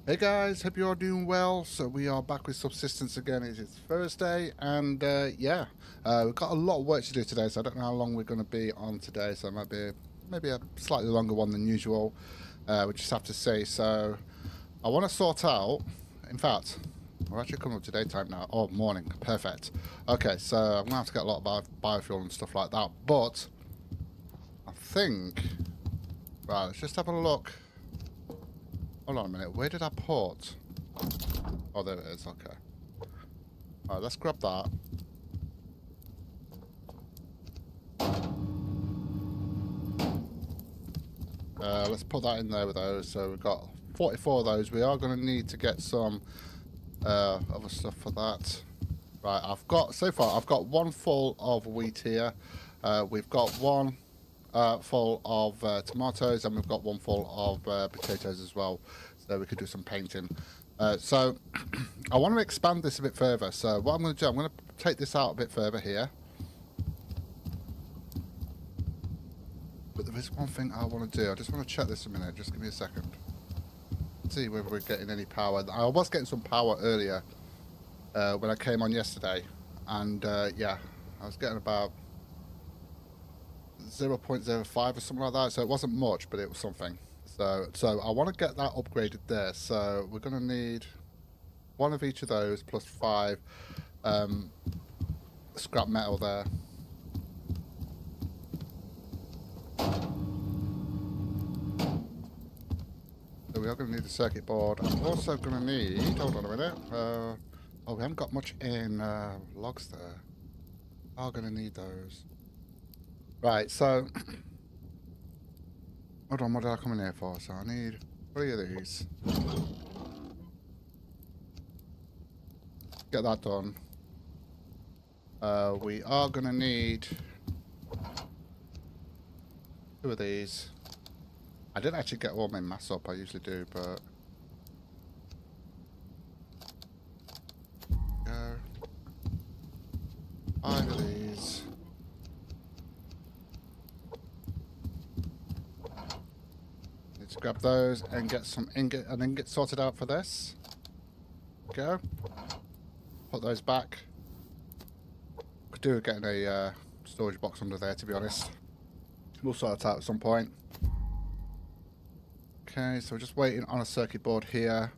Hey guys, hope you're all doing well. So we are back with Subsistence again. It is Thursday, and we've got a lot of work to do today. So I don't know how long we're going to be on today. So it might be maybe a slightly longer one than usual. We just have to see. So I want to sort out. In fact, we're actually coming up to daytime now. Oh, morning, perfect. Okay, so I'm gonna have to get a lot of biofuel and stuff like that. But I think right. Let's just have a look. Hold on a minute. Where did I put? Oh, there it is. Okay. All right, let's grab that. Let's put that in there with those. So we've got 44 of those. We are going to need to get some other stuff for that. Right, so far, I've got one full of wheat here. We've got one full of tomatoes, and we've got one full of potatoes as well. So we could do some painting. So I want to expand this a bit further. So what I'm going to do, I'm going to take this out a bit further here. But there is one thing I want to do. I just want to check this a minute. Just give me a second. See whether we're getting any power. I was getting some power earlier when I came on yesterday. And yeah, I was getting about 0.05 or something like that. So it wasn't much, but it was something. So I want to get that upgraded there. So we're going to need one of each of those plus 5 scrap metal there. So we are going to need a circuit board. I'm also going to need... Hold on a minute. Oh, we haven't got much in logs there. We are going to need those. Right, so... Hold on, what did I come in here for? So I need 3 of these. Get that done. We are going to need 2 of these. I didn't actually get all my mass up, I usually do, but... Go. 5 of these. Need to grab those and get some ingot sorted out for this. Go. Put those back. Could do with getting a storage box under there, to be honest. We'll sort it out at some point. Okay, so we're just waiting on a circuit board here.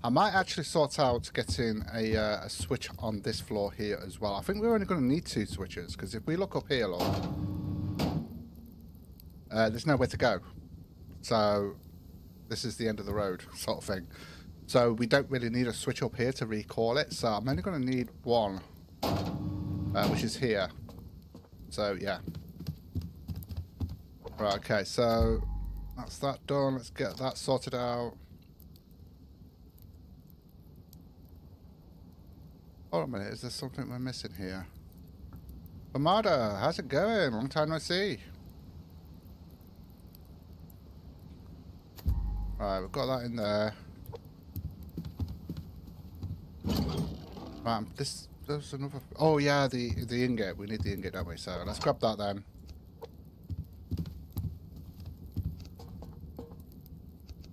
I might actually sort out getting a switch on this floor here as well. I think we're only going to need 2 switches, because if we look up here, look, there's nowhere to go. So this is the end of the road, sort of thing. So we don't really need a switch up here to recall it. So I'm only going to need one, which is here. So yeah. Right, okay, so that's that done. Let's get that sorted out. Hold on a minute, is there something we're missing here? Amada, how's it going? Long time no see. Right, we've got that in there. Right, there's another... Oh yeah, the ingot. We need the ingot, don't we? So let's grab that then.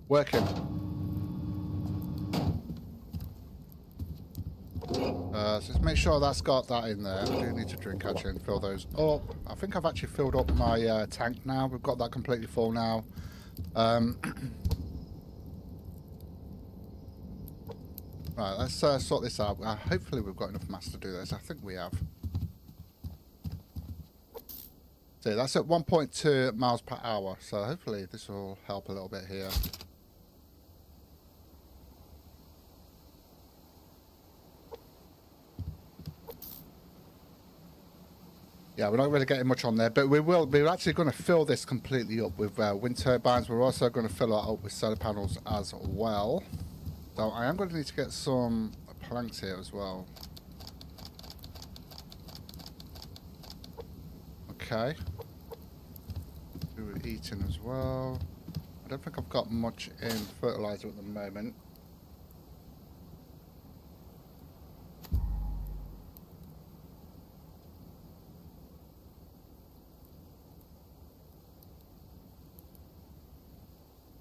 Working. So just make sure that's got that in there. I do need to drink actually and fill those up. I think I've actually filled up my tank now. We've got that completely full now. Right, let's sort this out. Hopefully we've got enough mass to do this. I think we have. So that's at 1.2 miles per hour. So hopefully this will help a little bit here. Yeah, we're not really getting much on there, but we will. We're actually going to fill this completely up with wind turbines. We're also going to fill it up with solar panels as well. So I am going to need to get some planks here as well. Okay. Do eating as well. I don't think I've got much in fertilizer at the moment.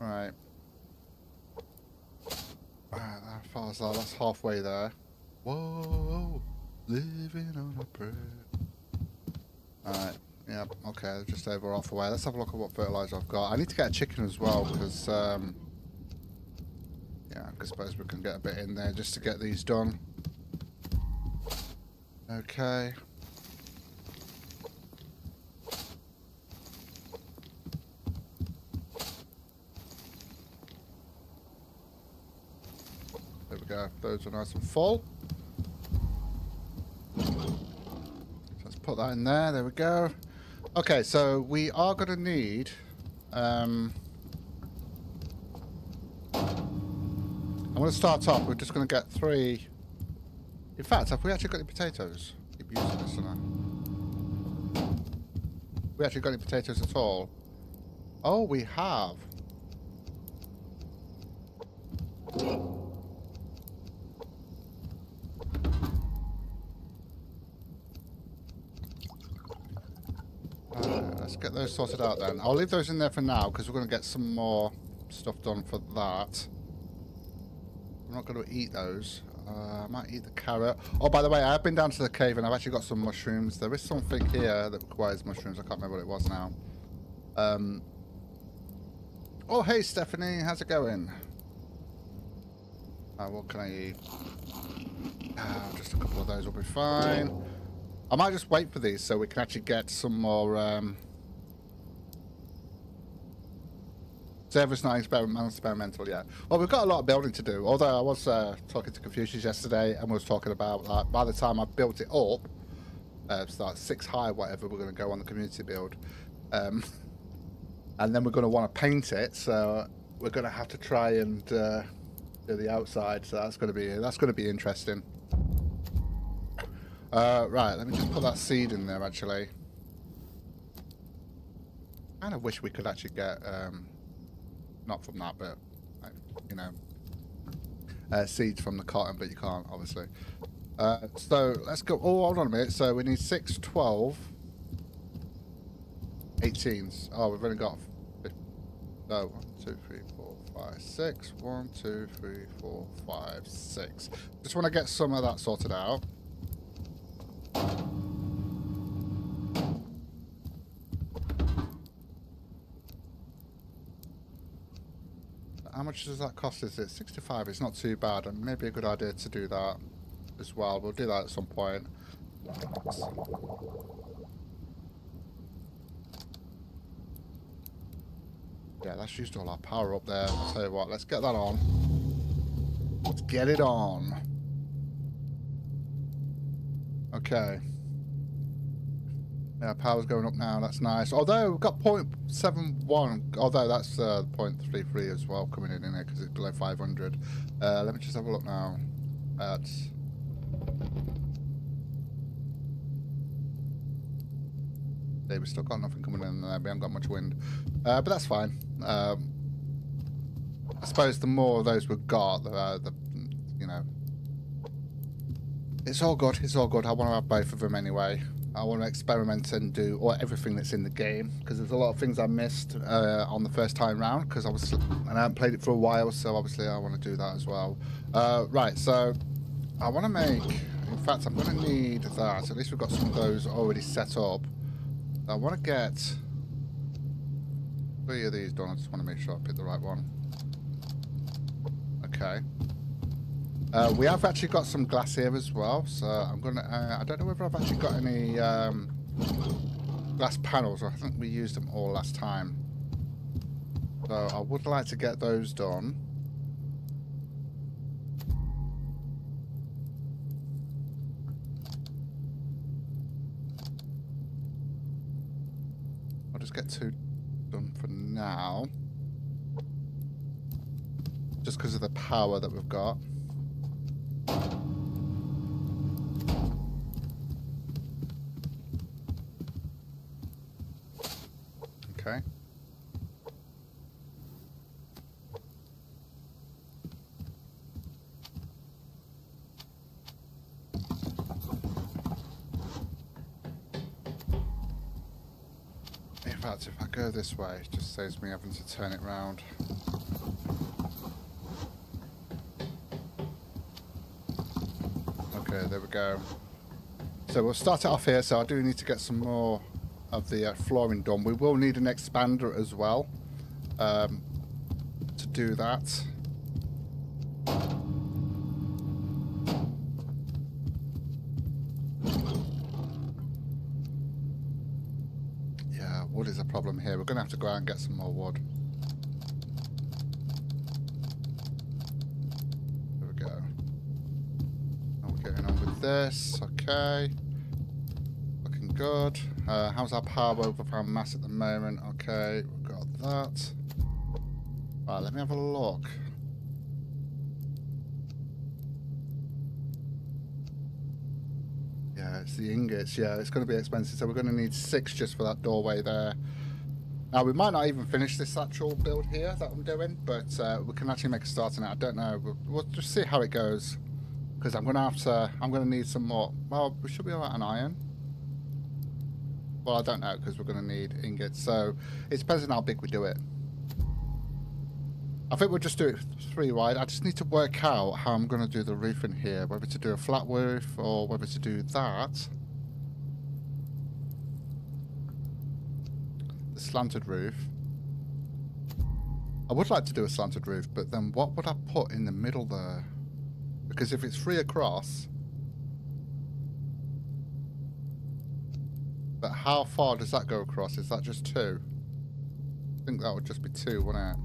Right. Alright, how far is that? That's halfway there. Whoa, living on a prayer. Alright, yeah, okay, just over halfway. Let's have a look at what fertilizer I've got. I need to get a chicken as well, because, yeah, I suppose we can get a bit in there just to get these done. Okay. There we go. Those are nice and full. Let's put that in there. There we go. Okay, so we are going to need... I'm going to start off. We're just going to get 3... In fact, have we actually got any potatoes? Keep using this, don't I? We actually got any potatoes at all? Oh, we have. Let's get those sorted out then. I'll leave those in there for now because we're going to get some more stuff done for that. I'm not going to eat those. I might eat the carrot. Oh, by the way, I have been down to the cave and I've actually got some mushrooms. There is something here that requires mushrooms. I can't remember what it was now. Oh, hey, Stephanie. How's it going? What can I eat? Just a couple of those will be fine. I might just wait for these so we can actually get some more... Service not experimental, yeah. Well, we've got a lot of building to do. Although I was talking to Confucius yesterday and we was talking about, like, by the time I've built it up, it's like 6 high, whatever, we're going to go on the community build. And then we're going to want to paint it, so we're going to have to try and do the outside. So that's going to be interesting. Right, let me just put that seed in there, actually. I kind of wish we could actually get... not from that, but, you know, seeds from the cotton, but you can't, obviously. So, let's go. Oh, hold on a minute. So, we need 6, 12, 18s. Oh, we've only got... No, 1, 2, 3, 4, 5, 6. 1, 2, 3, 4, 5, 6. Just want to get some of that sorted out. How much does that cost? Is it 65? It's not too bad, and maybe a good idea to do that as well. We'll do that at some point. Yeah, that's used all our power up there. I'll tell you what, let's get that on. Let's get it on. Okay. Yeah, power's going up now. That's nice. Although we've got 0.71. Although that's 0.33 as well coming in here because it's below 500. Let me just have a look now. That's... Yeah, we've still got nothing coming in there. We haven't got much wind. But that's fine. I suppose the more of those we've got, the you know... It's all good. It's all good. I want to have both of them anyway. I want to experiment and do everything that's in the game because there's a lot of things I missed on the first time round because and I haven't played it for a while, so obviously I want to do that as well. Right, so I want to make... In fact, I'm going to need that. At least we've got some of those already set up. I want to get 3 of these done. I just want to make sure I pick the right one. Okay. We have actually got some glass here as well, so I'm gonna. I don't know whether I've actually got any glass panels. I think we used them all last time, so I would like to get those done. I'll just get 2 done for now, just because of the power that we've got. Okay. In fact, if I go this way, it just saves me having to turn it round. Okay, there we go. So we'll start it off here. So I do need to get some more of the flooring done. We will need an expander as well to do that. Yeah, wood is a problem here. We're going to have to go out and get some more wood. There we go. Now we're getting on with this. Okay. Looking good. How's our power over our mass at the moment? Okay, we've got that. Right, let me have a look. Yeah, it's the ingots. Yeah, it's going to be expensive. So we're going to need 6 just for that doorway there. Now, we might not even finish this actual build here that I'm doing, but we can actually make a start on it. I don't know. We'll just see how it goes. Because I'm going to need some more. Well, we should be alright on iron. Well, I don't know, because we're going to need ingots. So it depends on how big we do it. I think we'll just do it 3 wide. I just need to work out how I'm going to do the roof in here. Whether to do a flat roof or whether to do that. The slanted roof. I would like to do a slanted roof, but then what would I put in the middle there? Because if it's 3 across... But how far does that go across? Is that just 2? I think that would just be 2, wouldn't it?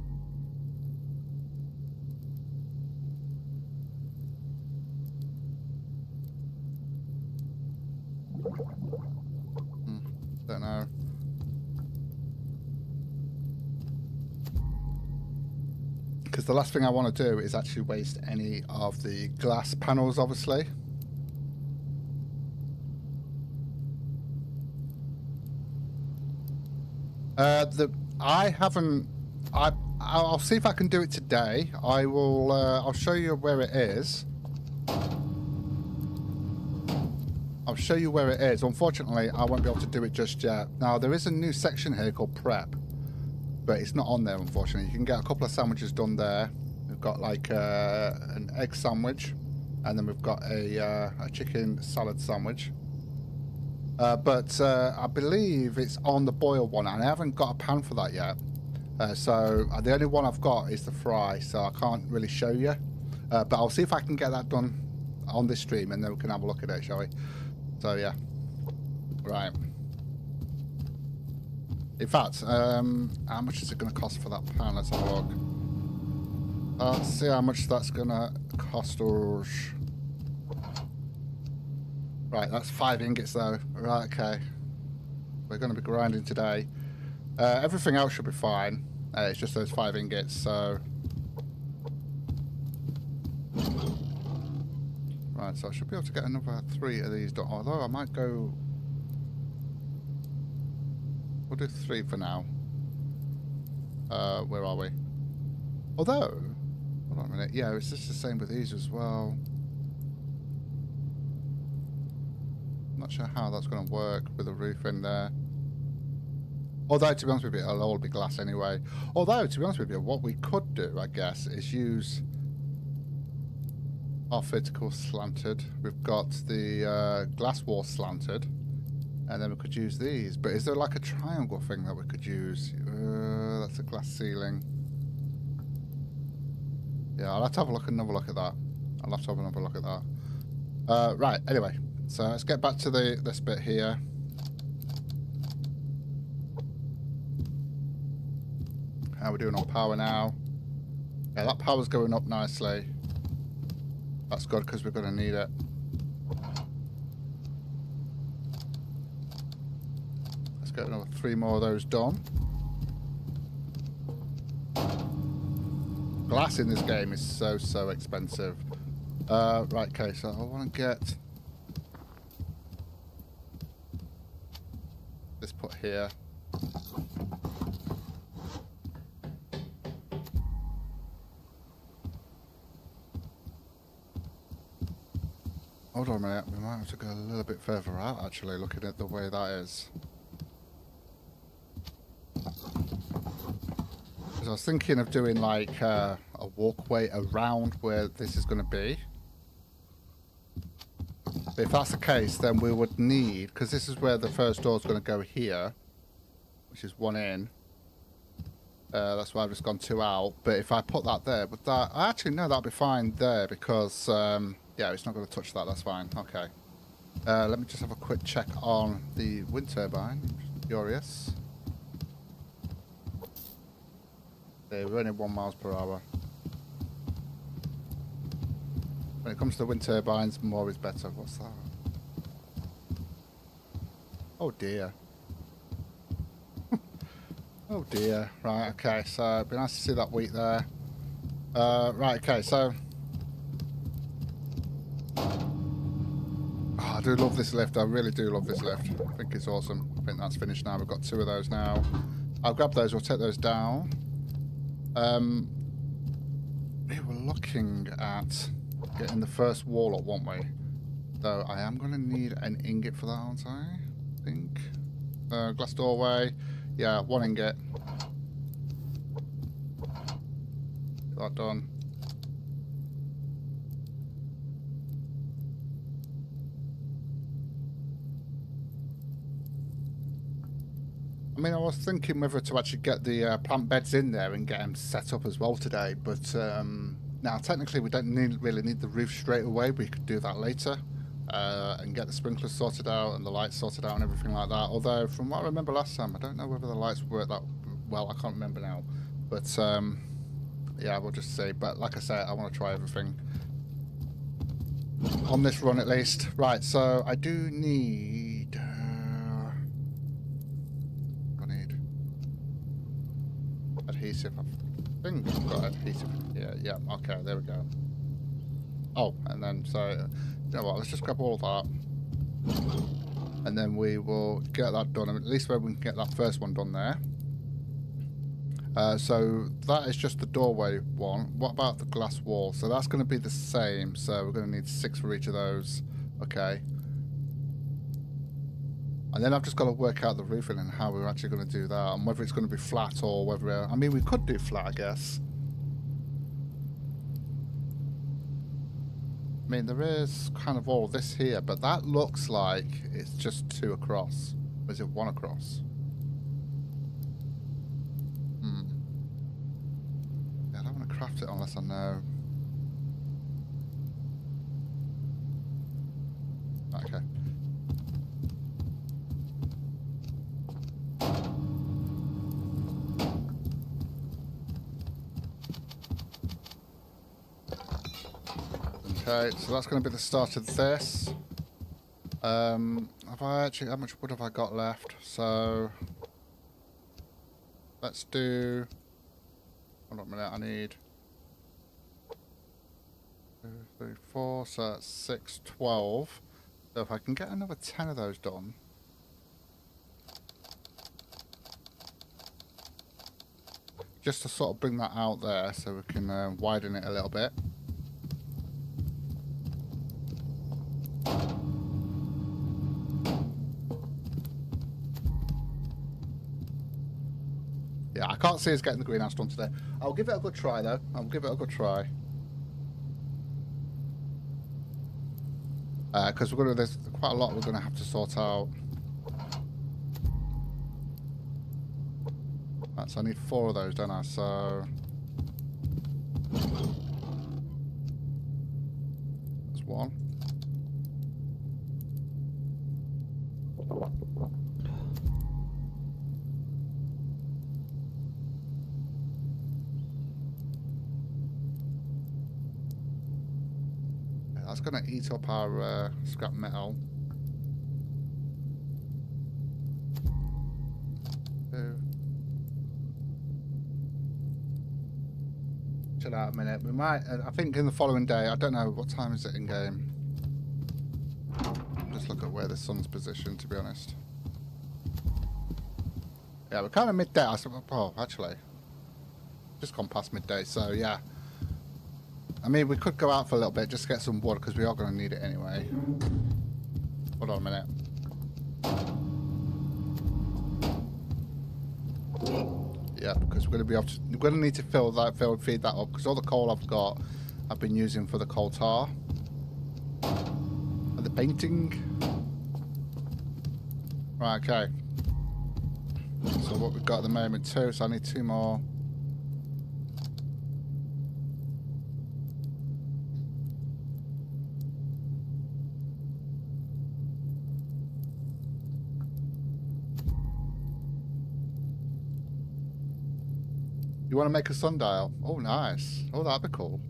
Don't know. Because the last thing I want to do is actually waste any of the glass panels, obviously. I'll see if I can do it today. I'll show you where it is. I'll show you where it is. Unfortunately, I won't be able to do it just yet. Now, there is a new section here called prep, but it's not on there, unfortunately. You can get a couple of sandwiches done there. We've got like an egg sandwich, and then we've got a chicken salad sandwich. But I believe it's on the boil one, and I haven't got a pan for that yet. So the only one I've got is the fry, so I can't really show you. But I'll see if I can get that done on this stream, and then we can have a look at it, shall we? So yeah, right. In fact, how much is it going to cost for that pan? Let's have a look. Let's see how much that's going to cost us. Right, that's 5 ingots though. Right, okay. We're going to be grinding today. Everything else should be fine. It's just those 5 ingots, so... Right, so I should be able to get another 3 of these done. Although I might go... We'll do 3 for now. Where are we? Although... Hold on a minute. Yeah, it's just the same with these as well. Not sure how that's going to work with the roof in there. Although, to be honest with you, it'll all be glass anyway. Although, to be honest with you, what we could do, I guess, is use our vertical slanted. We've got the glass wall slanted. And then we could use these. But is there like a triangle thing that we could use? That's a glass ceiling. Yeah, I'll have to have another look at that. I'll have to have another look at that. Right, anyway. So let's get back to this bit here. How we're doing on power now. Yeah, that power's going up nicely. That's good because we're going to need it. Let's get another 3 more of those done. Glass in this game is so expensive. Right, okay, so I want to get this put here. Hold on a minute, we might have to go a little bit further out actually, looking at the way that is. Because I was thinking of doing like a walkway around where this is going to be. But if that's the case, then we would need, because this is where the first door is going to go here, which is one in. That's why I've just gone two out. But if I put that there, but that actually no, that'll be fine there because yeah, it's not going to touch that. That's fine. Okay. Let me just have a quick check on the wind turbine. I'm curious. Yeah, we're only 1 miles per hour. When it comes to the wind turbines, more is better. What's that? Oh dear. Oh dear. Right, okay, so it'd be nice to see that wheat there. Right, okay, so... Oh, I do love this lift, I really do love this lift. I think it's awesome. I think that's finished now, we've got 2 of those now. I'll grab those, we'll take those down. We were looking at getting the first wall up, weren't we? So I am going to need an ingot for that, aren't I? I think. Glass doorway. Yeah, 1 ingot. Get that done. I mean, I was thinking whether to actually get the plant beds in there and get them set up as well today, but now technically we don't really need the roof straight away. We could do that later and get the sprinklers sorted out and the lights sorted out and everything like that. Although, from what I remember last time, I don't know whether the lights work that well. I can't remember now. But, yeah, we'll just see. But like I said, I want to try everything on this run at least. Right, so I do need... I need adhesive. I think I've got adhesive. Yeah, okay, there we go. Oh, and then, so, you know what, let's just grab all of that. And then we will get that done. I mean, at least where we can get that first one done there. So that is just the doorway one. What about the glass wall? So that's going to be the same. So we're going to need 6 for each of those. Okay. And then I've just got to work out the roofing and how we're actually going to do that. And whether it's going to be flat or whether... I mean, we could do flat, I guess. I mean, there is kind of all this here, but that looks like it's just 2 across. Or is it 1 across? Yeah, I don't want to craft it unless I know. Okay. Okay, so that's going to be the start of this. Have I actually, how much wood have I got left? So, let's do, hold on a minute, I need 2, 3, 4, so that's 6, 12. So if I can get another 10 of those done. Just to sort of bring that out there so we can widen it a little bit. Yeah, I can't see us getting the greenhouse done today. I'll give it a good try, though. I'll give it a good try. Because there's quite a lot we're going to have to sort out. Right, so I need 4 of those, don't I? So... There's 1. That's going to eat up our scrap metal. 2. Chill out a minute. We might, I think in the following day, I don't know, what time is it in game? Just look at where the sun's positioned, to be honest. Yeah, we're kind of midday. Oh, actually, just gone past midday, so yeah. I mean, we could go out for a little bit just to get some wood because we are going to need it anyway. Hold on a minute. Yeah, because we're going to be able to. We're going to need to feed that up because all the coal I've got, I've been using for the coal tar. painting. Right, okay. So what we've got at the moment, 2, so I need 2 more. You want to make a sundial? Oh, nice. Oh, that'd be cool.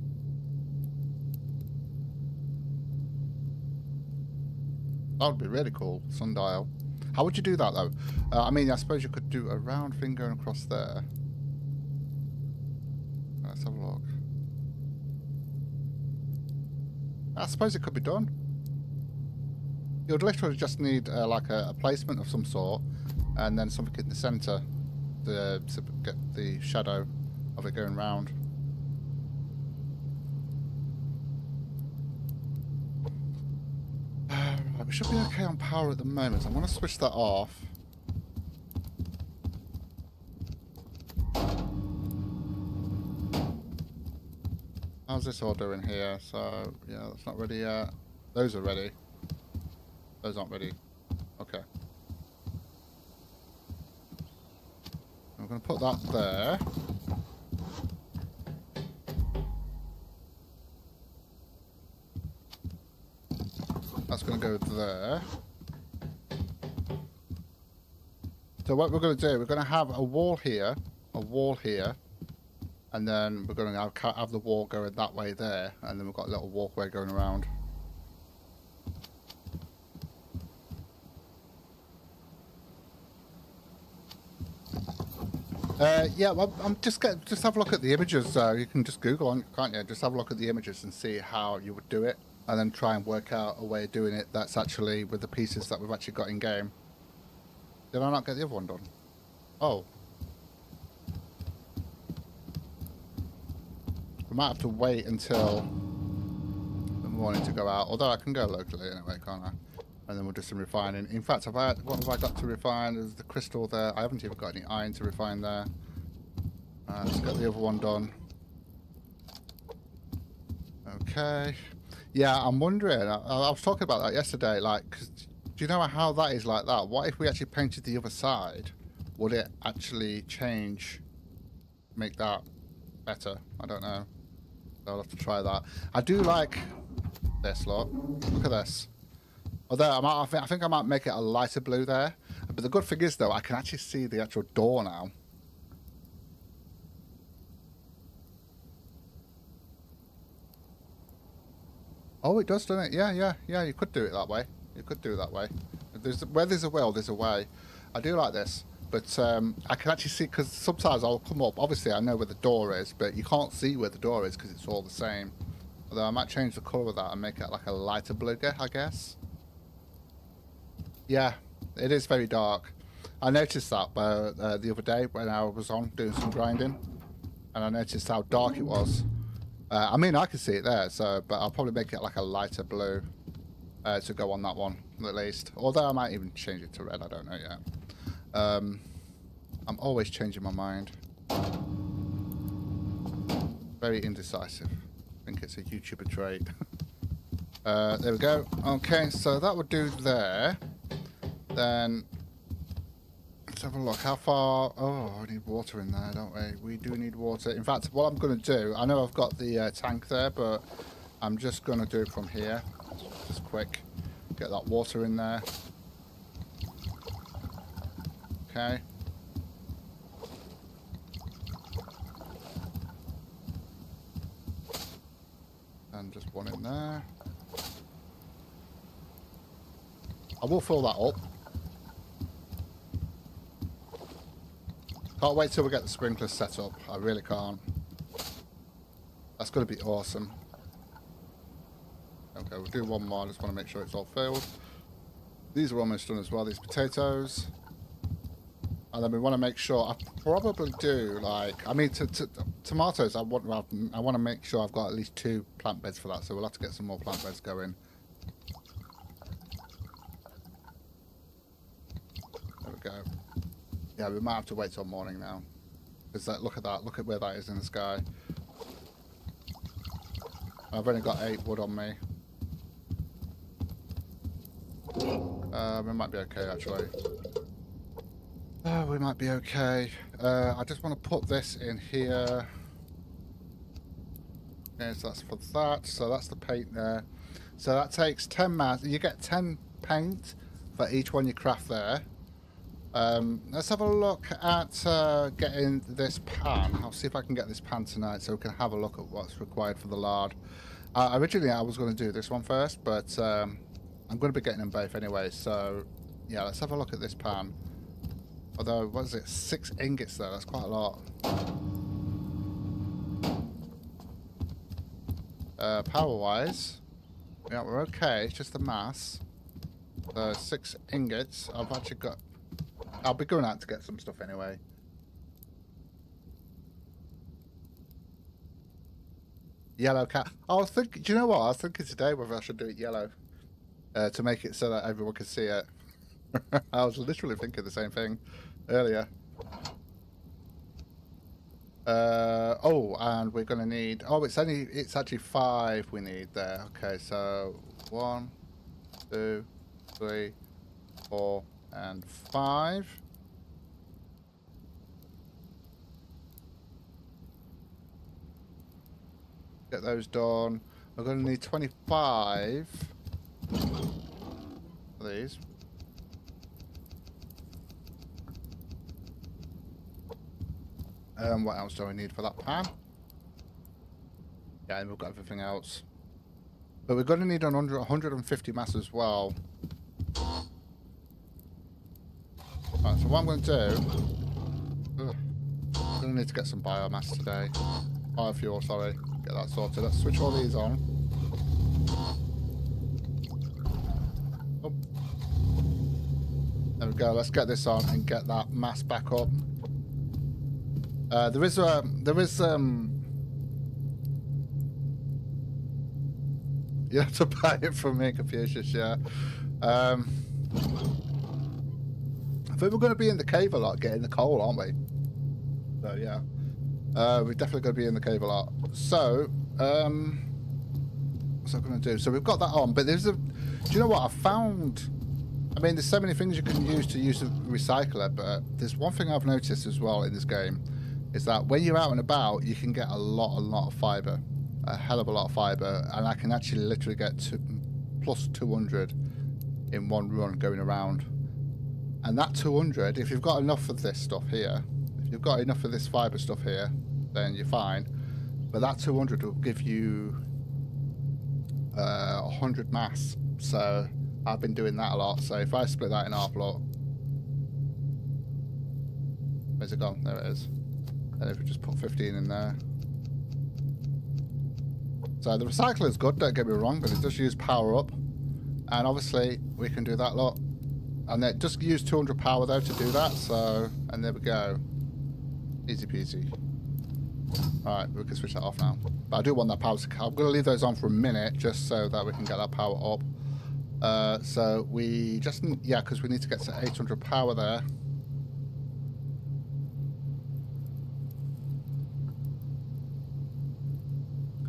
That would be really cool, sundial. How would you do that, though? I mean, I suppose you could do a round thing going across there. Let's have a look. I suppose it could be done. You would literally just need like a placement of some sort, and then something in the centre to get the shadow of it going round. We should be okay on power at the moment. I'm going to switch that off. How's this all doing here? So, yeah, that's not ready yet. Those are ready. Those aren't ready. Okay. I'm going to put that there. That's going to go there. So what we're going to do, we're going to have a wall here, and then we're going to have the wall going that way there, and then we've got a little walkway going around. Yeah, well, just have a look at the images. You can just Google on, can't you? Just have a look at the images and see how you would do it, and then try and work out a way of doing it that's actually with the pieces that we've actually got in game. Did I not get the other one done? Oh. We might have to wait until the morning to go out. Although I can go locally anyway, can't I? And then we'll do some refining. In fact, what have I got to refine? There's the crystal there. I haven't even got any iron to refine there. Let's get the other one done. Okay. Yeah, I'm wondering. I was talking about that yesterday. Like, 'cause do you know how that is like that? What if we actually painted the other side? Would it actually change, make that better? I don't know. I'll have to try that. I do like this, look. Look at this. Although I think I might make it a lighter blue there. But the good thing is, though, I can actually see the actual door now. Oh, it does, doesn't it? Yeah. You could do it that way. You could do it that way. Where there's a will, there's a way. I do like this. But I can actually see, because sometimes I'll come up. Obviously, I know where the door is, but you can't see where the door is because it's all the same. Although I might change the colour of that and make it like a lighter blue, I guess. Yeah, it is very dark. I noticed that the other day when I was on doing some grinding, and I noticed how dark it was. I mean, I can see it there, but I'll probably make it like a lighter blue to go on that one at least. Although I might even change it to red. I don't know yet. I'm always changing my mind. Very indecisive. I think it's a YouTuber trait. There we go. Okay, so that would do there. Then let's have a look. How far? Oh, we need water in there, don't we? We do need water. In fact, what I'm going to do, I know I've got the tank there, but I'm just going to do it from here. Just quick. Get that water in there. Okay. And just one in there. I will fill that up. Can't wait till we get the sprinklers set up. I really can't. That's going to be awesome. Okay, we'll do one more. I just want to make sure it's all filled. These are almost done as well, these potatoes. And then we want to make sure, I probably do, like, I mean, tomatoes, I want to make sure I've got at least 2 plant beds for that, so we'll have to get some more plant beds going. There we go. Yeah, we might have to wait till morning now. Because look at that, look at where that is in the sky. I've only got 8 wood on me. We might be okay, actually. We might be okay. I just want to put this in here. Okay, so that's for that. So that's the paint there. So that takes 10 mass. You get 10 paint for each one you craft there. Let's have a look at getting this pan. I'll see if I can get this pan tonight so we can have a look at what's required for the lard. Originally, I was going to do this one first, but I'm going to be getting them both anyway. So, yeah, let's have a look at this pan. Although, what is it? 6 ingots there. That's quite a lot. Power-wise, yeah, we're okay. It's just the mass. 6 ingots. I've actually got... I'll be going out to get some stuff anyway. Yellow cat. I was thinking... Do you know what? I was thinking today whether I should do it yellow. To make it so that everyone can see it. I was literally thinking the same thing earlier. Oh, and we're gonna need... Oh, it's actually 5 we need there. Okay, so 1, 2, 3, 4, and 5. Get those done. We're gonna need 25 of these. What else do I need for that pan? Yeah, and we've got everything else. But we're going to need 150 mass as well. Right, so what I'm going to do... I'm going to need to get some biomass today. Biofuel, sorry. Get that sorted. Let's switch all these on. Oh. There we go. Let's get this on and get that mass back up. There is you have to buy it from me, Confucius, yeah. I think we're going to be in the cave a lot getting the coal, aren't we? So yeah, we're definitely going to be in the cave a lot. So what's that going to do? So we've got that on, but there's a... Do you know what I found? I mean, there's so many things you can use to use a recycler, but there's one thing I've noticed as well in this game, is that when you're out and about, you can get a lot of fibre. A hell of a lot of fibre. And I can actually literally get plus 200 in one run going around. And that 200, if you've got enough of this stuff here, if you've got enough of this fibre stuff here, then you're fine. But that 200 will give you 100 mass. So I've been doing that a lot. So if I split that in half, look. Where's it gone? There it is. And if we just put 15 in there. So the recycler is good, don't get me wrong, but it does use power up. And obviously we can do that lot. And it just use 200 power though to do that, so, and there we go. Easy peasy. Alright, we can switch that off now. But I do want that power to... I'm going to leave those on for a minute just so that we can get that power up. So we just... Yeah, because we need to get to 800 power there.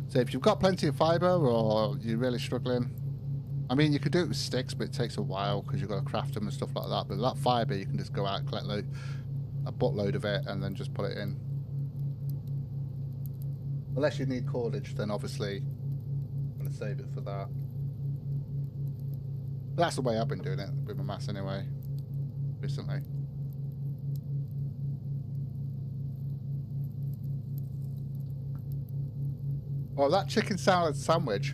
So if you've got plenty of fibre or you're really struggling, I mean, you could do it with sticks, but it takes a while because you've got to craft them and stuff like that. But that fibre, you can just go out and collect a buttload of it and then just put it in. Unless you need cordage, then obviously I'm going to save it for that. But that's the way I've been doing it with my mass anyway, recently. Well, that chicken salad sandwich,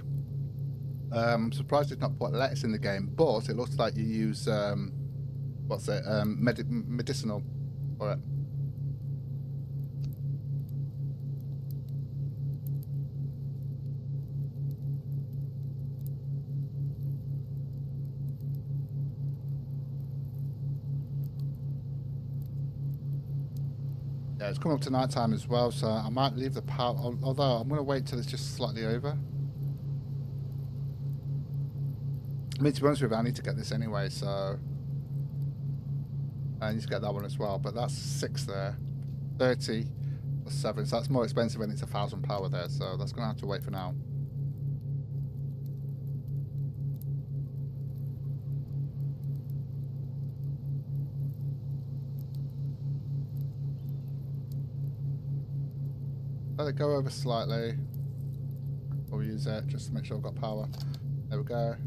I'm surprised it's not put lettuce in the game, but it looks like you use, what's it, medicinal for it. Yeah, it's coming up to night time as well, so I might leave the power, although I'm going to wait till it's just slightly over. I mean, to be honest with you, I need to get this anyway, so I need to get that one as well, but that's 6 there. 30 plus 7, so that's more expensive when it's 1,000 power there, so that's going to have to wait for now. Let it go over slightly. We'll use it just to make sure I've got power. There we go.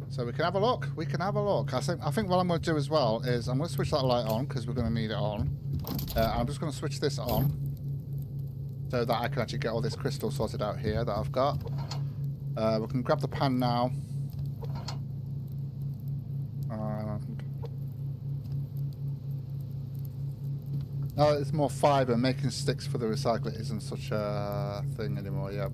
So we can have a look. We can have a look. I think what I'm going to do as well is I'm going to switch that light on because we're going to need it on. I'm just going to switch this on so that I can actually get all this crystal sorted out here that I've got. We can grab the pan now. No, it's more fibre. Making sticks for the recycler isn't such a thing anymore. Yeah,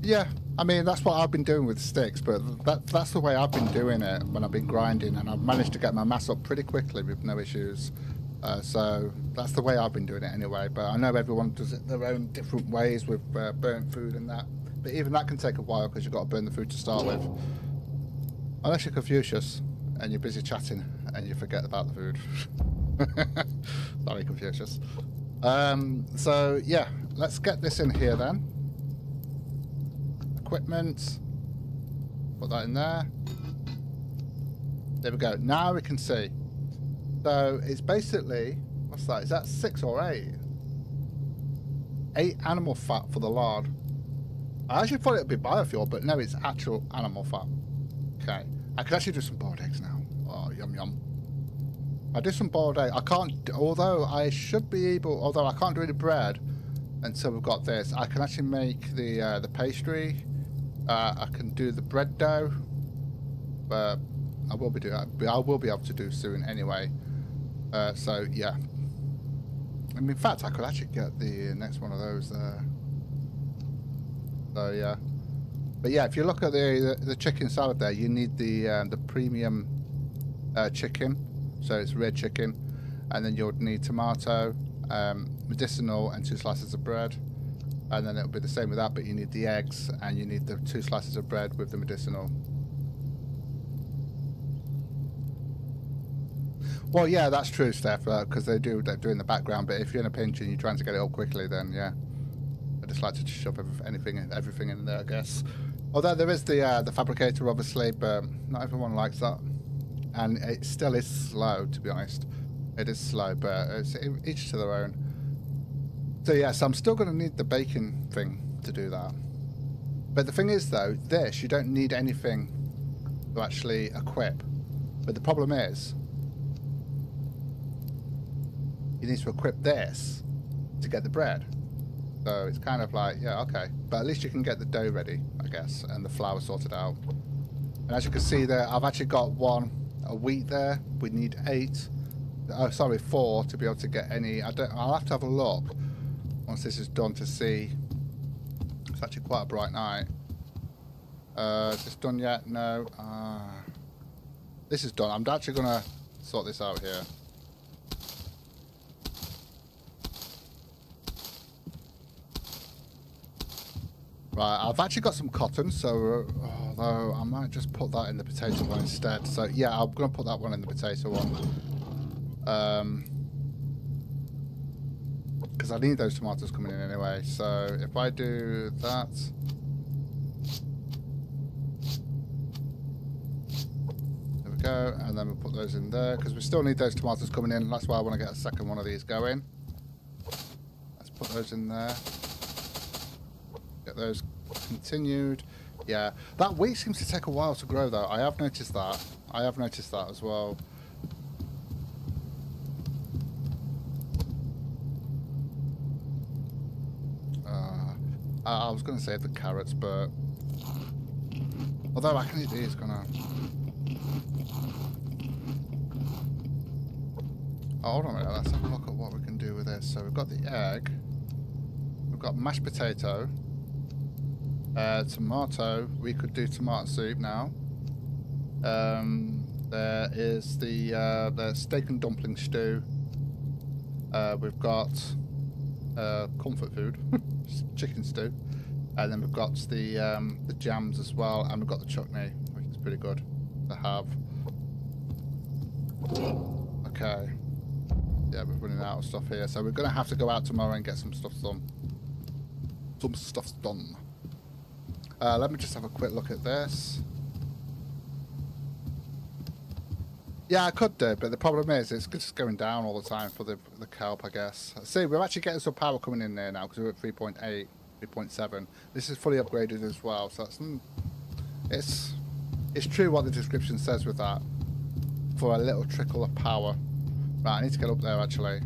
yeah. I mean, that's what I've been doing with sticks, but that's the way I've been doing it when I've been grinding, and I've managed to get my mass up pretty quickly with no issues. So that's the way I've been doing it anyway. But I know everyone does it their own different ways with burnt food and that. But even that can take a while because you've got to burn the food to start with. Unless you're Confucius and you're busy chatting and you forget about the food. Sorry, Confucius. So yeah, let's get this in here then. Equipment. Put that in there. There we go. Now we can see. So it's basically, what's that? Is that 6 or 8? 8 animal fat for the lard. I actually thought it would be biofuel, but no, it's actual animal fat. Okay. I could actually do some boiled eggs now. Oh, yum yum. I do some boiled egg. I can't, although I should be able, although I can't do any bread until we've got this. I can actually make the pastry. I can do the bread dough, but I will be able to do soon anyway. So yeah. I mean, in fact, I could actually get the next one of those there. So yeah. But yeah, if you look at the chicken salad there, you need the premium chicken. So it's red chicken, and then you'll need tomato, medicinal, and 2 slices of bread. And then it'll be the same with that, but you need the eggs, and you need the 2 slices of bread with the medicinal. Well, yeah, that's true, Steph, because they do in the background. But if you're in a pinch and you're trying to get it up quickly, then yeah, I just like to shove everything in there, I guess. Although there is the fabricator, obviously, but not everyone likes that. And it still is slow, to be honest. It is slow, but it's each to their own. So yeah, so I'm still going to need the baking thing to do that. But the thing is, though, this, you don't need anything to actually equip. But the problem is, you need to equip this to get the bread. So it's kind of like, yeah, okay. But at least you can get the dough ready, I guess, and the flour sorted out. And as you can see there, I've actually got a wheat there. We need 8. Oh, sorry, 4 to be able to get any. I'll have to have a look once this is done to see. It's actually quite a bright night. Is this done yet? No. This is done. I'm actually going to sort this out here. Right, I've actually got some cotton, so although I might just put that in the potato one instead. So yeah, I'm going to put that one in the potato one. Because I need those tomatoes coming in anyway. So if I do that. There we go. And then we'll put those in there because we still need those tomatoes coming in. That's why I want to get a second one of these going. Let's put those in there. Get those continued. Yeah, that wheat seems to take a while to grow though. I have noticed that. I have noticed that as well. I was going to say the carrots, but although I can eat these, gonna. Oh, hold on a minute. Let's have a look at what we can do with this. So we've got the egg. We've got mashed potato. Tomato. We could do tomato soup now. There is the steak and dumpling stew. We've got comfort food, chicken stew, and then we've got the jams as well, and we've got the chutney, which is pretty good to have. Okay. Yeah, we're running out of stuff here, so we're gonna have to go out tomorrow and get some stuff done. Some stuff's done. Let me just have a quick look at this. Yeah, I could do, but the problem is it's just going down all the time for the kelp, I guess. See, we're actually getting some power coming in there now because we're at 3.8, 3.7. This is fully upgraded as well, so it's true what the description says with that. For a little trickle of power. Right, I need to get up there actually.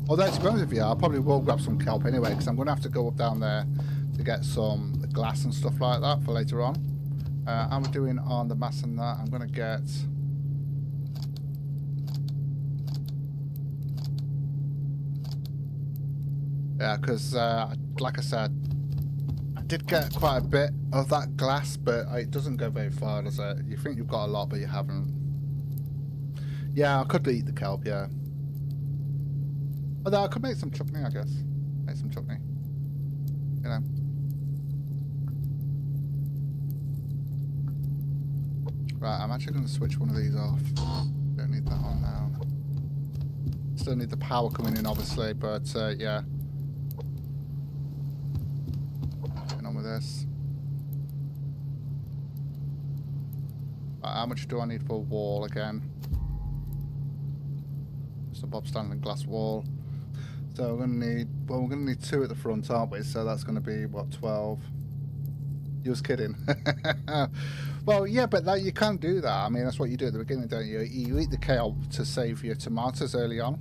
Although to be honest with you, I probably will grab some kelp anyway because I'm going to have to go up down there to get some glass and stuff like that for later on. I'm doing on the mass and that. I'm going to get... Yeah, because like I said, I did get quite a bit of that glass, but it doesn't go very far, does it? You think you've got a lot, but you haven't. Yeah, I could eat the kelp, yeah. Although I could make some chutney, I guess. Make some chutney. You know. Right, I'm actually going to switch one of these off. Don't need that on now. Still need the power coming in, obviously, but yeah. Getting on with this. Right, how much do I need for a wall again? Just a Bob Stanley glass wall. So we're going to need, well, we're going to need 2 at the front, aren't we? So that's going to be, what, 12? You was kidding. Well, yeah, but that, you can't do that. I mean, that's what you do at the beginning, don't you? You eat the kale to save your tomatoes early on.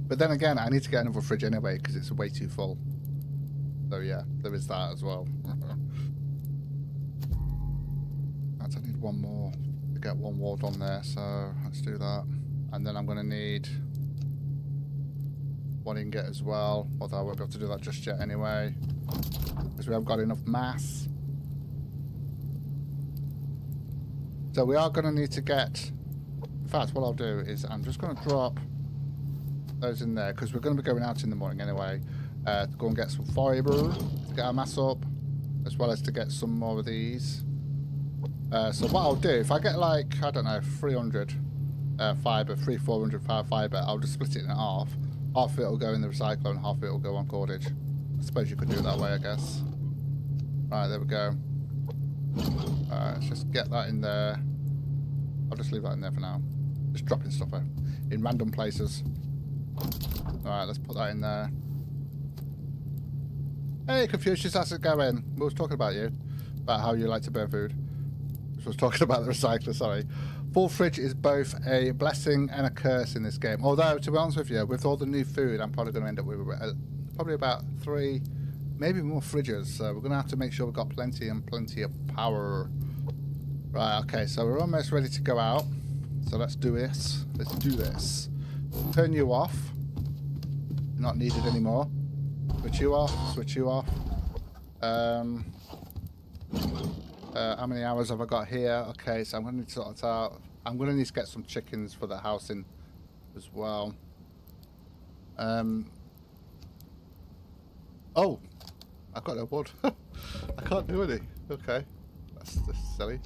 But then again, I need to get another fridge anyway because it's way too full. So yeah, there is that as well. I need one more to get one wall done there, so let's do that. And then I'm going to need one ingot as well, although I won't be able to do that just yet anyway, because we haven't got enough mass. So we are going to need to get, in fact, what I'll do is I'm just going to drop those in there, because we're going to be going out in the morning anyway, to go and get some fibre to get our mass up, as well as to get some more of these. So what I'll do, if I get like, I don't know, 300 fibre, 400 fibre, I'll just split it in half. Half of it will go in the recycler and half of it will go on cordage. I suppose you could do it that way, I guess. Right, there we go. Let's just get that in there. I'll just leave that in there for now. Just dropping stuff in random places. Alright, let's put that in there. Hey, Confucius, how's it going? We was talking about you. About how you like to burn food. I was talking about the recycler, sorry. Full fridge is both a blessing and a curse in this game. Although, to be honest with you, with all the new food, I'm probably going to end up with probably about 3, maybe more fridges. So we're going to have to make sure we've got plenty and plenty of power. Right, okay, so we're almost ready to go out. So let's do this. Let's do this. Turn you off. You're not needed anymore. Switch you off. Switch you off. How many hours have I got here? Okay, so I'm going to need to sort it out. I'm going to need to get some chickens for the house in as well. Oh, I've got no wood. I can't do any. Okay, that's just silly.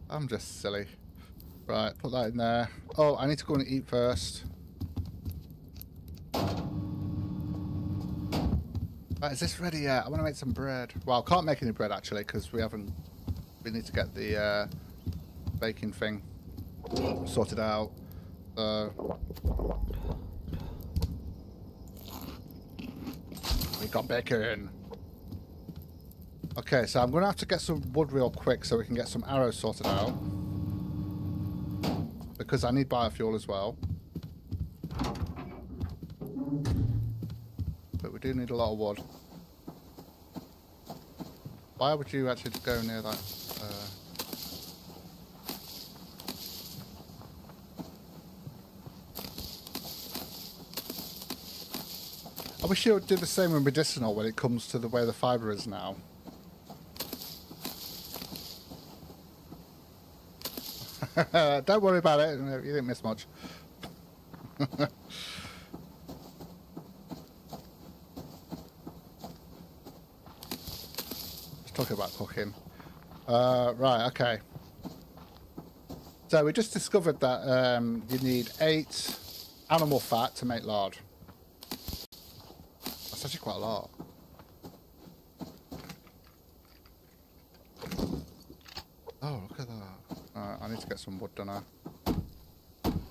I'm just silly. Right, put that in there. Oh, I need to go and eat first. Right, is this ready yet? I want to make some bread. Well, I can't make any bread actually because we need to get the baking thing sorted out. We got bacon. Okay, so I'm going to have to get some wood real quick so we can get some arrows sorted out. Because I need biofuel as well. But we do need a lot of wood. Why would you actually go near that? I wish you would do the same with medicinal when it comes to the way the fibre is now. Don't worry about it, you didn't miss much. Let's talk about cooking. Right, okay. So we just discovered that you need 8 animal fat to make lard. That's actually quite a lot. Oh, look at that. I need to get some wood, don't I?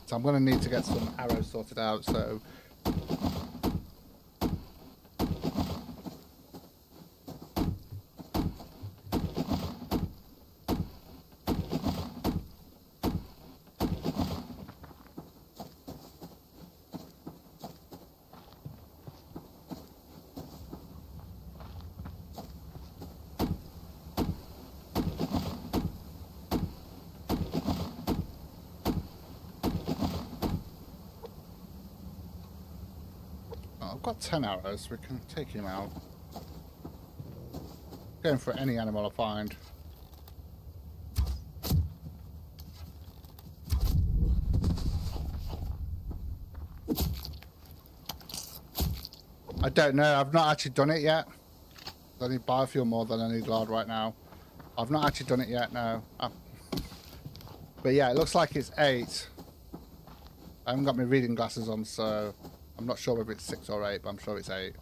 So I'm going to need to get some arrows sorted out, so... I've got 10 arrows, we can take him out. Going for any animal I find. I don't know, I've not actually done it yet. I need biofuel more than I need lard right now. I've not actually done it yet, no. But yeah, it looks like it's 8. I haven't got my reading glasses on, so I'm not sure whether it's 6 or 8, but I'm sure it's 8.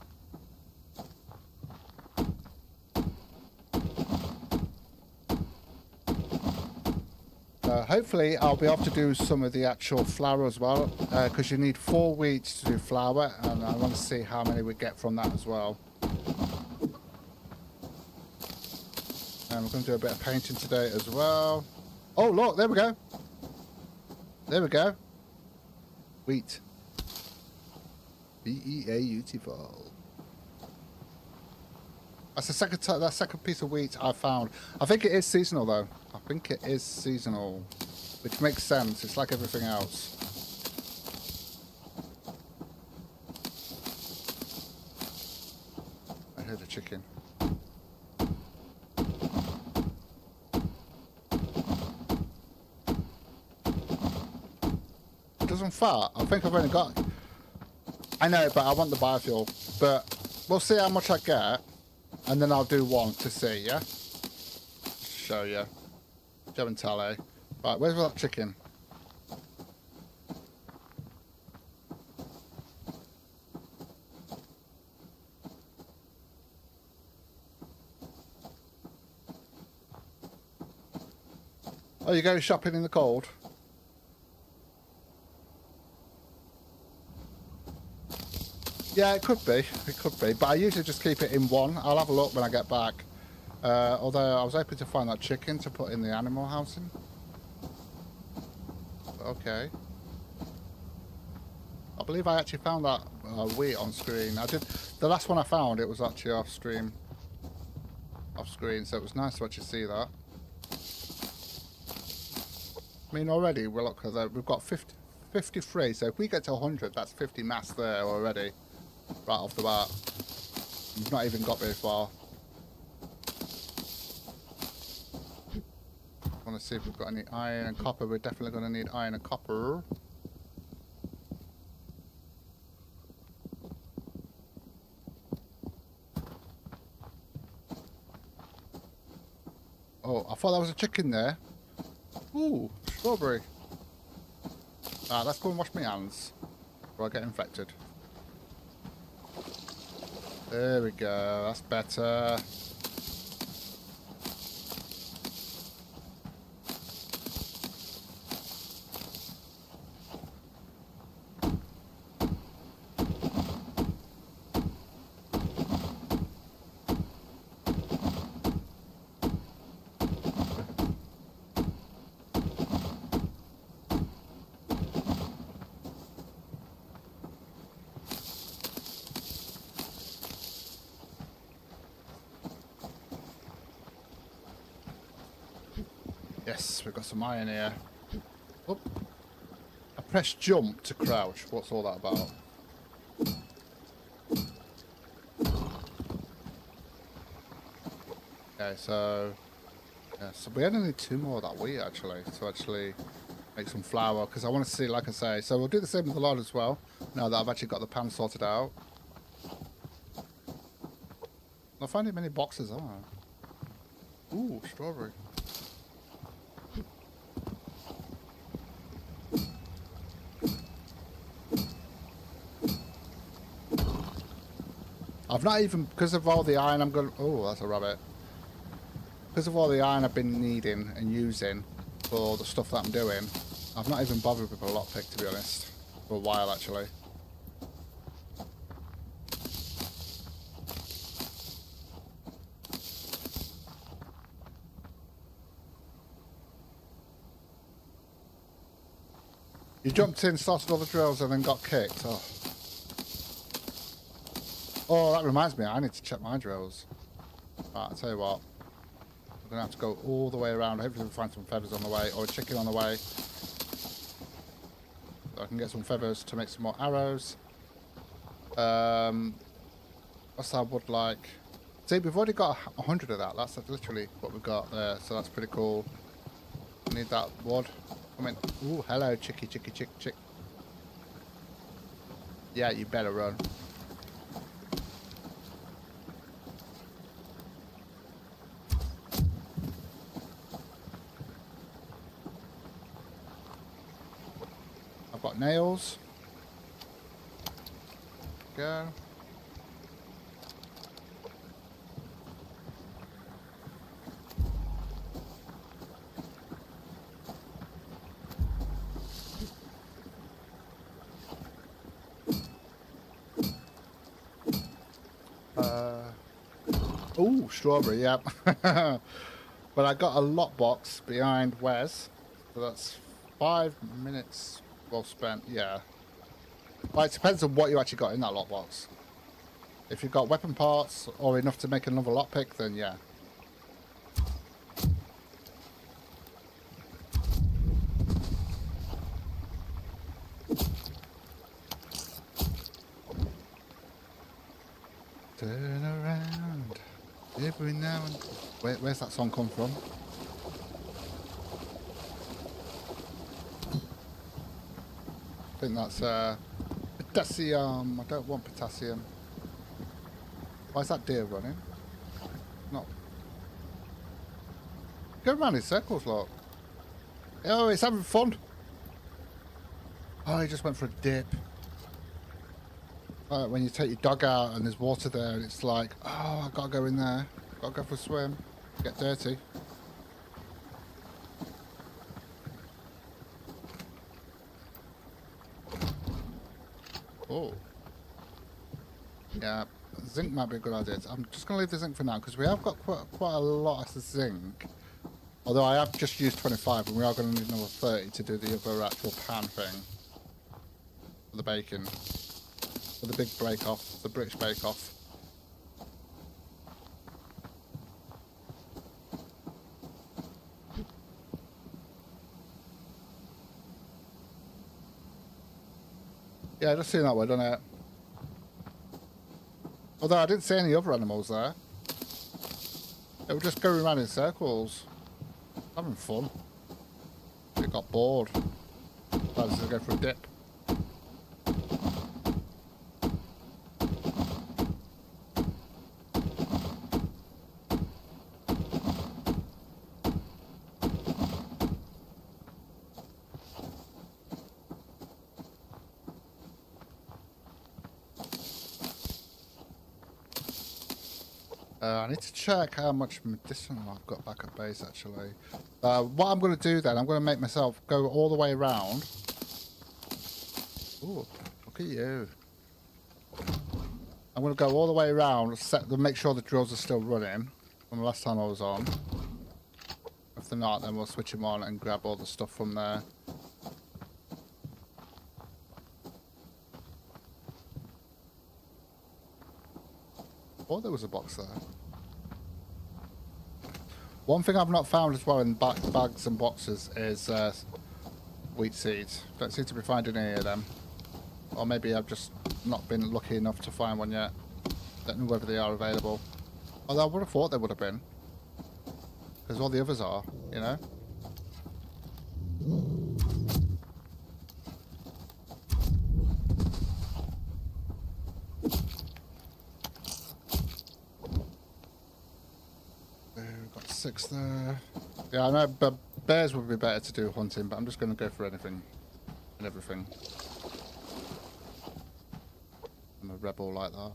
Hopefully I'll be able to do some of the actual flour as well, because you need 4 wheat to do flour, and I want to see how many we get from that as well. And we're going to do a bit of painting today as well. Oh look, there we go. There we go. Wheat. beautiful. That's the second piece of wheat I found. I think it is seasonal though. I think it is seasonal, which makes sense. It's like everything else. I heard a chicken. It doesn't fart. I think I've only got... I know, but I want the biofuel. But we'll see how much I get. And then I'll do one to see, yeah? Show you. Joe and Tally. Right, where's that chicken? Oh, you go shopping in the cold? Yeah, it could be. It could be. But I usually just keep it in one. I'll have a look when I get back. Although I was hoping to find that chicken to put in the animal housing. Okay. I believe I actually found that wheat on screen. I did. The last one I found, it was actually off screen, so it was nice to actually see that. I mean, already we've got 53. So if we get to 100, that's 50 mass there already, right off the bat. We've not even got very far. I want to see if we've got any iron and copper. We're definitely going to need iron and copper. Oh, I thought that was a chicken there. Ooh, strawberry. Alright, let's go and wash my hands before I get infected. There we go, that's better. Yes, we've got some iron here. Oh. I pressed jump to crouch. What's all that about? Okay, so... Yeah, so we only need 2 more of that wheat, actually, to actually make some flour. Because I want to see, like I say... So we'll do the same with the lard as well, now that I've actually got the pan sorted out. Not finding many boxes, are there? Ooh, strawberry. I've not even, because of all the iron, I'm going... Oh, that's a rabbit. because of all the iron I've been needing and using for the stuff that I'm doing, I've not even bothered with a lockpick, to be honest, for a while actually. You jumped in, started all the drills, and then got kicked. Oh. Oh, that reminds me, I need to check my drills. Right, I'll tell you what. I'm going to have to go all the way around. Hopefully we'll find some feathers on the way, or a chicken on the way. So I can get some feathers to make some more arrows. What's I would like? See, we've already got 100 of that. That's literally what we've got there, so that's pretty cool. I need that wood. Come in. Ooh, hello, chicky, chick. Yeah, you better run. I've got nails. Go. Ooh, strawberry, yep. But I got a lockbox behind Wes, so that's 5 minutes well spent, yeah. Well, it depends on what you actually got in that lockbox. If you've got weapon parts or enough to make another lockpick, then yeah. Turn around every now and... Where's that song come from? I think that's potassium. I don't want potassium. Why is that deer running? Not. Go around in circles, look. Oh, it's having fun. Oh, he just went for a dip. When you take your dog out and there's water there, and it's like, oh, I gotta go in there. Gotta go for a swim. Get dirty. Oh. Yeah, zinc might be a good idea. I'm just gonna leave the zinc for now because we have got quite a lot of zinc. Although I have just used 25, and we are going to need another 30 to do the other actual pan thing for the bacon. For the big break off, the British Bake Off. Yeah, just seeing that way, doesn't it? Although I didn't see any other animals there. They were just going around in circles. Having fun. They got bored. Decided to go for a dip. I need to check how much medicinal I've got back at base, actually. What I'm going to do then, I'm going to make myself go all the way around. Ooh, look at you. I'm going to go all the way around, make sure the drills are still running from the last time I was on. If they're not, then we'll switch them on and grab all the stuff from there. Oh, there was a box there. One thing I've not found as well in bags and boxes is wheat seeds. Don't seem to be finding any of them. Or maybe I've just not been lucky enough to find one yet. Don't know whether they are available. Although I would have thought they would have been. Because all the others are, you know? We've got 6 there. Yeah, I know, but bears would be better to do hunting, but I'm just going to go for anything and everything. I'm a rebel like that.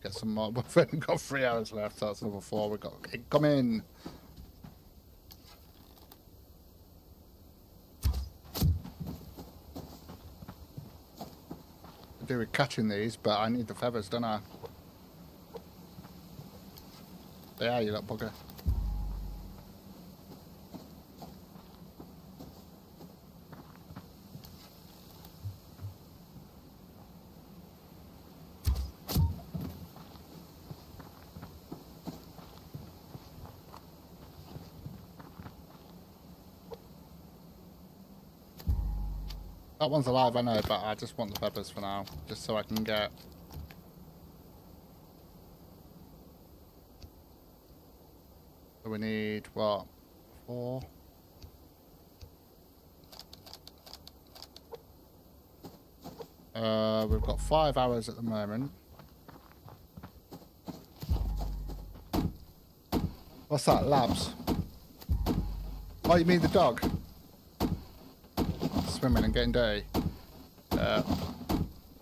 get some more. We've only got 3 hours left, so that's another 4. We've got it coming. I do with catching these, but I need the feathers, don't I? Yeah, you little bugger. That one's alive, I know, but I just want the feathers for now, just so I can get... So we need, what, 4? We've got 5 hours at the moment. What's that, labs? Oh, you mean the dog? Swimming and getting dirty. I've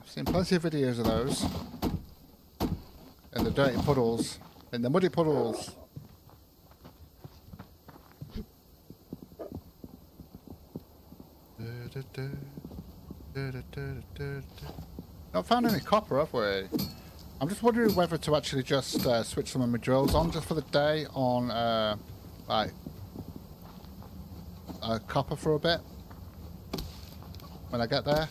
seen plenty of videos of those. In the dirty puddles. In the muddy puddles. Not found any copper, have we? I'm just wondering whether to actually just switch some of my drills on just for the day on like copper for a bit when I get there.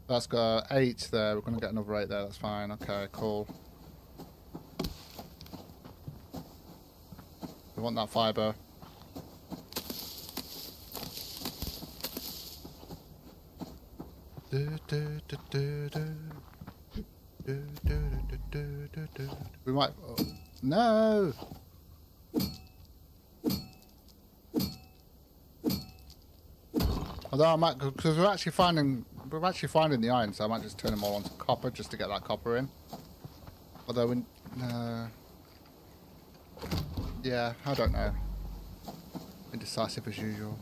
That's got 8 there. We're going to get another 8 there. That's fine. Okay, cool. We want that fibre. We might... Oh, no! Although I might... Because we're actually finding the iron, so I might just turn them all onto copper just to get that copper in. Although we... yeah, I don't know. Indecisive as usual.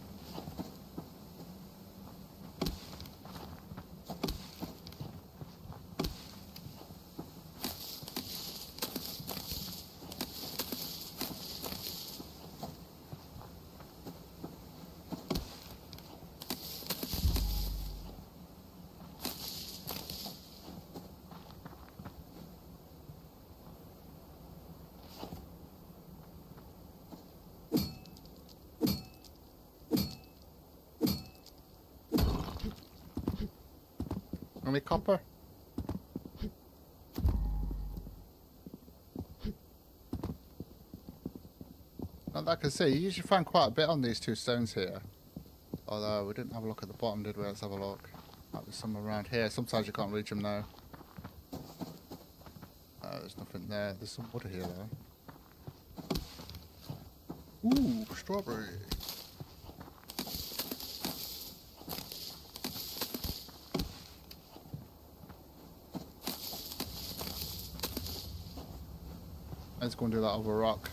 Any copper? Not that I can see. You usually find quite a bit on these 2 stones here. Although we didn't have a look at the bottom, did we? Let's have a look. Might be some around here. Sometimes you can't reach them though. There's nothing there. There's some water here though. Ooh, strawberry. Let's go and do that over a rock.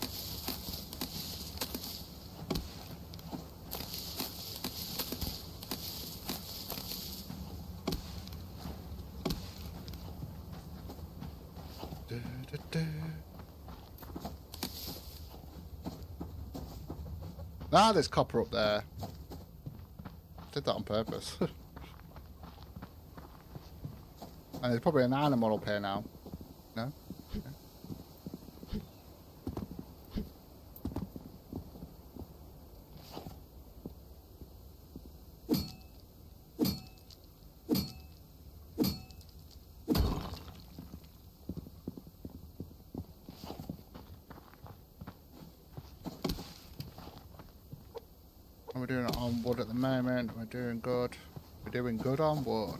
Ah, there's copper up there. Did that on purpose. And there's probably an animal up here now. No? Okay. We're doing it on wood at the moment. We're doing good. We're doing good on wood.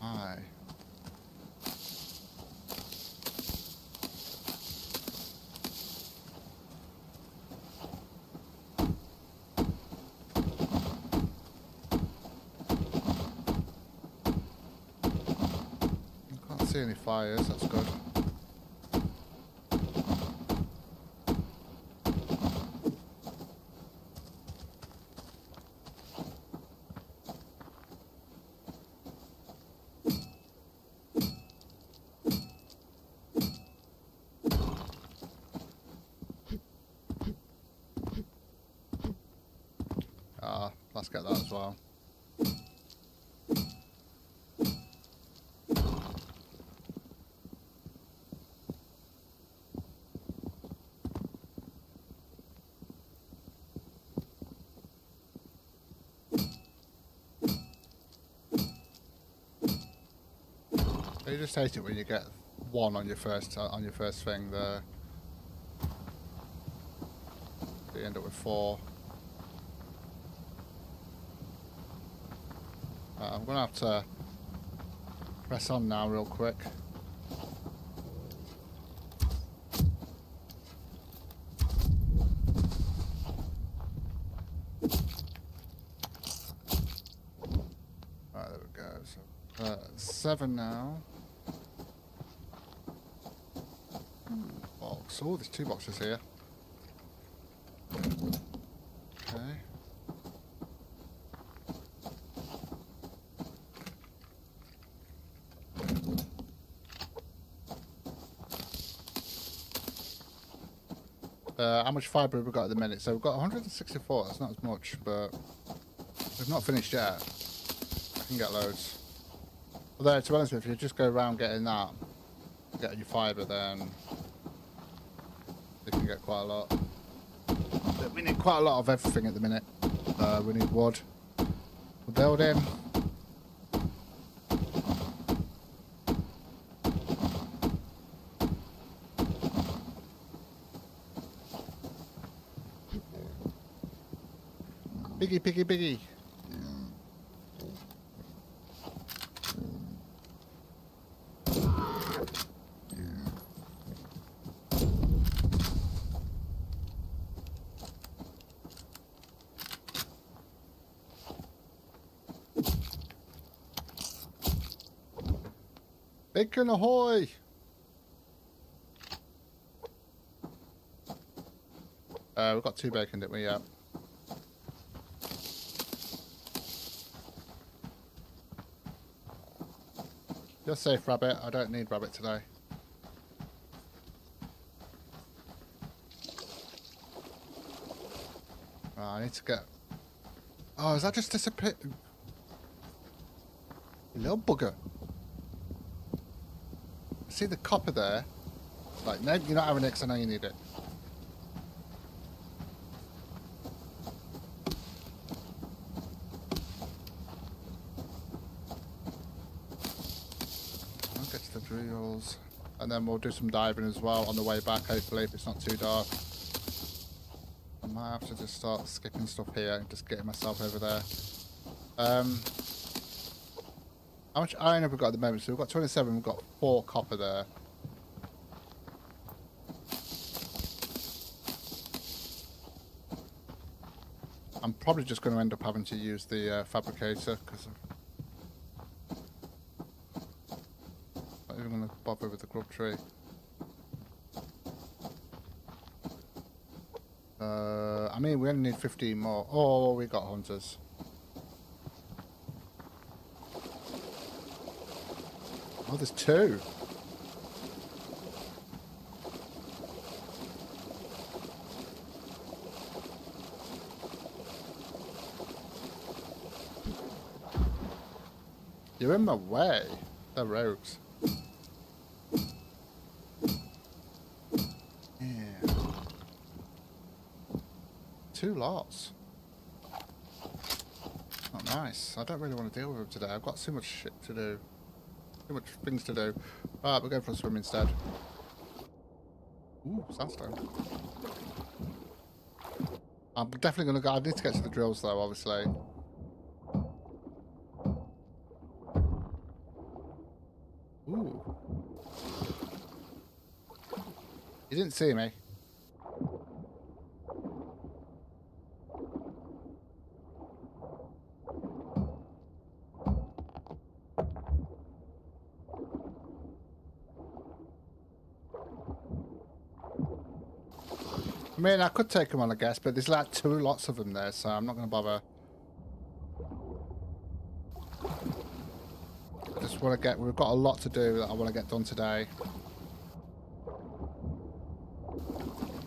Aye. see any fires, that's good. Let's get that as well. You just hate it when you get one on your first thing there. You end up with 4. I'm gonna have to press on now real quick. Right, there we go. So 7 now. Box. Oh, there's 2 boxes here. Okay. How much fibre have we got at the minute? So we've got 164, that's not as much, but we've not finished yet. I can get loads. Although, to be honest with you, if you just go around getting that, getting your fibre, then you can get quite a lot. But we need quite a lot of everything at the minute. We need wood. We're building. Piggy, piggy, piggy. Bacon ahoy! We've got 2 bacon, didn't we? Yeah. You're safe, rabbit. I don't need rabbit today. Right, I need to get... Oh, is that just disappeared? Little bugger. See the copper there? Like, no, you're not having it 'cause I know you need it. I'll get to the drills. And then we'll do some diving as well on the way back, hopefully, if it's not too dark. I might have to just start skipping stuff here and just getting myself over there. How much iron have we got at the moment? So we've got 27, we've got 4 copper there. I'm probably just going to end up having to use the fabricator because I'm not even going to bother with the grub tree. I mean, we only need 15 more. Oh, we got hunters. Oh, there's 2. You're in my way. They're rogues. Yeah. 2 lots. Not nice. I don't really want to deal with them today. I've got so much shit to do. Too much things to do. Right, we're going for a swim instead. Ooh, sandstone. I'm definitely going to go... I need to get to the drills though, obviously. Ooh. You didn't see me. I mean, I could take them on, I guess, but there's like lots of them there, so I'm not going to bother. I just want to get... We've got a lot to do that I want to get done today.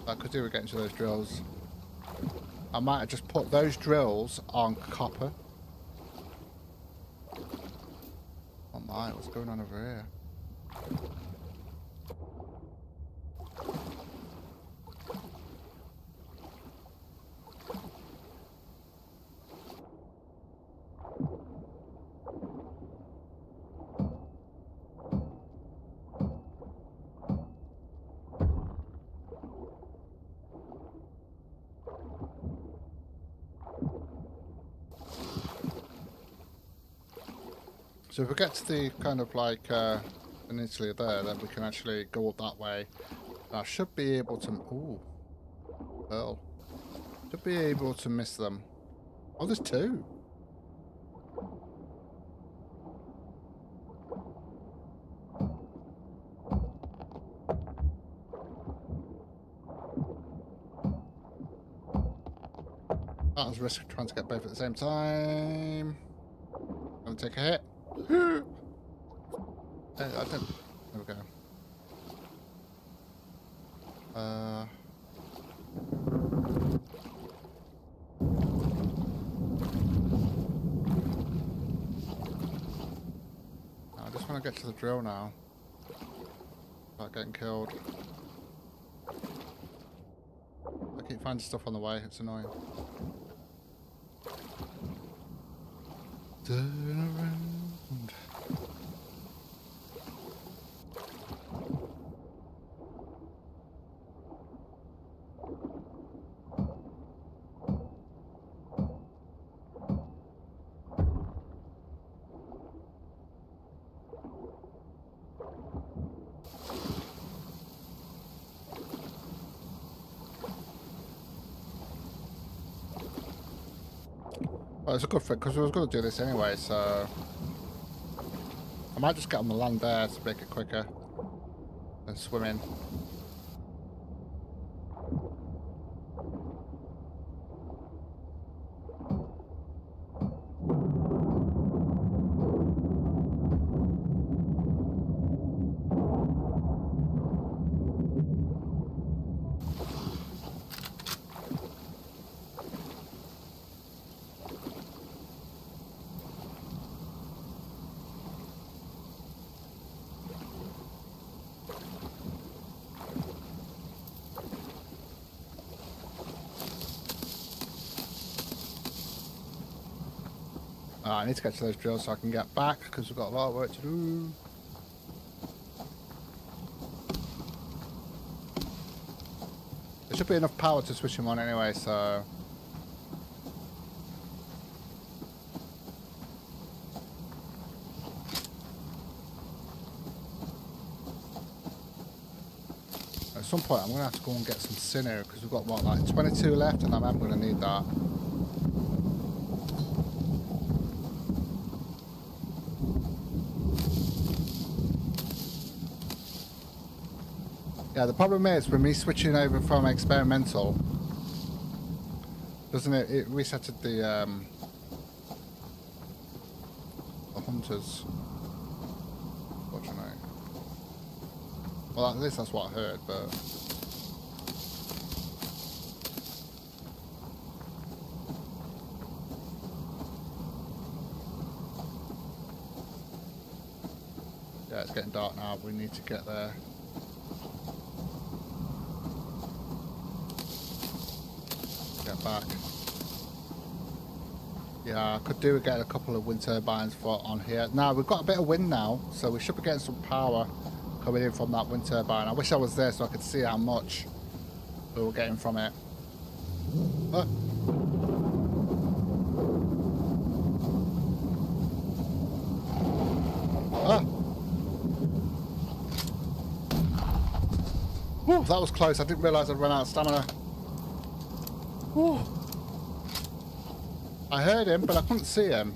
I could do with getting to those drills. I might have just put those drills on copper. Oh my, what's going on over here? So if we get to the kind of like peninsula there, then we can actually go up that way. I should be able to... Ooh. Pearl. Should be able to miss them. Oh, there's two. That was risk trying to get both at the same time. I'm gonna take a hit. I don't... There we go. I just want to get to the drill now. Without getting killed. I keep finding stuff on the way, it's annoying. Turn around. Well, it's a good thing because I was going to do this anyway, so I might just get on the land there to make it quicker than swimming. I need to get to those drills so I can get back because we've got a lot of work to do. There should be enough power to switch them on anyway, so... At some point I'm going to have to go and get some sinew because we've got, what, like 22 left and I'm going to need that. Yeah, the problem is with me switching over from experimental, doesn't it? It resetted the hunters. Unfortunately. Well, at least that's what I heard, but yeah, it's getting dark now. We need to get there. Get back. Yeah, I could do with getting a couple of wind turbines for on here. Now we've got a bit of wind now, so we should be getting some power coming in from that wind turbine. I wish I was there so I could see how much we were getting from it. Ah. Ah. Whew, that was close. I didn't realise I'd run out of stamina. Whew. I heard him, but I couldn't see him.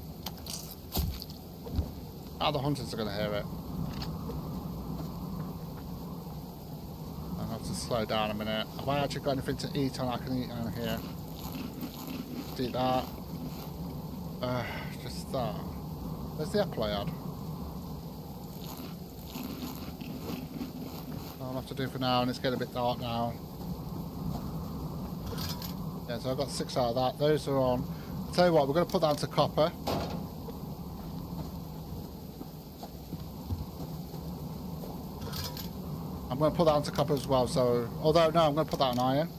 How the hunters are going to hear it. I have to to slow down a minute. Have I actually got anything to eat on? I can eat on here. Just eat that. Just that. Where's the apple I had? I'll have to do for now, and it's getting a bit dark now. Yeah, so I've got 6 out of that. Those are on. I'll tell you what, we're going to put that into copper. I'm going to put that onto copper as well, so... Although, no, I'm going to put that on iron.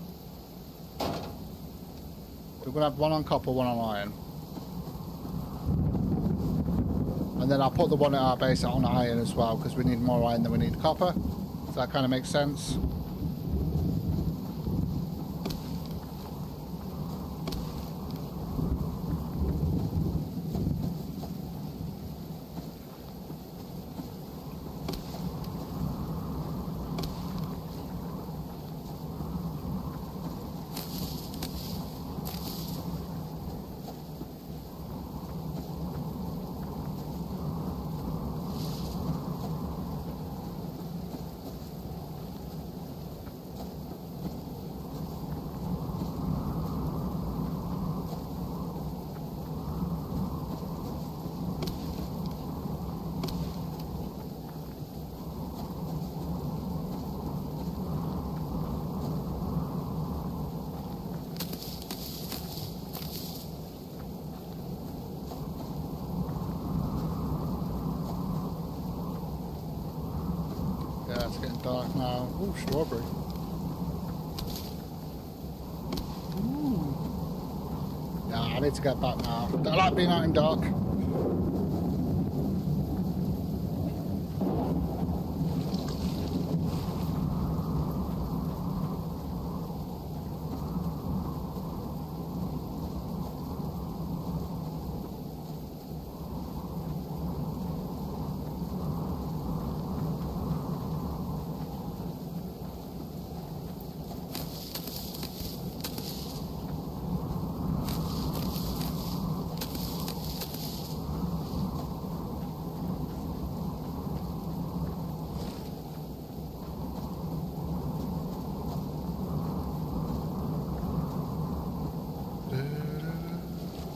We're going to have one on copper, one on iron. And then I'll put the one at our base on iron as well, because we need more iron than we need copper. So that kind of makes sense. Yeah, it's getting dark now. Ooh, strawberry. Ooh. Yeah, I need to get back now. Don't like being out in dark.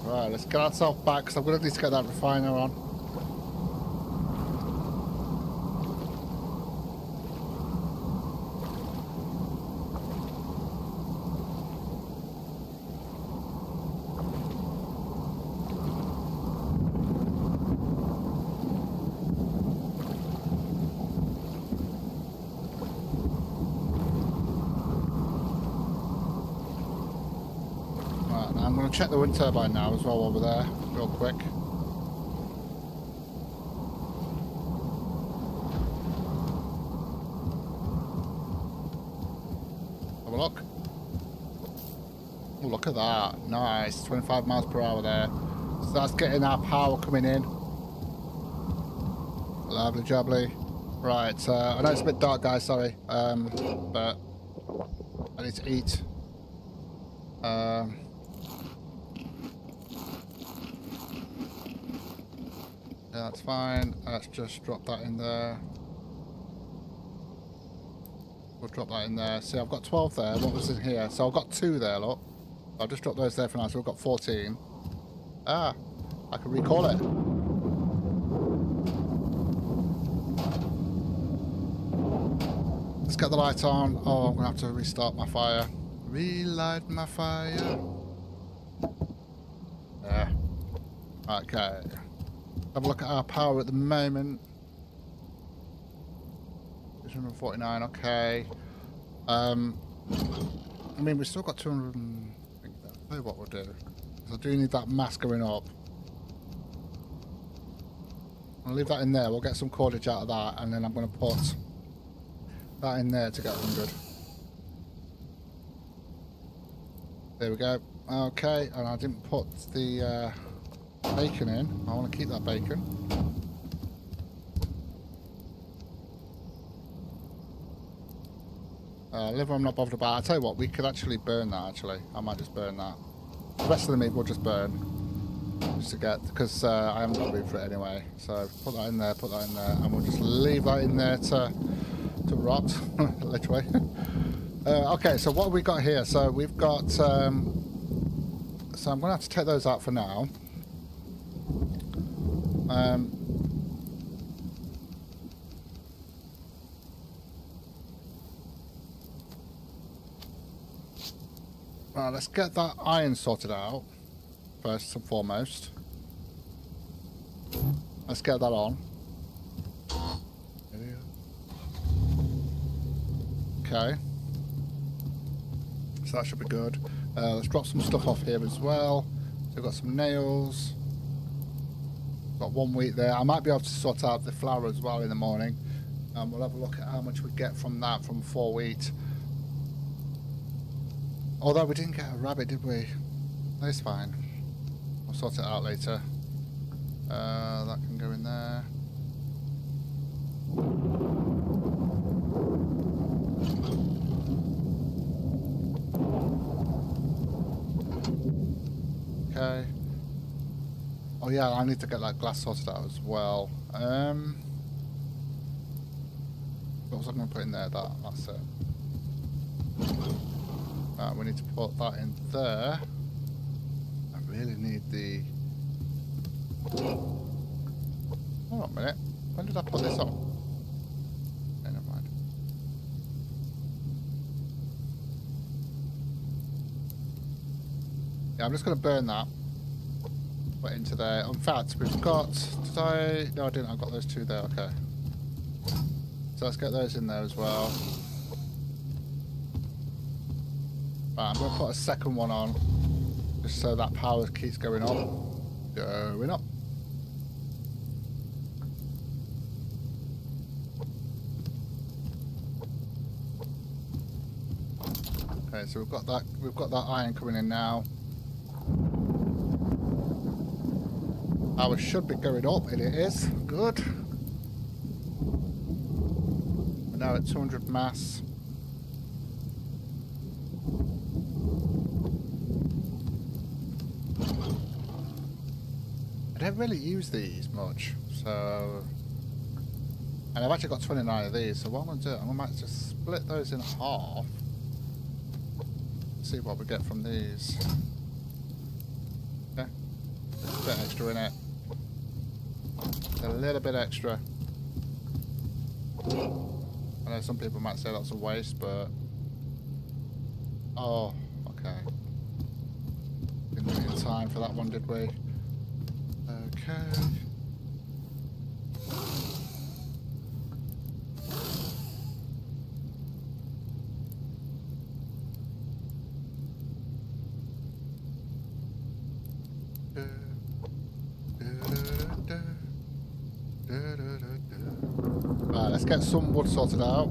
Right, let's get ourselves back, because I'm going to need to get that refiner on. I'm going to check the wind turbine now as well while we're there, real quick. Have a look. Oh, look at that. Nice. 25 miles per hour there. So that's getting our power coming in. Lovely jubbly. Right, I know it's a bit dark, guys, sorry. But I need to eat. Yeah, that's fine. Let's just drop that in there. We'll drop that in there. See, I've got 12 there. What was in here? So I've got 2 there, look. I'll just drop those there for now. So we've got 14. Ah, I can recall it. Let's get the light on. Oh, I'm going to have to restart my fire. Relight my fire. Yeah. Okay. Have a look at our power at the moment. 649, okay. I mean, we've still got 200. I'll tell you what we'll do. I do need that mass going up. I'll leave that in there. We'll get some cordage out of that, and then I'm going to put that in there to get 100. There we go. Okay, and I didn't put the bacon in. I want to keep that bacon. Liver I'm not bothered about. I'll tell you what, we could actually burn that, actually. I might just burn that. The rest of the meat we'll just burn. Just to get, because I haven't got room for it anyway. So put that in there, and we'll just leave that in there to rot, literally. Okay, so what have we got here? So we've got... so I'm going to have to take those out for now. Well, let's get that iron sorted out first and foremost. Let's get that on. Okay. So that should be good. Let's drop some stuff off here as well. So we've got some nails. Got 1 wheat there. I might be able to sort out the flour as well in the morning. We'll have a look at how much we get from that from 4 wheat. Although we didn't get a rabbit, did we? That's fine. I'll sort it out later. That can go in there. Okay. Oh yeah, I need to get that glass sorted out as well. What was I going to put in there? That's it. We need to put that in there. I really need the... Hold on a minute. When did I put this on? Okay, never mind. Yeah, I'm just going to burn that. Put it into there. In fact, we've got... Did I... No, I didn't. I've got those two there. Okay. So let's get those in there as well. Right, I'm going to put a second one on, just so that power keeps going up. Going up. Okay, so we've got that iron coming in now. Power should be going up, and it is. Good. We're now at 200 mass. I don't really use these much, so... And I've actually got 29 of these, so what I'm going to do, I might just split those in half. See what we get from these. Okay. There's a bit extra in it. A little bit extra. I know some people might say that's a waste, but... Oh, okay. Didn't do it in time for that one, did we? Okay. Right, let's get some wood sorted out.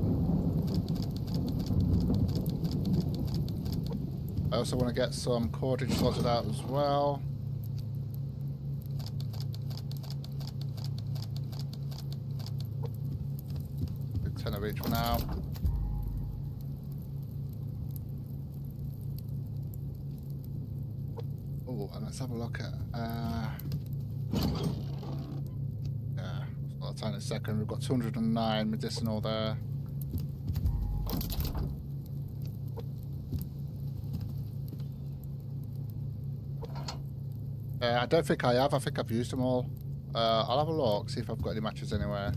I also want to get some cordage sorted out as well. 10 of each for now. Oh, and let's have a look at yeah, I'll time in a second. We've got 209 medicinal there. I don't think I have. I think I've used them all. I'll have a look, see if I've got any matches anywhere.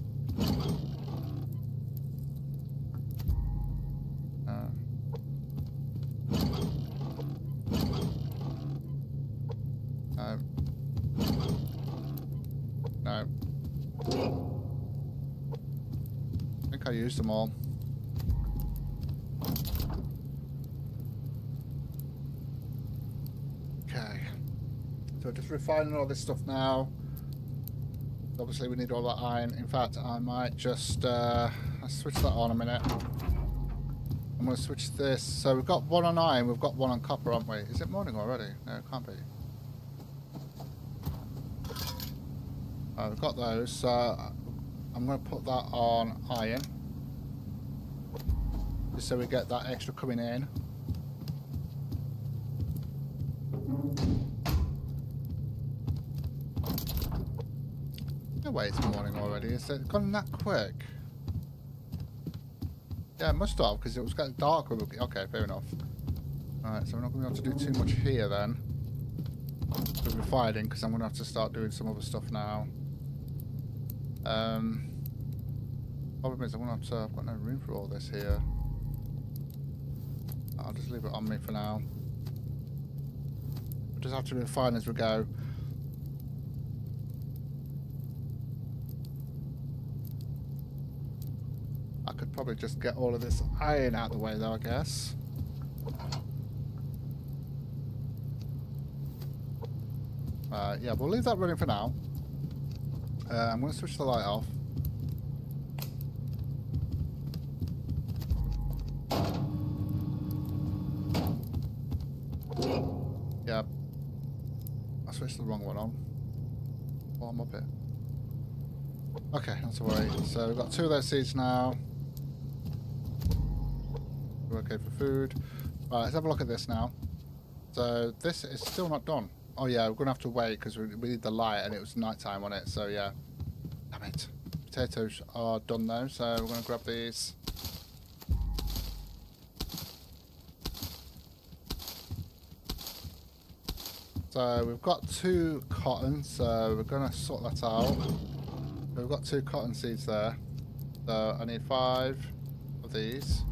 No. I think I used them all. Okay. So just refining all this stuff now. Obviously we need all that iron. In fact, I might just I'll switch that on a minute. I'm going to switch this. So we've got one on iron, we've got one on copper, haven't we? Is it morning already? No, it can't be. We've got those, so I'm going to put that on iron. Just so we get that extra coming in. No way it's morning already, is it gone that quick? Yeah, it must have, because it was getting dark. Okay, fair enough. Alright, so we're not going to be able to do too much here then. With refining, because I'm going to have to start doing some other stuff now. Problem is, I've got no room for all this here. I'll just leave it on me for now. We'll just have to refine as we go. I could probably just get all of this iron out of the way though, I guess. Yeah, we'll leave that running for now. I'm going to switch the light off. Yeah. I switched the wrong one on. Oh, I'm up here. Okay, not to worry. So we've got 2 of those seeds now. We're okay for food. Right, let's have a look at this now. So this is still not done. Oh yeah, we're going to have to wait because we need the light and it was night time on it, so yeah. Damn it. Potatoes are done though, so we're going to grab these. So we've got 2 cotton, so we're going to sort that out. We've got 2 cotton seeds there. So I need 5 of these.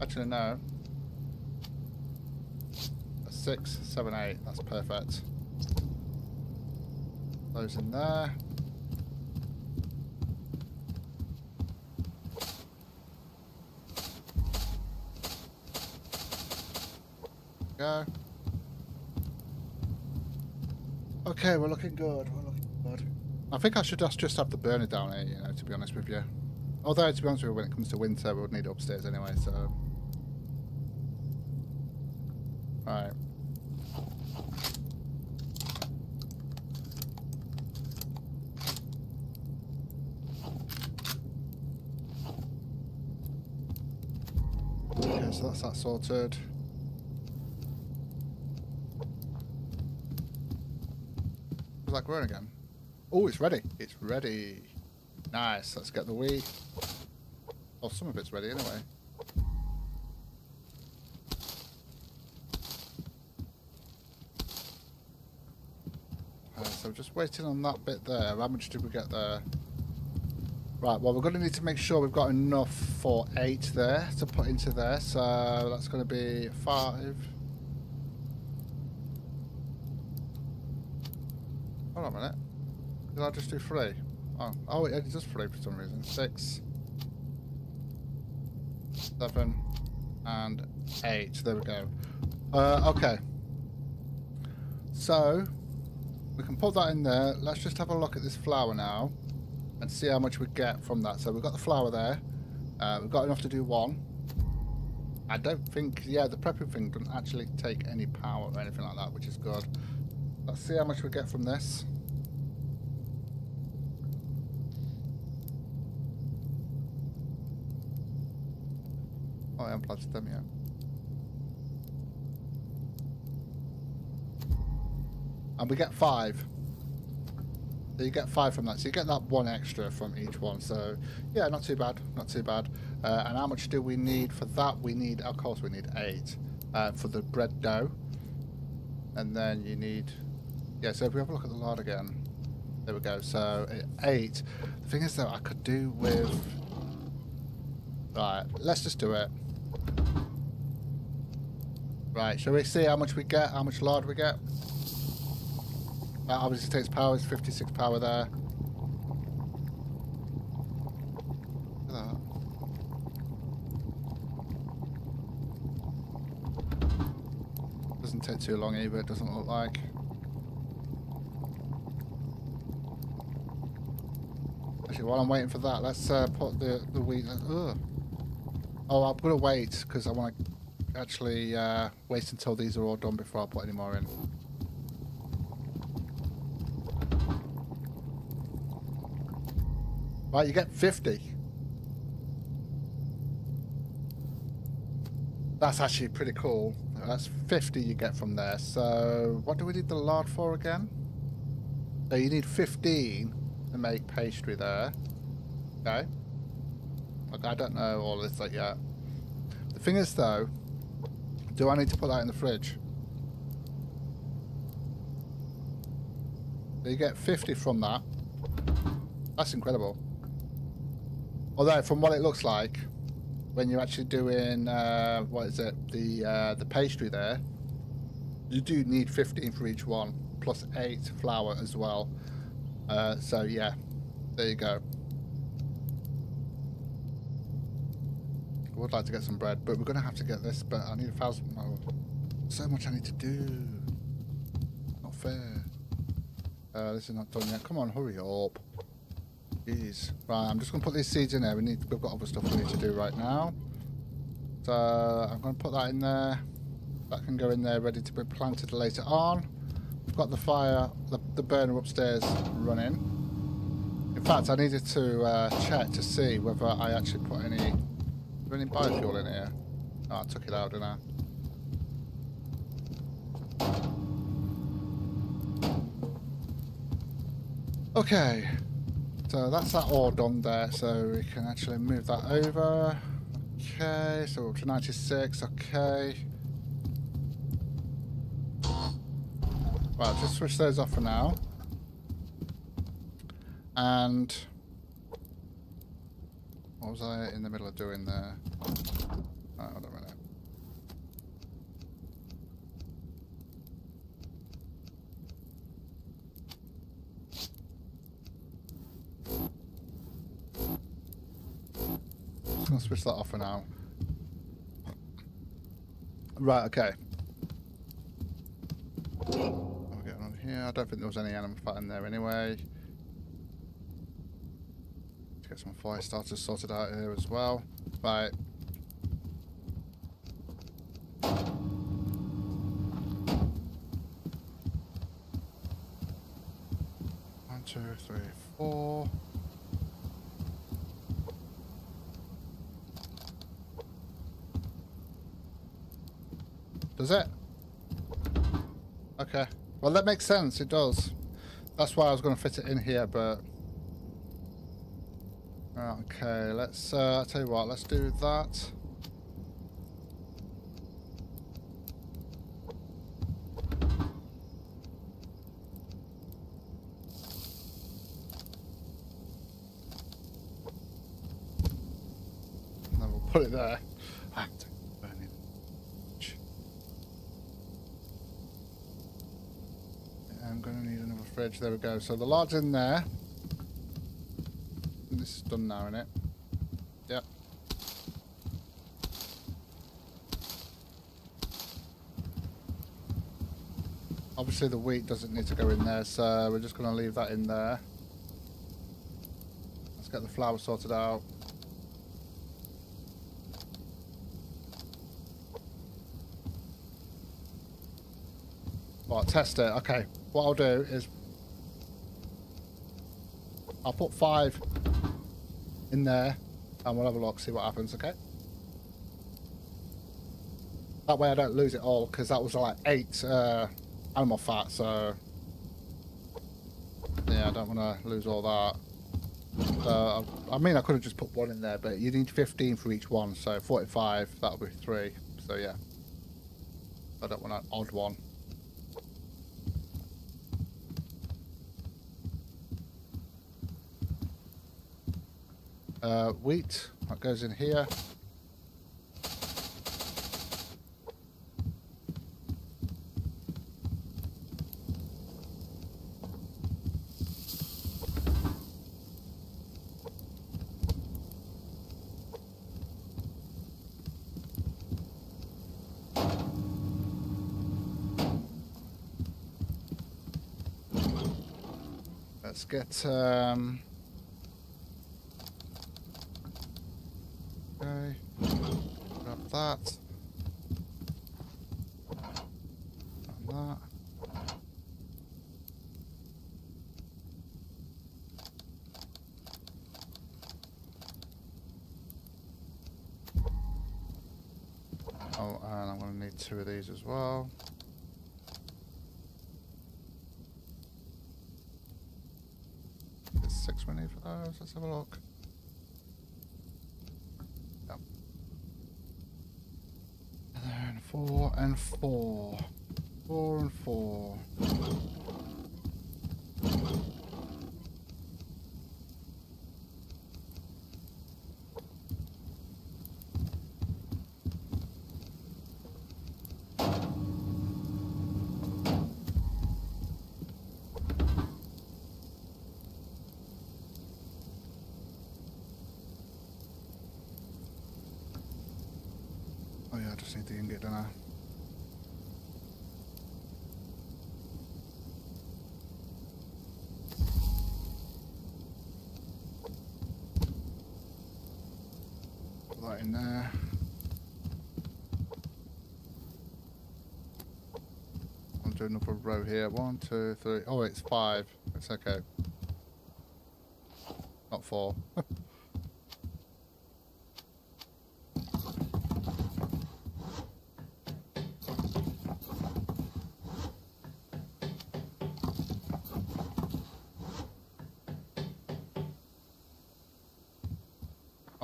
Actually no. 6, 7, 8, that's perfect. Those in there. Go. Okay, we're looking good. We're looking good. I think I should just have the burner down here, you know, to be honest with you. Although, to be honest with you, when it comes to winter, we would need it upstairs anyway, so. Right. Okay, so that's that sorted. Is that growing again? Oh, it's ready. It's ready. Nice. Let's get the wheat. Oh, some of it's ready anyway. So just waiting on that bit there. How much did we get there? Right, well, we're going to need to make sure we've got enough for 8 there to put into there. So that's going to be 5. Hold on a minute. Did I just do 3? Oh, it does 3 for some reason. 6, 7, and 8. There we go. Okay. So we can put that in there. Let's just have a look at this flour now and see how much we get from that. So we've got the flour there. We've got enough to do 1. I don't think, yeah, the prepping thing doesn't actually take any power or anything like that, which is good. Let's see how much we get from this. Oh, I haven't planted them yet. And we get 5. So you get 5 from that. So you get that 1 extra from each one. So yeah, not too bad. Not too bad. And how much do we need for that? We need, of course, we need 8 for the bread dough. And then you need, yeah. So if we have a look at the lard again, there we go. So 8. The thing is, though, I could do with. Right. Let's just do it. Right. Shall we see how much we get? How much lard we get? That obviously takes power. It's 56 power there. Look at that. Doesn't take too long either. It doesn't look like. Actually, while I'm waiting for that, let's put the wheat. Ugh. Oh, I'm gonna wait because I want to actually wait until these are all done before I put any more in. Right, you get 50. That's actually pretty cool. That's 50 you get from there. So, what do we need the lard for again? So you need 15 to make pastry there. Okay. Look, I don't know all this yet. Thing is though, do I need to put that in the fridge? So you get 50 from that. That's incredible. Although from what it looks like, when you're actually doing what is it, the pastry there, you do need 15 for each one, plus 8 flour as well. So yeah, there you go. I would like to get some bread, but we're going to have to get this, but I need 1,000. Oh, so much I need to do. Not fair. This is not done yet. Come on, hurry up. Jeez. Right, I'm just going to put these seeds in there. We've got other stuff we need to do right now. So I'm going to put that in there. That can go in there, ready to be planted later on. We've got the fire, the burner upstairs running. In fact, I needed to check to see whether I actually put any biofuel in here. Oh, I took it out, didn't I? Okay. So that's that all done there, so we can actually move that over. Okay, so we're up to 96, okay. Right, just switch those off for now. And what was I in the middle of doing there? Oh, hold on a minute. Just gonna switch that off for now. Right, okay. What are we getting on here? I don't think there was any animal fat in there anyway. Let's get some fire starters sorted out here as well. Right. One, two, three, four. Does it? Okay. Well, that makes sense. It does. That's why I was going to fit it in here, but... Okay, let's... I'll tell you what, let's do that. And then we'll put it there. I'm going to need another fridge. There we go. So the lard's in there. This is done now, isn't it? Yep. Obviously the wheat doesn't need to go in there, so we're just going to leave that in there. Let's get the flour sorted out. Right, test it. Okay. What I'll do is I'll put 5 in there and we'll have a look, see what happens, okay? That way I don't lose it all, because that was like 8 animal fat, so yeah, I don't want to lose all that. I mean, I could have just put 1 in there, but you need 15 for each one, so 45, that'll be 3, so yeah. I don't want an odd one. Wheat, that goes in here. Let's get okay, grab that and that. Oh, and I'm going to need 2 of these as well. There's 6 we need for those. Let's have a look. Yep. 4 and 4. 4 and 4. Oh yeah, I just need the ingot, don't I? Put that in there. I'll do another row here. 1, 2, 3. Oh, it's 5. It's okay. Not 4.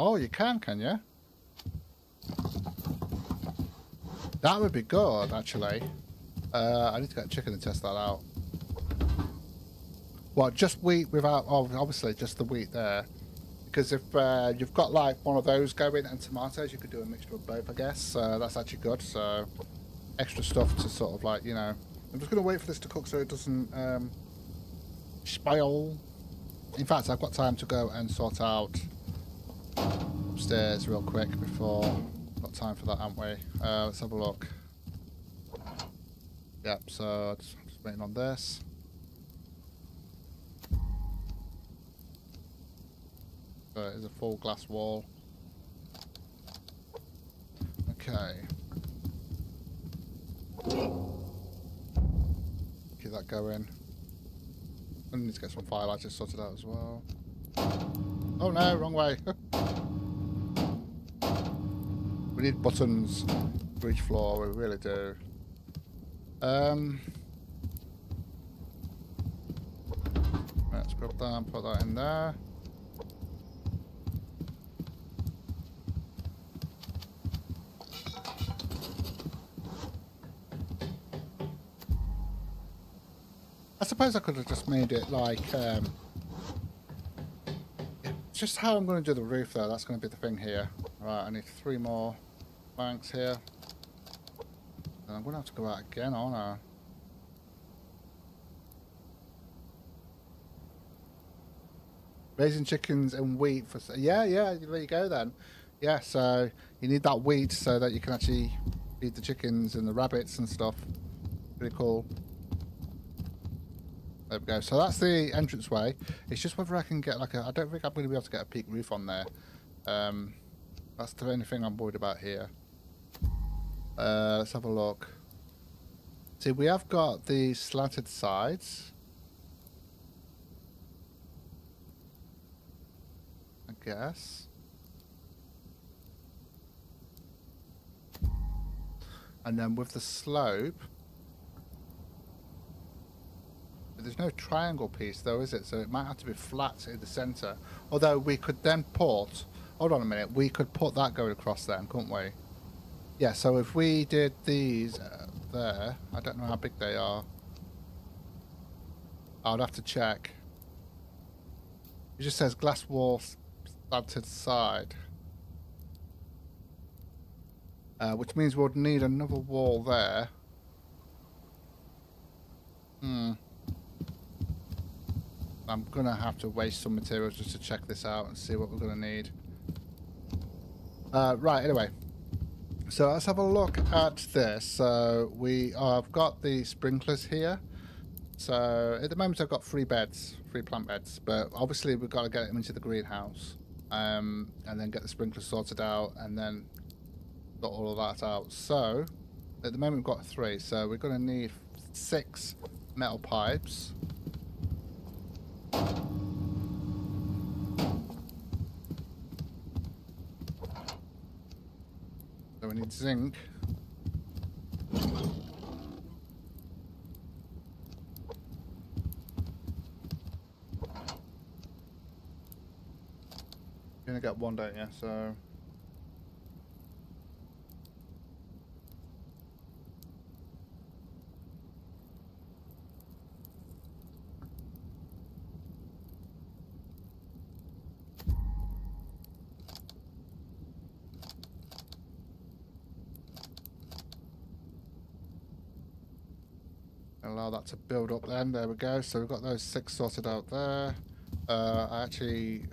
Oh, you can you? That would be good, actually. I need to get a chicken and test that out. Well, just wheat without, oh, obviously just the wheat there. Because if you've got like one of those going and tomatoes, you could do a mixture of both, I guess. That's actually good. So extra stuff to sort of like, you know. I'm just going to wait for this to cook so it doesn't spoil. In fact, I've got time to go and sort out upstairs real quick before. Got time for that, haven't we? Let's have a look. Yep, so just waiting on this. So it is a full glass wall. Okay. Keep that going. I need to get some firelights sorted out as well. Oh no, wrong way. We need buttons for each floor, we really do. Let's grab that and put that in there. I suppose I could have just made it like, just how I'm going to do the roof though, that's going to be the thing here. Right, I need 3 more planks here. And I'm going to have to go out again, aren't I? Raising chickens and wheat for... Yeah, there you go then. Yeah, so you need that wheat so that you can actually feed the chickens and the rabbits and stuff. Pretty cool. There we go. So that's the entranceway. It's just whether I can get like a... I don't think I'm going to be able to get a peak roof on there. That's the only thing I'm worried about here. Let's have a look. See, we have got the slanted sides. I guess. And then with the slope... There's no triangle piece though, is it? So it might have to be flat in the centre. Although we could then put... Hold on a minute. We could put that going across then, couldn't we? Yeah, so if we did these there... I don't know how big they are. I'd have to check. It just says glass wall slanted side. Which means we'd need another wall there. I'm going to have to waste some materials just to check this out and see what we're going to need. Right, anyway. So let's have a look at this. So I've got the sprinklers here. So at the moment I've got 3 beds, 3 plant beds. But obviously we've got to get them into the greenhouse. And then get the sprinklers sorted out and then got all of that out. So at the moment we've got 3. So we're going to need 6 metal pipes. So we need zinc. You're gonna get 1, don't you? So Allow that to build up then. There we go. So we've got those 6 sorted out there. I actually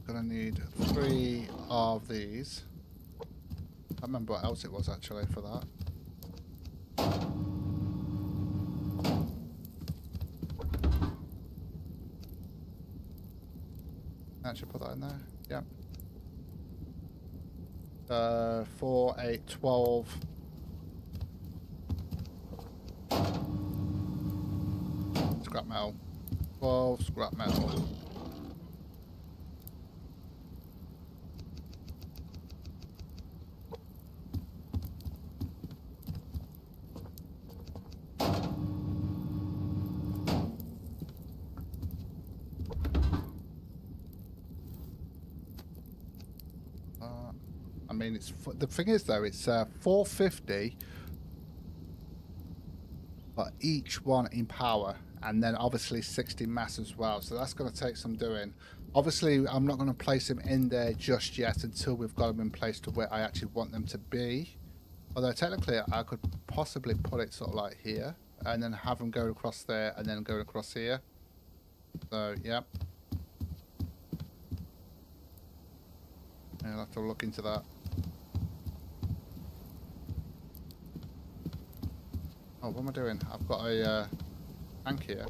gonna need 3 of these. I can't remember what else it was actually for that. Actually put that in there. Yep. 4, 8, 12. Scrap metal. 12 scrap metal. I mean, it's the thing is though, it's 450 for each one in power, and then obviously 60 mass as well. So that's going to take some doing. Obviously, I'm not going to place them in there just yet until we've got them in place to where I actually want them to be. Although technically, I could possibly put it sort of like here, and then have them go across there, and then go across here. So yeah. I'll have to look into that. Oh, what am I doing? I've got a tank here.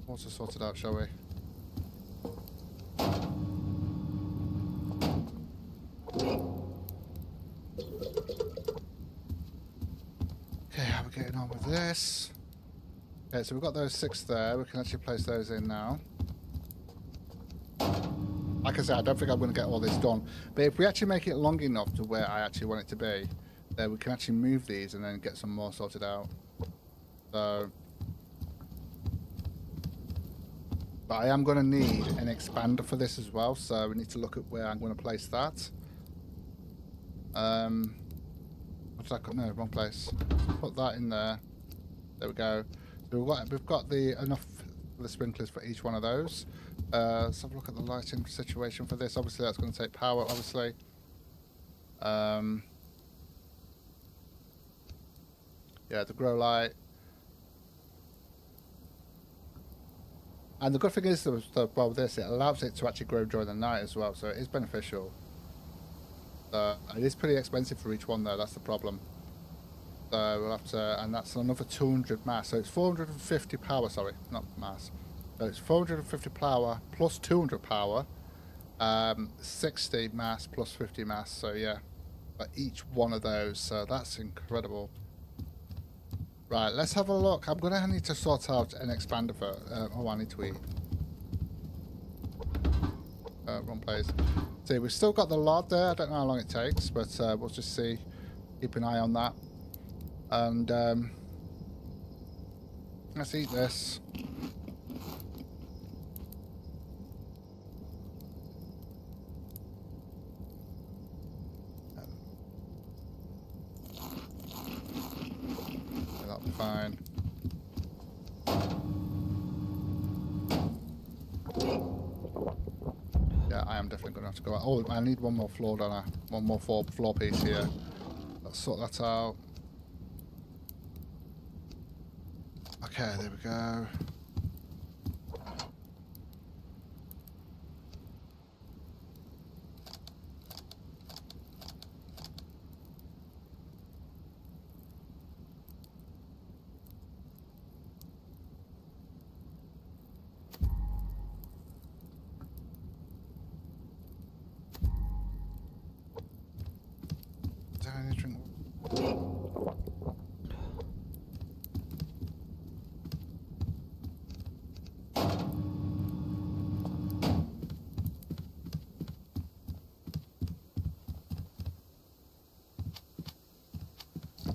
Water sorted out, shall we? Okay, how are we getting on with this? Okay, so we've got those 6 there. We can actually place those in now. Like I said, I don't think I'm going to get all this done. But if we actually make it long enough to where I actually want it to be, then we can actually move these and then get some more sorted out. So, but I am going to need an expander for this as well. So we need to look at where I'm going to place that. What's that? No, wrong place. Put that in there. There we go. So we've got the enough for the sprinklers for each one of those. Let's have a look at the lighting situation for this. Obviously, that's going to take power, obviously. Yeah, the grow light. And the good thing is, well, with this, it allows it to actually grow during the night as well, so it is beneficial. It is pretty expensive for each one, though. That's the problem. So we'll have to, and that's another 200 mass. So it's 450 power. Sorry, not mass. So it's 450 power plus 200 power, 60 mass plus 50 mass. So yeah, for each one of those. So that's incredible. Right, let's have a look. I'm gonna need to sort out an expander for. Oh, I need to eat. Wrong place. See, we've still got the lard there. I don't know how long it takes, but we'll just see. Keep an eye on that. And let's eat this. That'll be fine. Yeah, I am definitely going to have to go out. Oh, I need one more floor, don't I? One more floor piece here. Let's sort that out. Okay, there we go.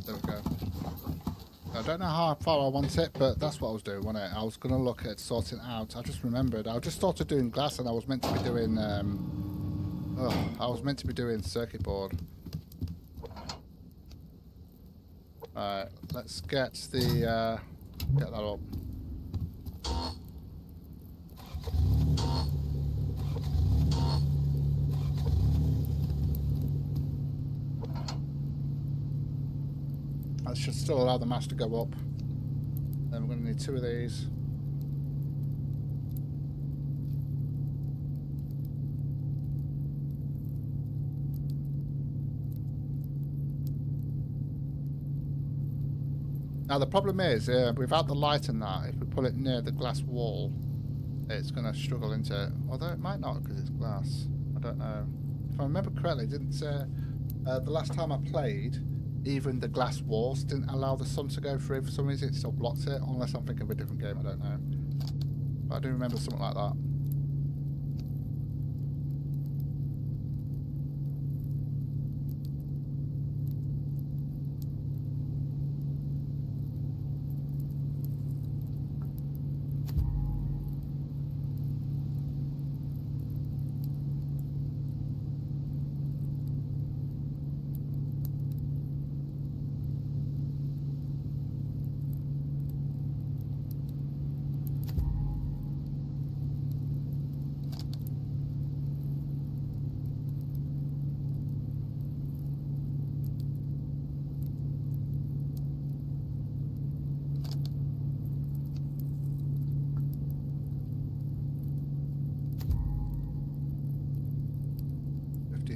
There we go. I don't know how far I want it, but that's what I was doing, wasn't it? I was going to look at sorting out. I just remembered. I just started doing glass, and I was meant to be doing. I was meant to be doing circuit board. Alright, let's get the get that up. should still allow the mass to go up. Then we're going to need 2 of these. Now the problem is, without the light and that, if we pull it near the glass wall, it's going to struggle into it. Although it might not because it's glass. I don't know. If I remember correctly, didn't the last time I played, even the glass walls didn't allow the sun to go through for some reason. It still blocked it, unless I'm thinking of a different game. I don't know. But I do remember something like that.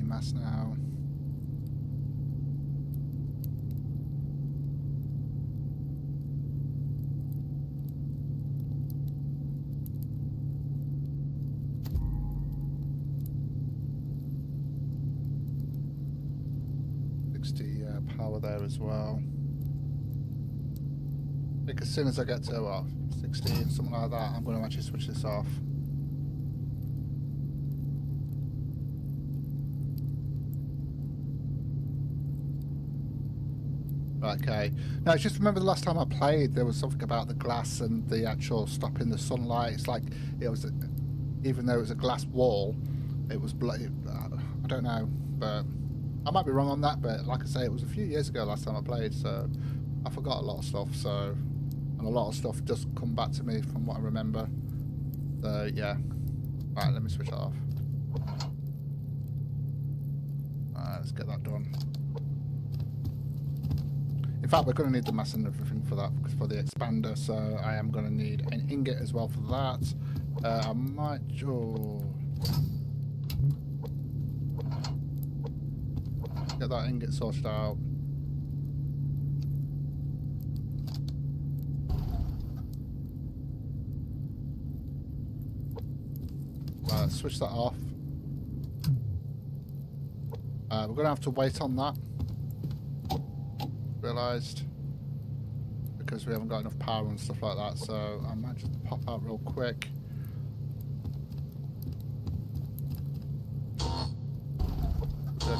Mass now. Power there as well. I think as soon as I get to what, 16, something like that, I'm going to actually switch this off. Okay. Now, just remember the last time I played, there was something about the glass and the actual stopping the sunlight. It's like it was, even though it was a glass wall, it was I don't know, but I might be wrong on that. But like I say, it was a few years ago last time I played, so I forgot a lot of stuff. So, and a lot of stuff just come back to me from what I remember. So yeah. Right, let me switch that off. Alright, let's get that done. In fact, we're going to need the mass and everything for that, for the expander, so I am going to need an ingot as well for that. I might... Oh, get that ingot sorted out. Switch that off. We're going to have to wait on that. Realised, because we haven't got enough power and stuff like that, so I might just pop out real quick. Be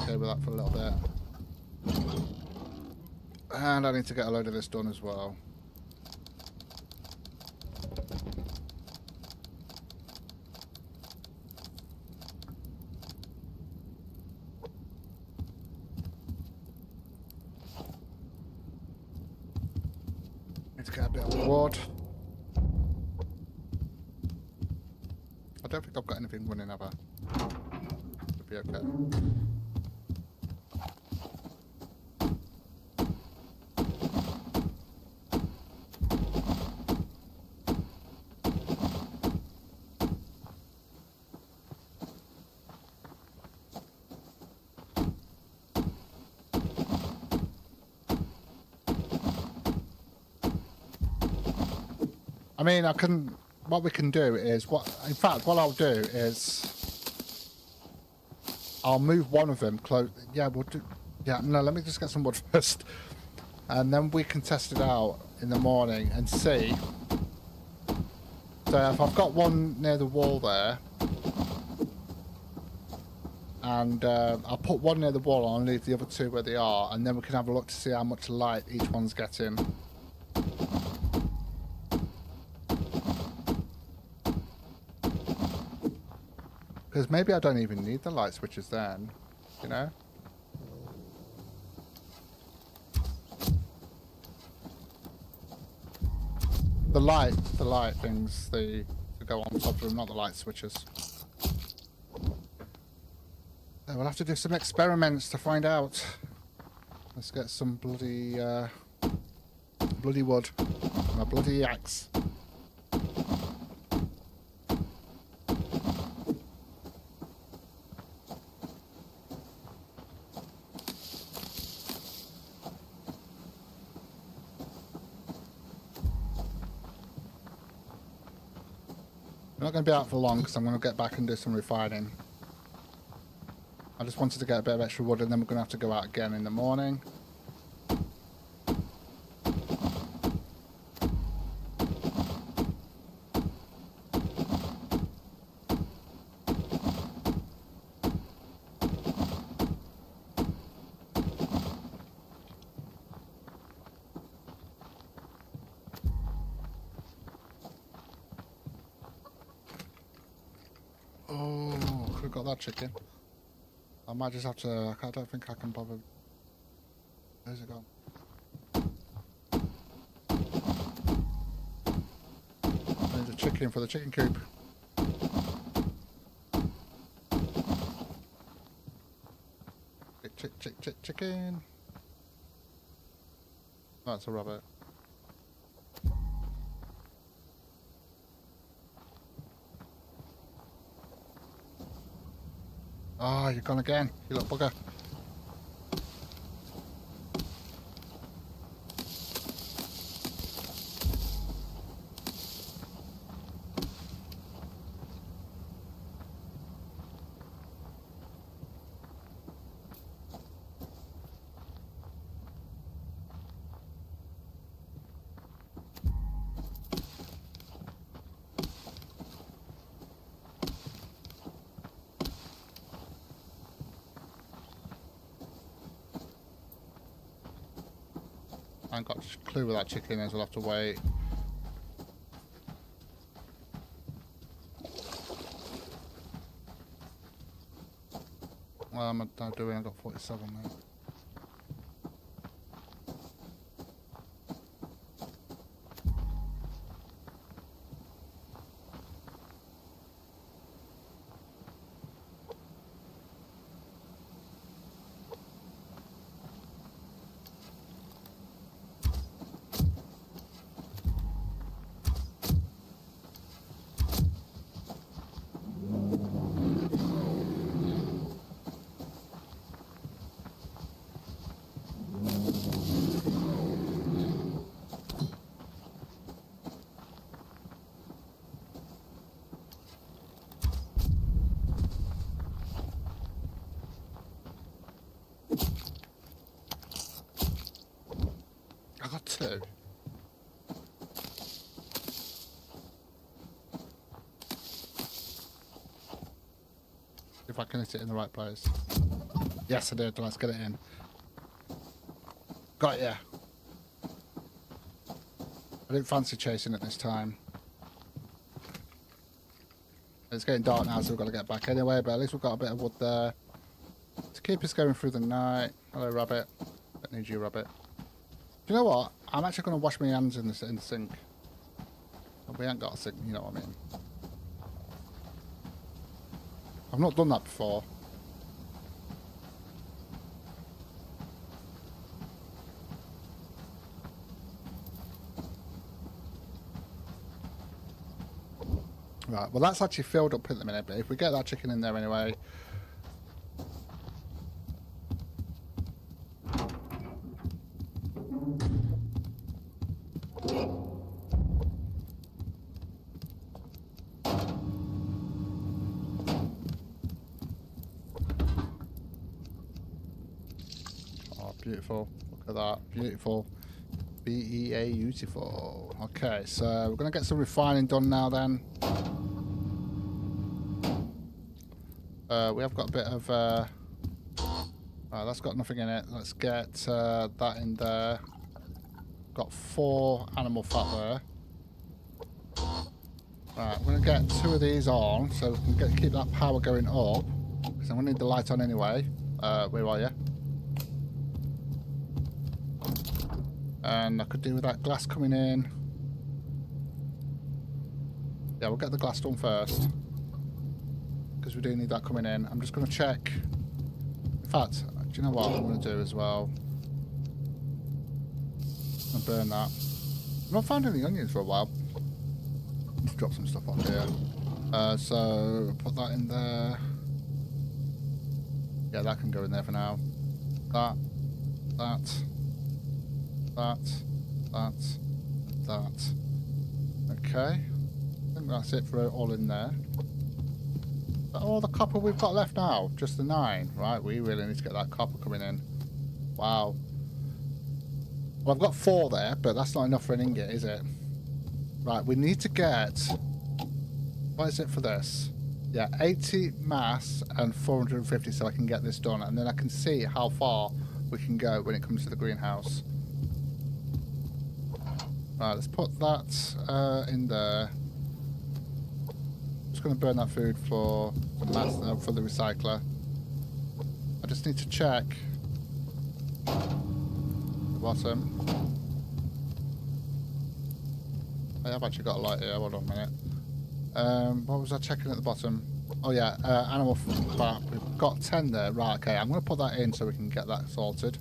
okay with that for a little bit. And I need to get a load of this done as well. Need to get a bit of wood. I don't think I've got anything running, have I? Should be okay. I mean, what we can do is, in fact, what I'll do is, I'll move one of them close, yeah, we'll do, yeah, no, let me just get some wood first, and then we can test it out in the morning and see. So if I've got one near the wall there, and I'll put one near the wall and I'll leave the other two where they are, and then we can have a look to see how much light each one's getting. Because maybe I don't even need the light switches then, you know? The light things, they go on top of them, not the light switches. So we'll have to do some experiments to find out. Let's get some bloody bloody wood. My bloody axe. I'm not going to be out for long because I'm going to get back and do some refining. I just wanted to get a bit of extra wood and then we're going to have to go out again in the morning. Oh, could have got that chicken. I might just have to... I don't think I can bother... Where's it gone? I need a chicken for the chicken coop. Chicken. Oh, it's a rabbit. Ah, oh, you're gone again, you little bugger. I ain't got a clue where that chicken is, we'll have to wait. Well, I'm not doing, I've got 47 now. I got 2. If I can hit it in the right place. Yes, I did. Let's get it in. Got ya. I didn't fancy chasing it this time. It's getting dark now, so we've got to get back anyway, but at least we've got a bit of wood there to keep us going through the night. Hello, rabbit. Don't need you, rabbit. Do you know what? I'm actually going to wash my hands in the sink. But we ain't got a sink, you know what I mean. I've not done that before. Right, well that's actually filled up at the minute, but if we get that chicken in there anyway... Beautiful. Look at that. Beautiful. B-E-A beautiful. Okay, so we're going to get some refining done now then. We have got a bit of... right, that's got nothing in it. Let's get that in there. Got 4 animal fat there. Right, I'm going to get 2 of these on so we can keep that power going up. Because I'm going to need the light on anyway. Where are you? And I could do with that glass coming in. Yeah, we'll get the glass done first. Because we do need that coming in. I'm just going to check. In fact, do you know what I'm going to do as well? I'm going to burn that. I've not found any onions for a while. Let's drop some stuff off here. So put that in there. Yeah, that can go in there for now. That. Okay. I think that's it for all in there. Is that all the copper we've got left now? Just the 9. Right, we really need to get that copper coming in. Wow. Well, I've got 4 there, but that's not enough for an ingot, is it? Right, we need to get... What is it for this? Yeah, 80 mass and 450 so I can get this done. And then I can see how far we can go when it comes to the greenhouse. Right, let's put that in there. Just going to burn that food for the mass for the recycler. I just need to check the bottom. I have actually got a light here. Hold on a minute. What was I checking at the bottom? Oh yeah, animal fat. We've got 10 there. Right, okay. I'm going to put that in so we can get that sorted.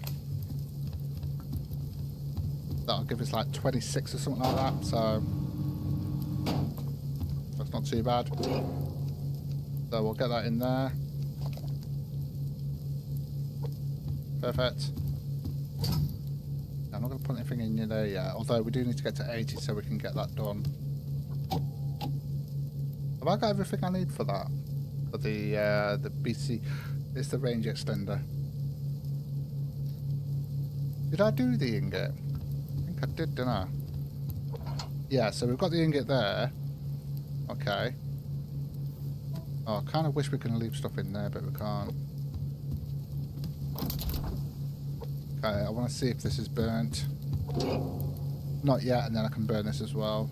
That'll give us like 26 or something like that. So that's not too bad. So we'll get that in there. Perfect. I'm not going to put anything in there yet. Although we do need to get to 80 so we can get that done. Have I got everything I need for that? For the BC, it's the range extender. Did I do the ingot? I think I did, didn't I? Yeah, so we've got the ingot there. Okay. Oh, I kind of wish we could leave stuff in there, but we can't. Okay, I want to see if this is burnt. Not yet, and then I can burn this as well.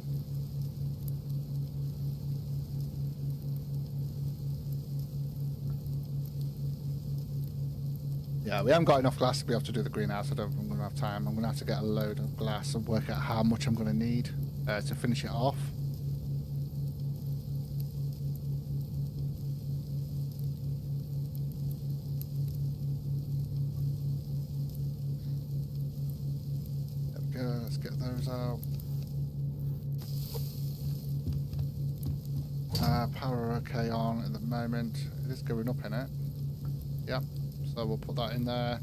Yeah, we haven't got enough glass to be able to do the greenhouse. I don't think I'm going to have time. I'm going to have to get a load of glass and work out how much I'm going to need to finish it off. There we go. Let's get those out. Power okay on at the moment. It is going up in it. Yep. So we'll put that in there.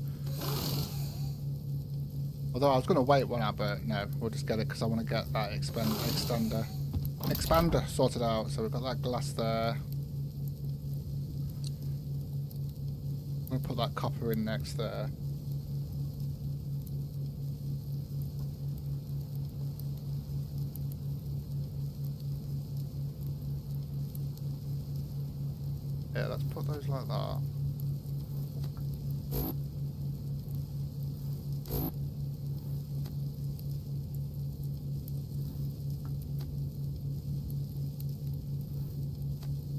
Although I was going to wait one out, but no, we'll just get it because I want to get that expander sorted out. So we've got that glass there. I'm going to put that copper in next there. Yeah, let's put those like that.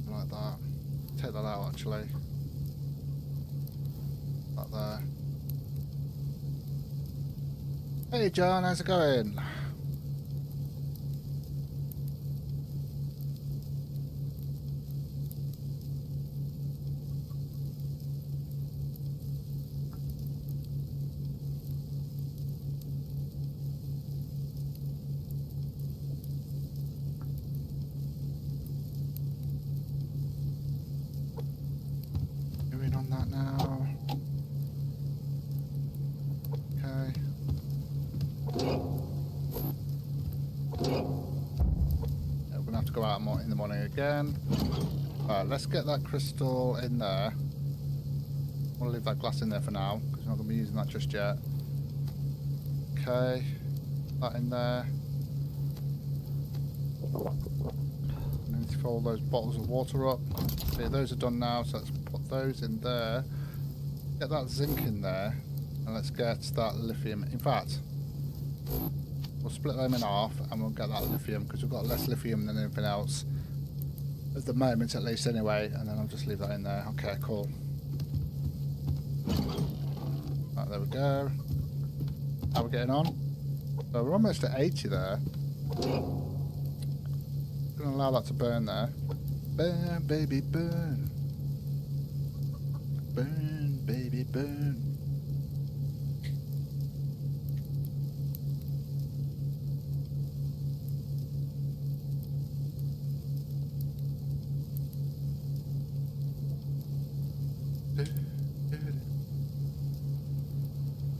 Like that. Take that out actually. Like there. Hey John, how's it going? On that now. Okay. Yeah, we're gonna have to go out in the morning again. Alright, let's get that crystal in there. I'm gonna leave that glass in there for now because we're not gonna be using that just yet. Okay, that in there. I need to fill those bottles of water up. Okay, those are done now, so let's put those in there. Get that zinc in there, and let's get that lithium. In fact, we'll split them in half, and we'll get that lithium because we've got less lithium than anything else at the moment, at least anyway. And then I'll just leave that in there. Okay, cool. Right, there we go. How are we getting on? So we're almost at 80 there. Gonna allow that to burn there. Burn, baby, burn. Burn, baby, burn.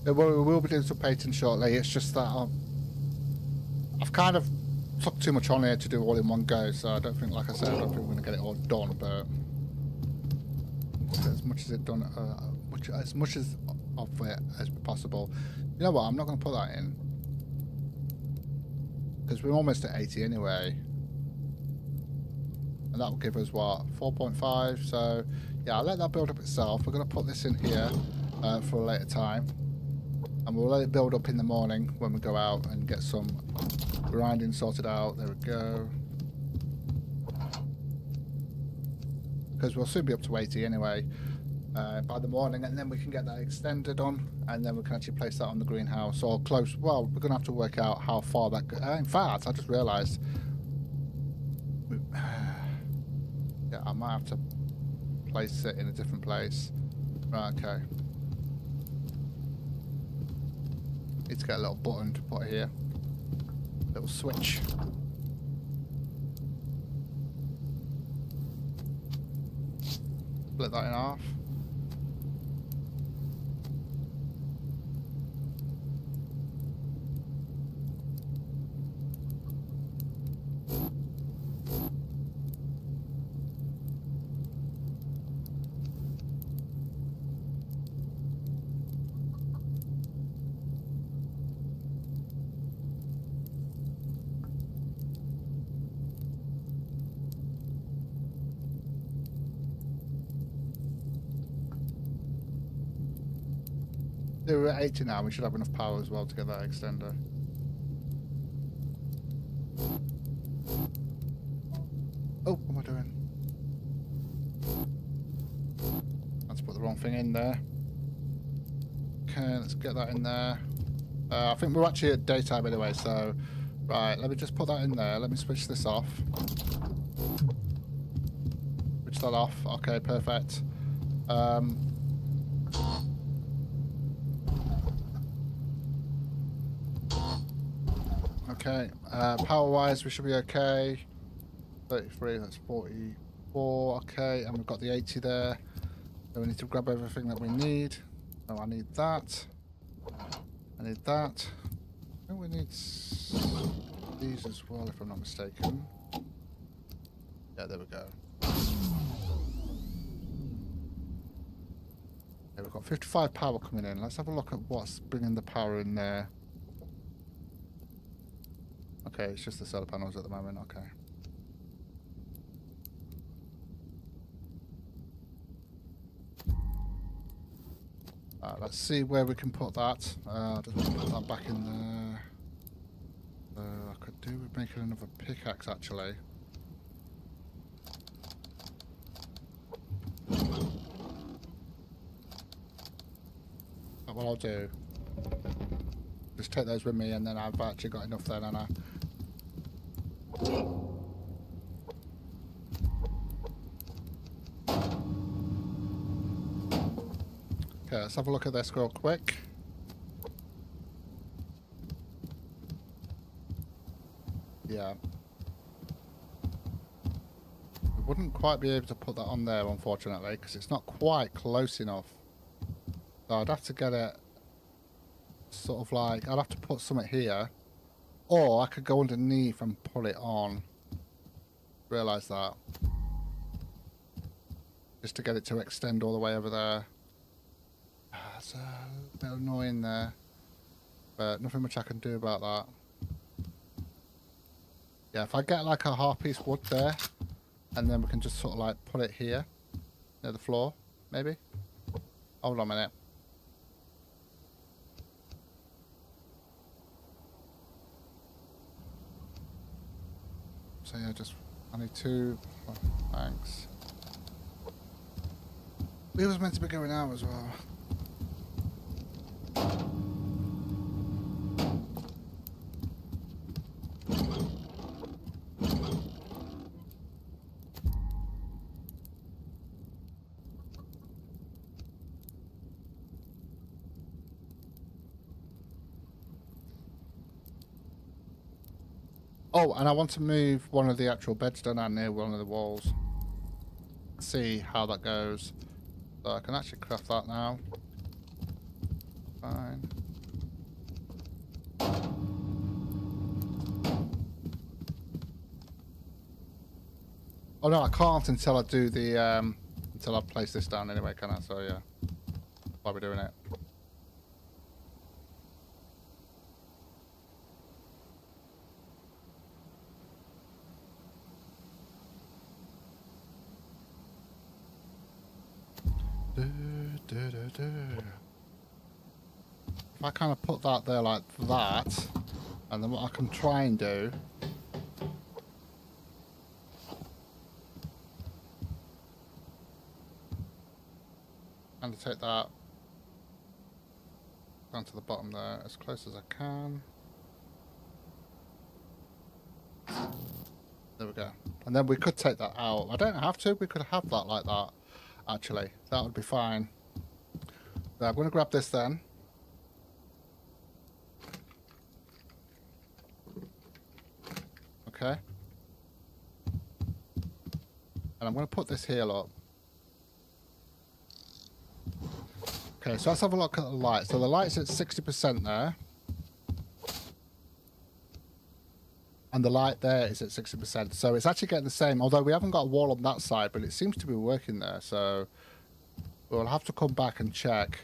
We will be doing some painting shortly. It's just that I've kind of took too much on here to do all in one go, so I don't think, like I said, I don't think we're going to get it all done, but as much as it done, as much as of it as possible. You know what? I'm not going to put that in because we're almost at 80 anyway, and that will give us what, 4.5. So yeah, I'll let that build up itself. We're going to put this in here for a later time, and we'll let it build up in the morning when we go out and get some grinding sorted out. There we go. Because we'll soon be up to 80 anyway by the morning, and then we can get that extended on, and then we can actually place that on the greenhouse or close. Well, we're going to have to work out how far that goes. In fact, I just realised yeah, I might have to place it in a different place. Right, okay. Need to get a little button to put here. Little switch. Split that in half. We're at 80 now, we should have enough power as well to get that extender. Oh, what am I doing? Let's put the wrong thing in there. Okay, let's get that in there. I think we're actually at daytime anyway, so... Right, let me just put that in there. Let me switch this off. Switch that off. Okay, perfect. Okay, power-wise we should be okay. 33, that's 44, okay, and we've got the 80 there. So we need to grab everything that we need. Oh, I need that. I need that. I think we need these as well, if I'm not mistaken. Yeah, there we go. Okay, we've got 55 power coming in. Let's have a look at what's bringing the power in there. Okay, it's just the solar panels at the moment, okay. Let's see where we can put that. Just put that back in there. I could do with making another pickaxe actually. But what I'll do, just take those with me, and then I've actually got enough there, and okay, let's have a look at this real quick. Yeah. We wouldn't quite be able to put that on there, unfortunately, because it's not quite close enough. So I'd have to get it sort of like, I'd have to put something here, or I could go underneath and pull it on. Realise that. Just to get it to extend all the way over there. That's a bit annoying there, but nothing much I can do about that. Yeah, if I get like a half piece wood there, and then we can just sort of like put it here near the floor, maybe. Hold on a minute. So yeah, just I need two. Oh, thanks. We was meant to be going out as well. Oh, and I want to move one of the actual beds down near one of the walls. See how that goes. So I can actually craft that now. Fine. Oh no, I can't until I do the until I place this down anyway, can I? So yeah, why are we doing it? If I kind of put that there like that, and then what I can try and do and take that down to the bottom there as close as I can. There we go. And then we could take that out. I don't have to. We could have that like that, actually. That would be fine. So I'm going to grab this then. Okay. And I'm going to put this here, look. Okay, so let's have a look at the light. So the light's at 60% there. And the light there is at 60%. So it's actually getting the same, although we haven't got a wall on that side, but it seems to be working there. So we'll have to come back and check.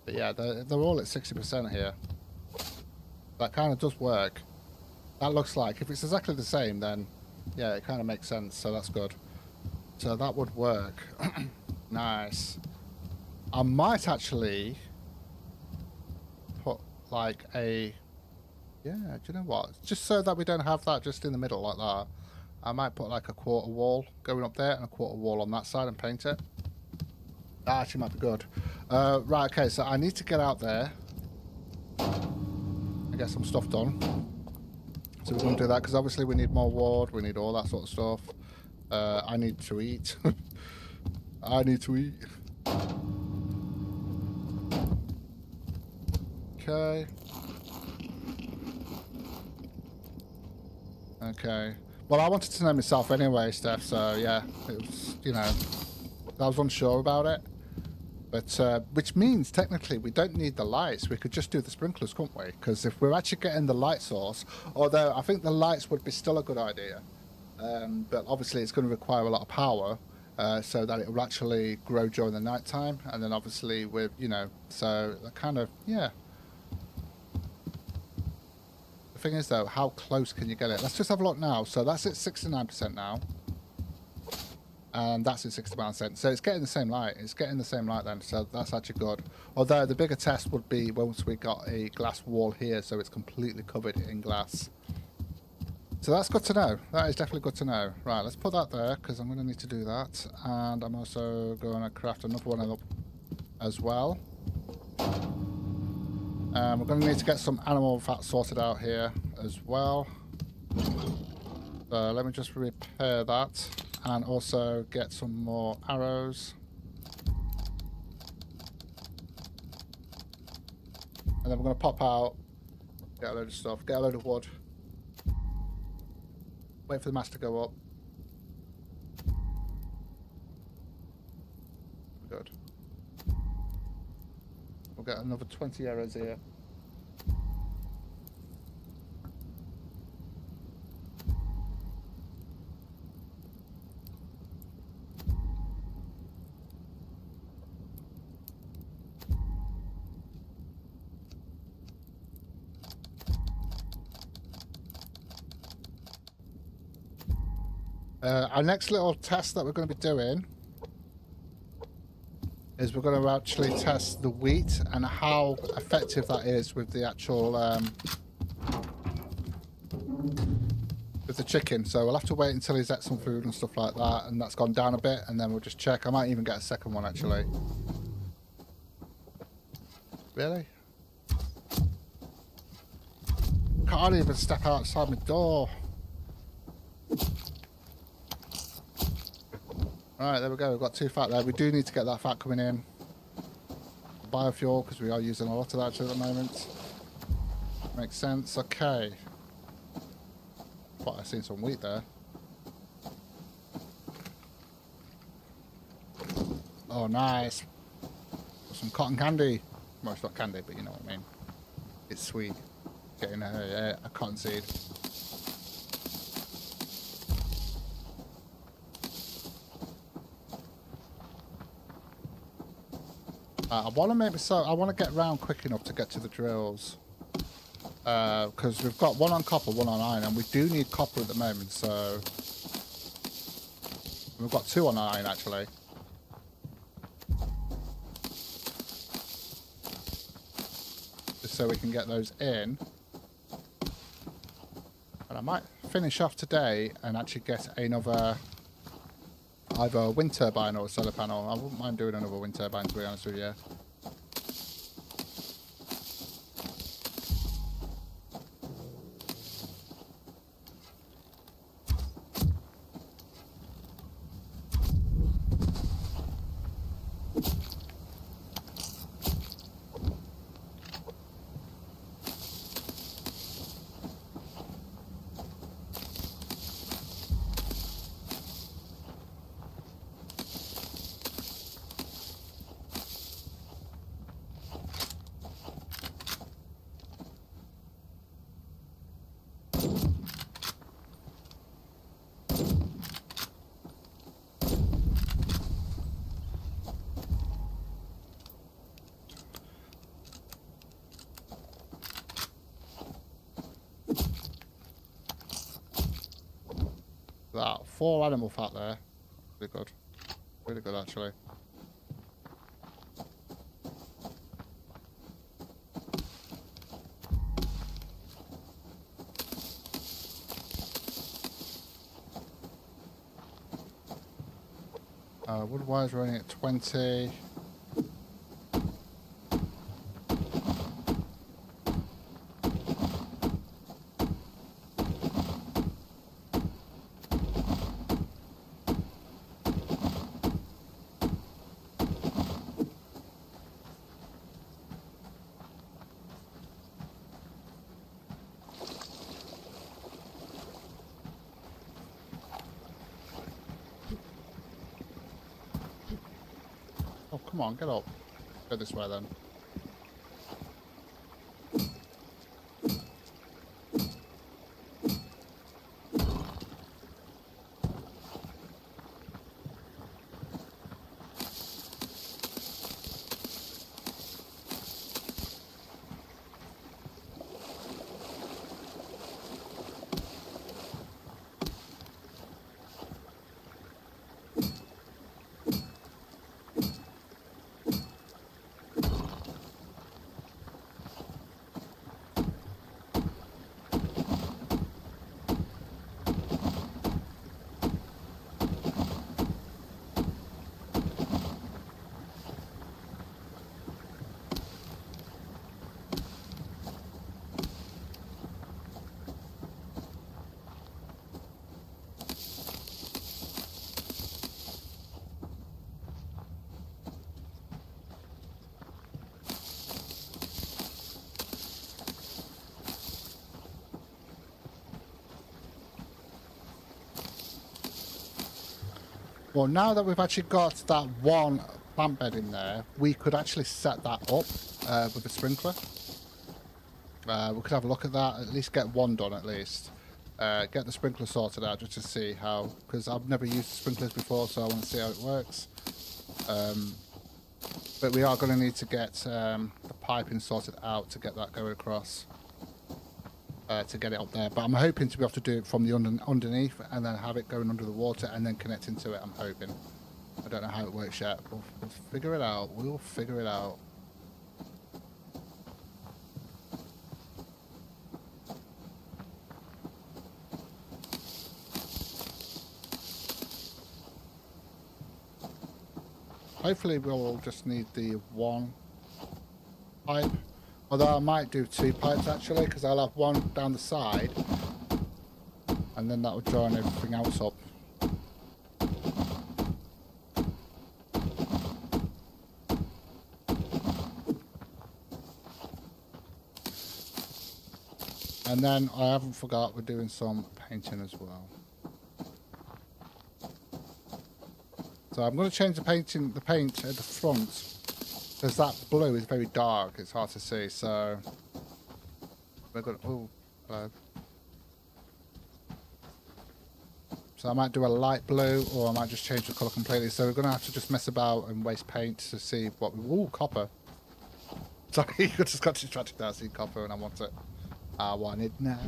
But yeah, they're all at 60% here. That kind of does work. That looks like, if it's exactly the same, then yeah, it kind of makes sense. So that's good. So that would work. Nice. I might actually put like a... Yeah, do you know what? Just so that we don't have that just in the middle like that, I might put like a quarter wall going up there and a quarter wall on that side and paint it. That actually might be good. Right, okay, so I need to get out there and get some stuff done. So we're going to do that because obviously we need more wood, we need all that sort of stuff. I need to eat. I need to eat. Okay. Okay. Well, I wanted to know myself anyway, Steph, so yeah, it was, you know, I was unsure about it. But, which means, technically, we don't need the lights. We could just do the sprinklers, couldn't we? Because if we're actually getting the light source, although I think the lights would be still a good idea, but obviously it's going to require a lot of power, so that it will actually grow during the night time, and then obviously with, you know, so kind of, yeah. The thing is, though, how close can you get it? Let's just have a look now. So that's at 69% now. And that's at 60%. So it's getting the same light. It's getting the same light then. So that's actually good. Although the bigger test would be once we got a glass wall here, so it's completely covered in glass. So that's good to know. That is definitely good to know. Right, let's put that there because I'm going to need to do that. And I'm also going to craft another one up as well. We're going to need to get some animal fat sorted out here as well. So let me just repair that. And also get some more arrows. And then we're going to pop out, get a load of stuff, get a load of wood. Wait for the mast to go up. Good. We'll get another 20 arrows here. Our next little test that we're going to be doing is we're going to actually test the wheat and how effective that is with the actual with the chicken. So we'll have to wait until he's at some food and stuff like that, and that's gone down a bit, and then we'll just check. I might even get a second one actually. Really? Can't even step outside my door. Alright, there we go. We've got 2 fat there. We do need to get that fat coming in. Biofuel, because we are using a lot of that actually at the moment. Makes sense. Okay. But I've seen some wheat there. Oh, nice. Got some cotton candy. Well, it's not candy, but you know what I mean. It's sweet. Getting a cotton seed. I want to make so I want to get round quick enough to get to the drills. Because we've got one on copper, one on iron, and we do need copper at the moment, so we've got 2 on iron actually. Just so we can get those in. And I might finish off today and actually get another either a wind turbine or a solar panel. I wouldn't mind doing another wind turbine, to be honest with you. That 4 animal fat there. Really good. Really good actually. Wood wires running at 20. Oh, come on, get up. Go this way then. Well, now that we've actually got that one plant bed in there, we could actually set that up with a sprinkler. We could have a look at that, at least get one done at least. Get the sprinkler sorted out just to see how, because I've never used sprinklers before, so I want to see how it works. But we are going to need to get the piping sorted out to get that going across. To get it up there, but I'm hoping to be able to do it from the underneath and then have it going under the water and then connect into it. I'm hoping. I don't know how it works yet. We'll figure it out. We'll figure it out. Hopefully we'll just need the one pipe. Although I might do 2 pipes actually, because I'll have one down the side and then that will join everything else up. And then I haven't forgot we're doing some painting as well. So I'm going to change the paint at the front Because that blue is very dark, it's hard to see, so we're going to... Oh, hello. So I might do a light blue, or I might just change the colour completely. So we're going to have to just mess about and waste paint to see what we... Ooh, copper. Sorry, you just got distracted there. I see copper and I want it. I want it now.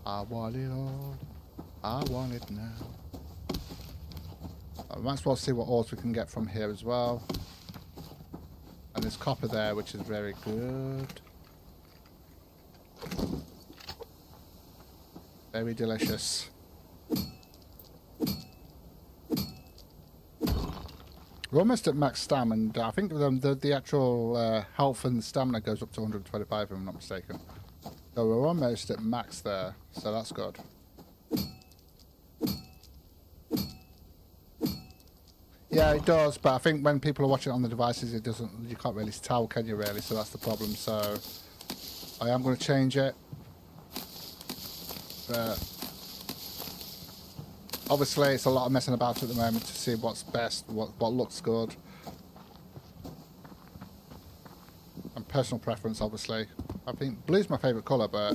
I want it all. I want it now. I might as well see what ores we can get from here as well. And there's copper there, which is very good. Very delicious. We're almost at max stam, and I think the actual health and stamina goes up to 125 if I'm not mistaken. So we're almost at max there, so that's good. Yeah, it does, but I think when people are watching it on the devices, it doesn't. You can't really tell, can you? Really? So that's the problem. So I am going to change it, but obviously it's a lot of messing about at the moment to see what's best, what looks good, and personal preference. Obviously, I think blue's my favourite colour, but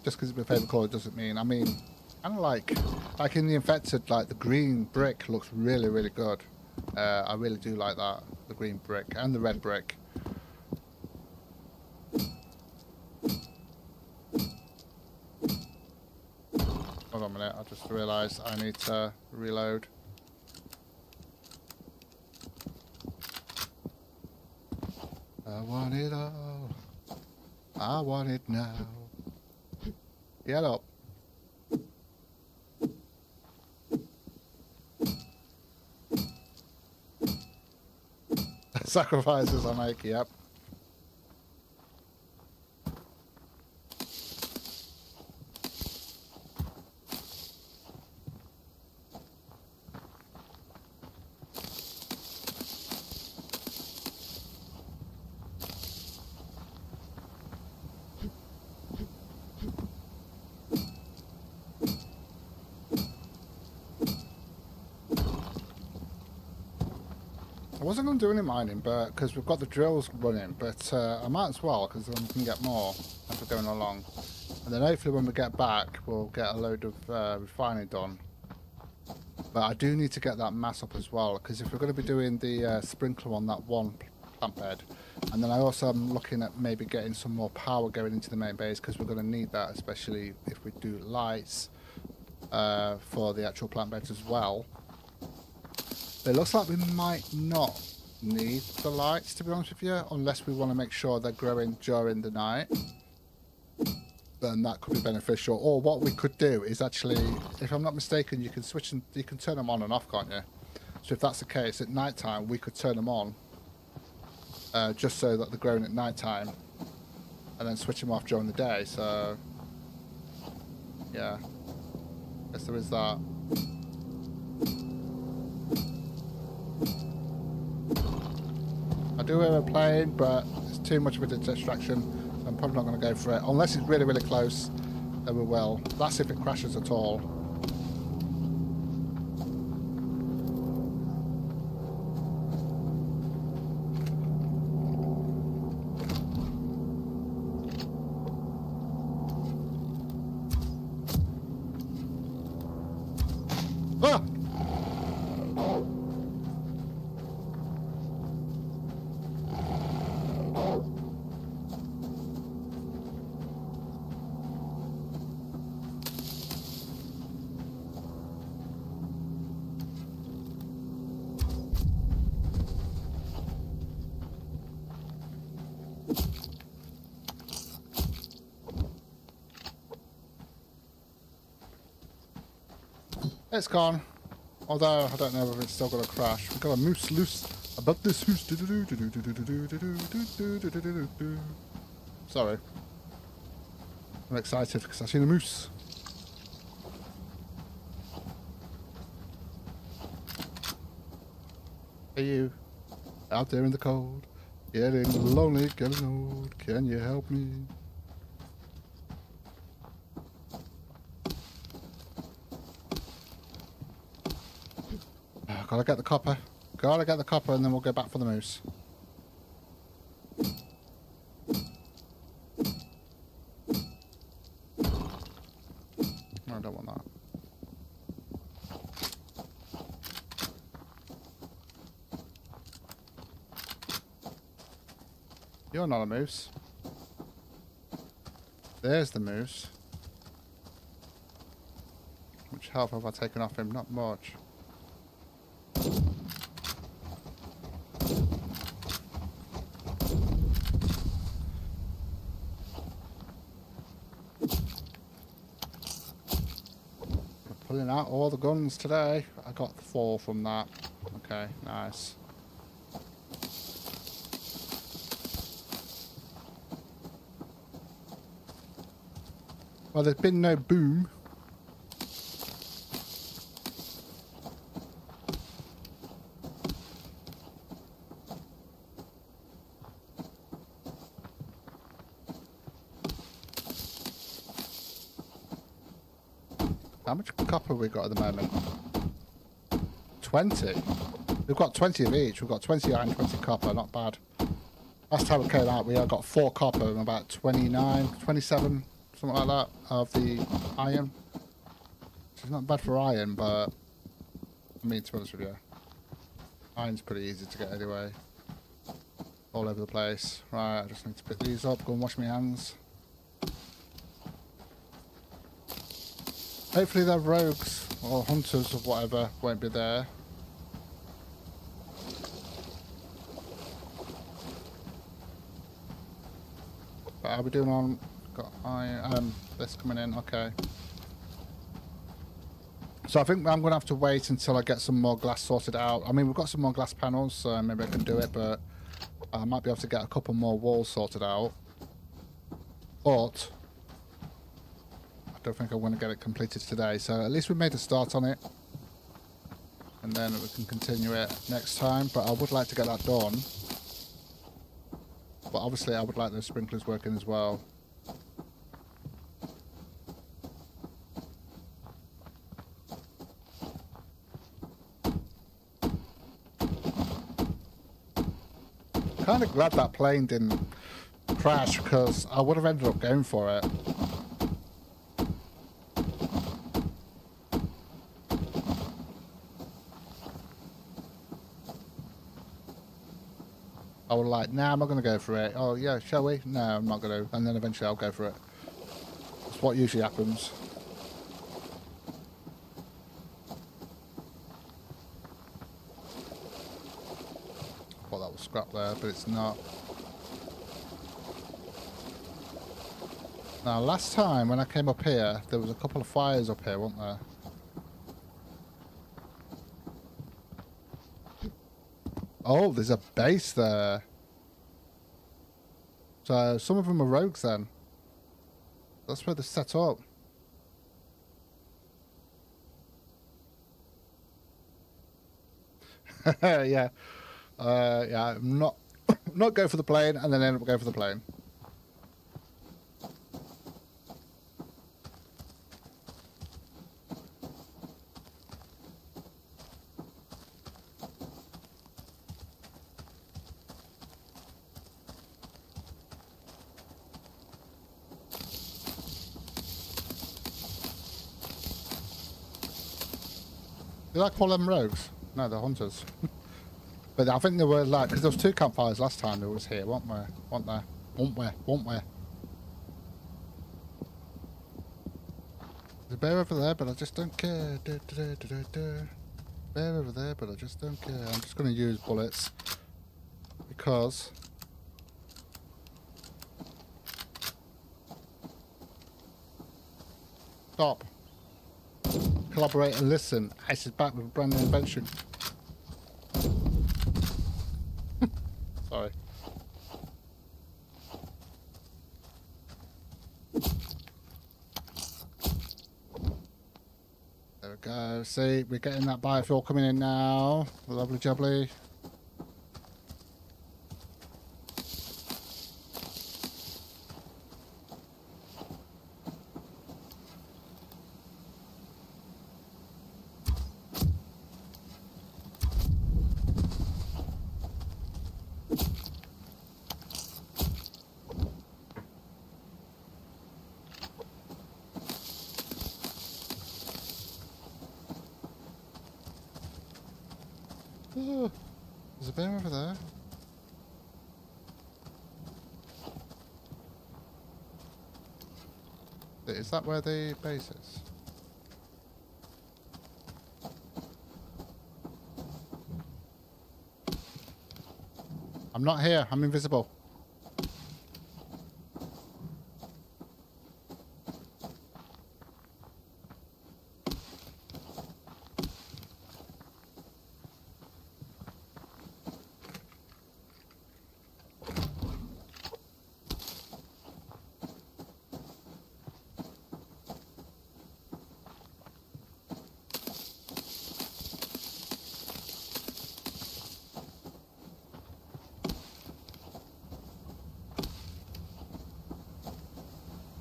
just because it's my favourite colour doesn't mean. I mean. Kind of like in the infected, like the green brick looks really, really good. I really do like that, the green brick and the red brick. Hold on a minute, I just realised I need to reload. I want it all. I want it now. Get up. Sacrifices I make, yep. I wasn't going to do any mining, but because we've got the drills running, but I might as well, because then we can get more as we're going along. And then hopefully when we get back, we'll get a load of refining done. But I do need to get that mass up as well, because if we're going to be doing the sprinkler on that one plant bed, and then I also am looking at maybe getting some more power going into the main base, because we're going to need that, especially if we do lights for the actual plant beds as well. It looks like we might not need the lights, to be honest with you, unless we want to make sure they're growing during the night. Then that could be beneficial. Or what we could do is actually, if I'm not mistaken, you can switch and you can turn them on and off, can't you? So if that's the case, at night time we could turn them on, just so that they're growing at night time, and then switch them off during the day. So yeah, I guess there is that. I do hear a plane, but it's too much of a distraction, so I'm probably not going to go for it. Unless it's really, really close, then we will. That's if it crashes at all. Ah! It's gone. Although I don't know if it's still going to crash. We've got a moose loose above this hoose. Sorry. I'm excited because I've seen a moose. Hey you, out there in the cold, Getting lonely, getting old. Can you help me? Gotta get the copper. Gotta get the copper and then we'll go back for the moose. No, I don't want that. You're not a moose. There's the moose. Which health have I taken off him? Not much. Pulling out all the guns today. I got 4 from that. Okay, nice. Well, there's been no boom. How much copper we got at the moment? 20. We've got 20 of each. We've got 20 iron, 20 copper. Not bad. Last time we came out, we got 4 copper and about 29, 27, something like that, of the iron. It's not bad for iron, but I mean, to be honest with you, iron's pretty easy to get anyway. All over the place. Right, I just need to pick these up, go and wash my hands. Hopefully their rogues or hunters or whatever won't be there. But how are we doing on... Got iron, this coming in, okay. So I think I'm going to have to wait until I get some more glass sorted out. I mean, we've got some more glass panels, so maybe I can do it, but I might be able to get a couple more walls sorted out. But I don't think I'm going to get it completed today, so at least we made a start on it. And then we can continue it next time, but I would like to get that done. But obviously I would like those sprinklers working as well. Kind of glad that plane didn't crash because I would have ended up going for it. I was like, nah, I'm not going to go for it. Oh yeah, shall we? No, I'm not going to. And then eventually I'll go for it. That's what usually happens. Well, that was scrap there, but it's not. Now, last time when I came up here, there was a couple of fires up here, weren't there? Oh, there's a base there. So some of them are rogues then. That's where they're set up. Yeah. Yeah, I'm not go for the plane and then end up going for the plane. Did I call them rogues? No, they're hunters. But I think they were like, because there was 2 campfires last time that was here, weren't there? Weren't there? Weren't there? There's a bear over there, but I just don't care. Bear over there, but I just don't care. I'm just going to use bullets. Because... Stop. Collaborate and listen. Ice is back with a brand new invention. Sorry. There we go. See, we're getting that biofuel coming in now. Lovely jubbly. Oh, there's a bear over there. Is that where the base is? I'm not here. I'm invisible.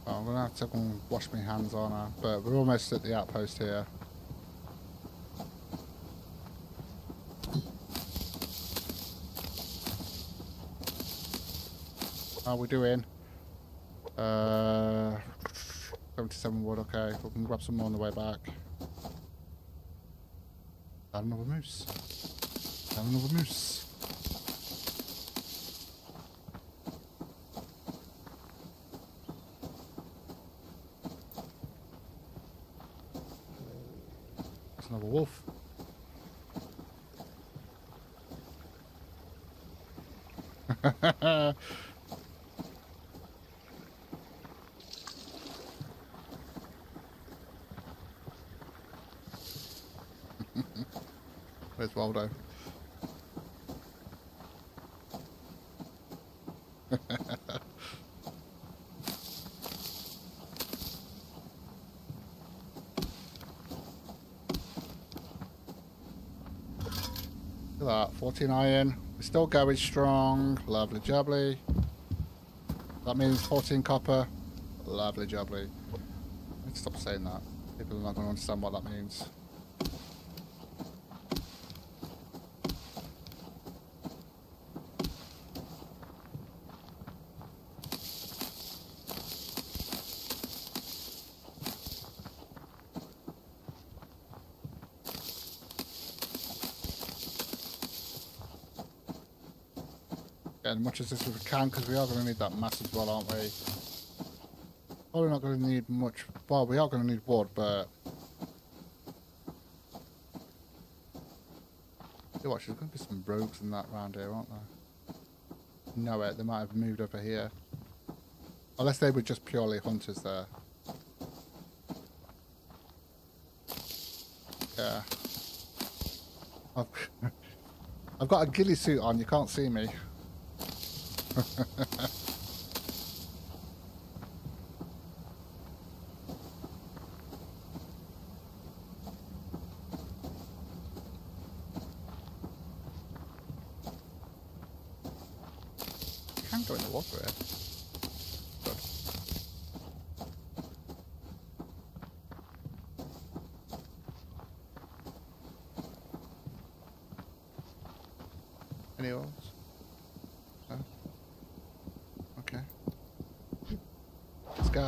I'm gonna have to go and wash my hands on her, but we're almost at the outpost here. How are we doing? 77 wood, okay. We can grab some more on the way back. Another moose. Another moose. There's another wolf. Where's Waldo? Look at that, 14 iron. We're still going strong. Lovely jubbly. That means 14 copper. Lovely jubbly. I need to stop saying that. People are not going to understand what that means. As much as this as we can, because we are going to need that mass as well, aren't we? Probably not going to need much. Well, we are going to need wood, but you watch, there's going to be some rogues in that round here, aren't there? No, they might have moved over here, unless they were just purely hunters there. Yeah, I've got a ghillie suit on. You can't see me. Can go in the water here. Good. Any oils? No? Okay. Let's go.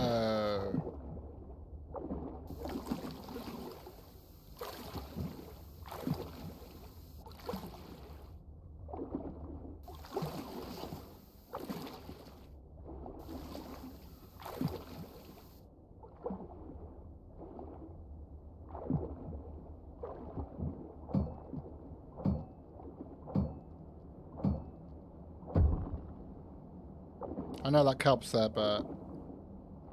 I know that kelp's there, but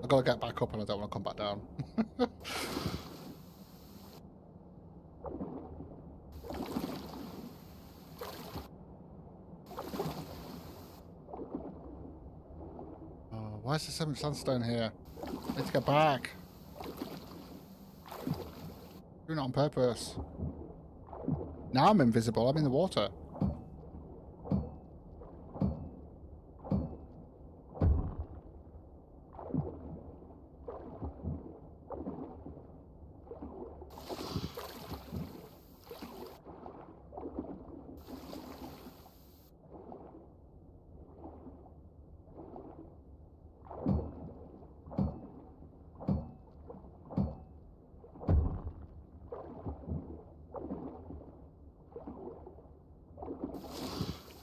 I've got to get back up and I don't want to come back down. Oh, why is there so much sandstone here? I need to get back. Doing it on purpose. Now I'm invisible. I'm in the water.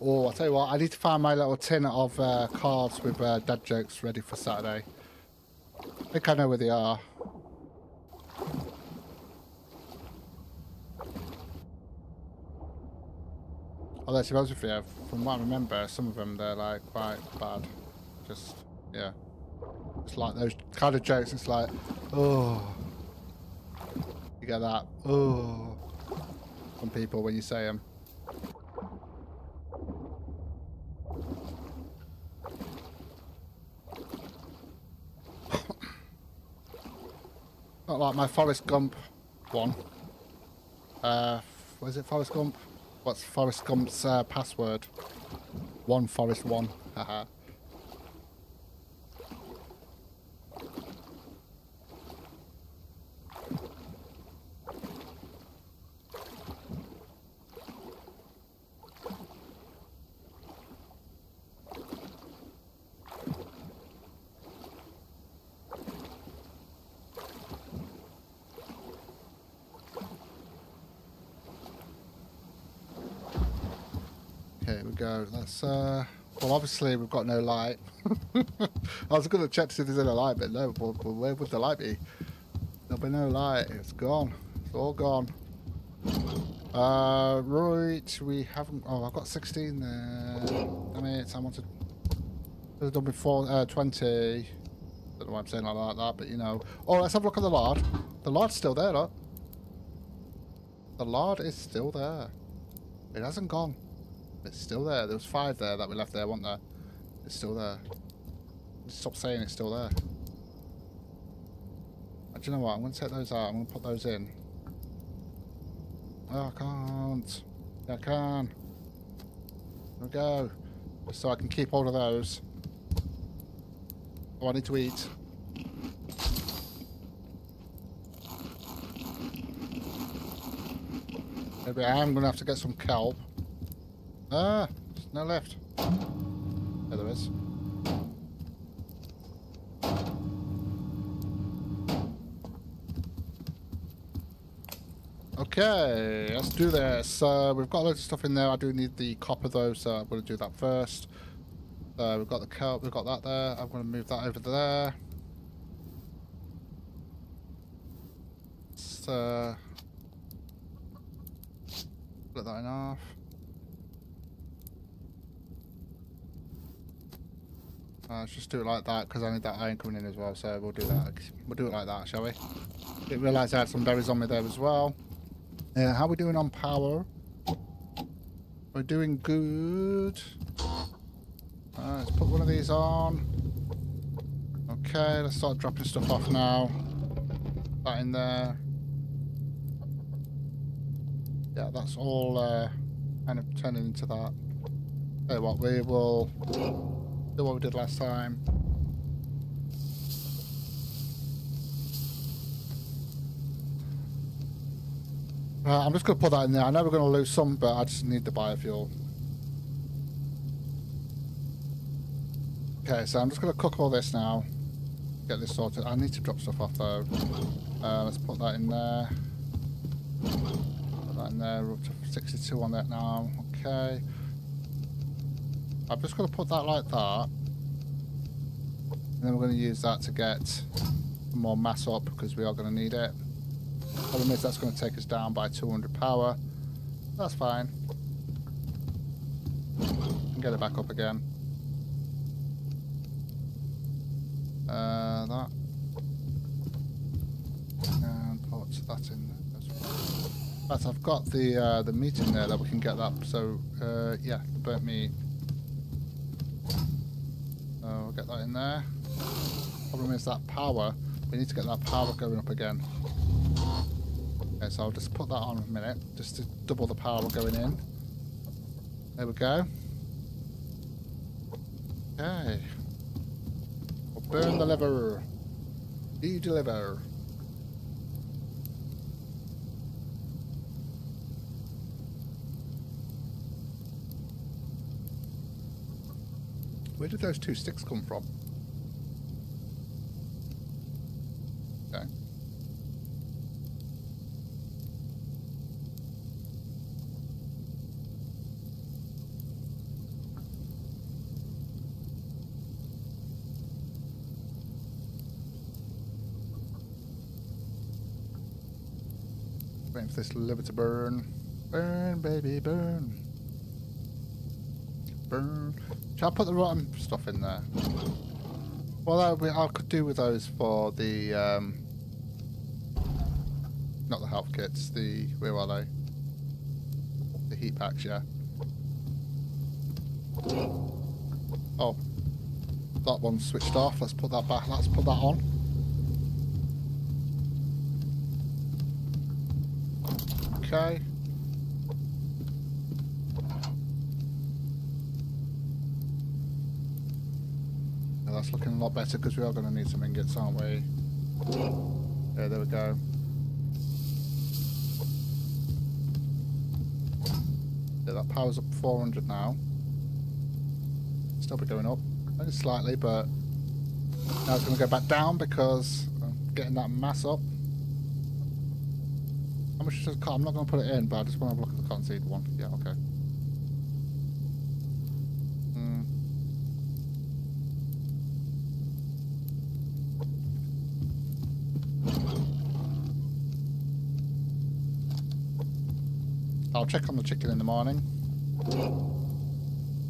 Oh, I'll tell you what, I need to find my little tin of cards with dad jokes ready for Saturday. I think I know where they are. Although, to be honest with you, from what I remember, some of them, they're like quite bad. Just, yeah. It's like those kind of jokes, it's like, oh. You get that, oh. From people when you say them. Not like my Forrest Gump one. What is it, Forrest Gump? What's Forrest Gump's password? One Forrest one. Haha. Okay, here we go. Let's well, obviously we've got no light. I was going to check to see if there's any light, but no. Well, where would the light be? There'll be no light. It's gone. It's all gone. Right. We haven't. Oh, I've got 16 there. Damn it! I wanted. Could have done before 20. Don't know why I'm saying like that, but you know. Oh, let's have a look at the lard. The lard's still there, look. The lard is still there. It hasn't gone. It's still there. There was 5 there that we left there, wasn't there? It's still there. Stop saying it's still there. Do you know what? I'm going to take those out. I'm going to put those in. Oh, I can't. Yeah, I can. There we go. Just so I can keep hold of those. Oh, I need to eat. Maybe I am going to have to get some kelp. Ah, there's no left. There there is. Okay, let's do this. We've got loads of stuff in there. I do need the copper though, so I'm going to do that first. We've got the kelp, we've got that there. I'm going to move that over there. Split that in half. Let's just do it like that because I need that iron coming in as well, so we'll do that. We'll do it like that, shall we? Didn't realise I had some berries on me there as well. How are we doing on power? We're doing good. Let's put one of these on. Okay, let's start dropping stuff off now. That in there. Yeah, that's all kind of turning into that. Tell you what, we will do what we did last time. I'm just going to put that in there. I know we're going to lose some, but I just need the biofuel. Okay, so I'm just going to cook all this now. Get this sorted. I need to drop stuff off though. Let's put that in there. Put that in there. We're up to 62 on that now. Okay. I'm just going to put that like that. And then we're going to use that to get some more mass up because we are going to need it. Problem is that's going to take us down by 200 power. That's fine. And get it back up again. That. And put that in there as well. But I've got the meat in there that we can get that. So yeah, the burnt meat. So we'll get that in there. Problem is that power. We need to get that power going up again. Okay, so I'll just put that on a minute, just to double the power going in. There we go. Okay. We'll burn the lever. De-deliver. Where did those 2 sticks come from? Okay. Waiting for this liver to burn. Burn, baby, burn. Burn. Shall I put the rotten stuff in there? Well, I could do with those for the, not the health kits, where are they? The heat packs, yeah. Oh, that one's switched off. Let's put that back. Let's put that on. Okay. Now that's looking a lot better because we are going to need some ingots, aren't we? Yeah, there we go. Yeah, that power's up 400 now. Still be going up, only slightly, but now it's going to go back down because I'm getting that mass up. How much does I'm not going to put it in, but I just want to have a look at the cottonseed one. Yeah, okay. I'll check on the chicken in the morning.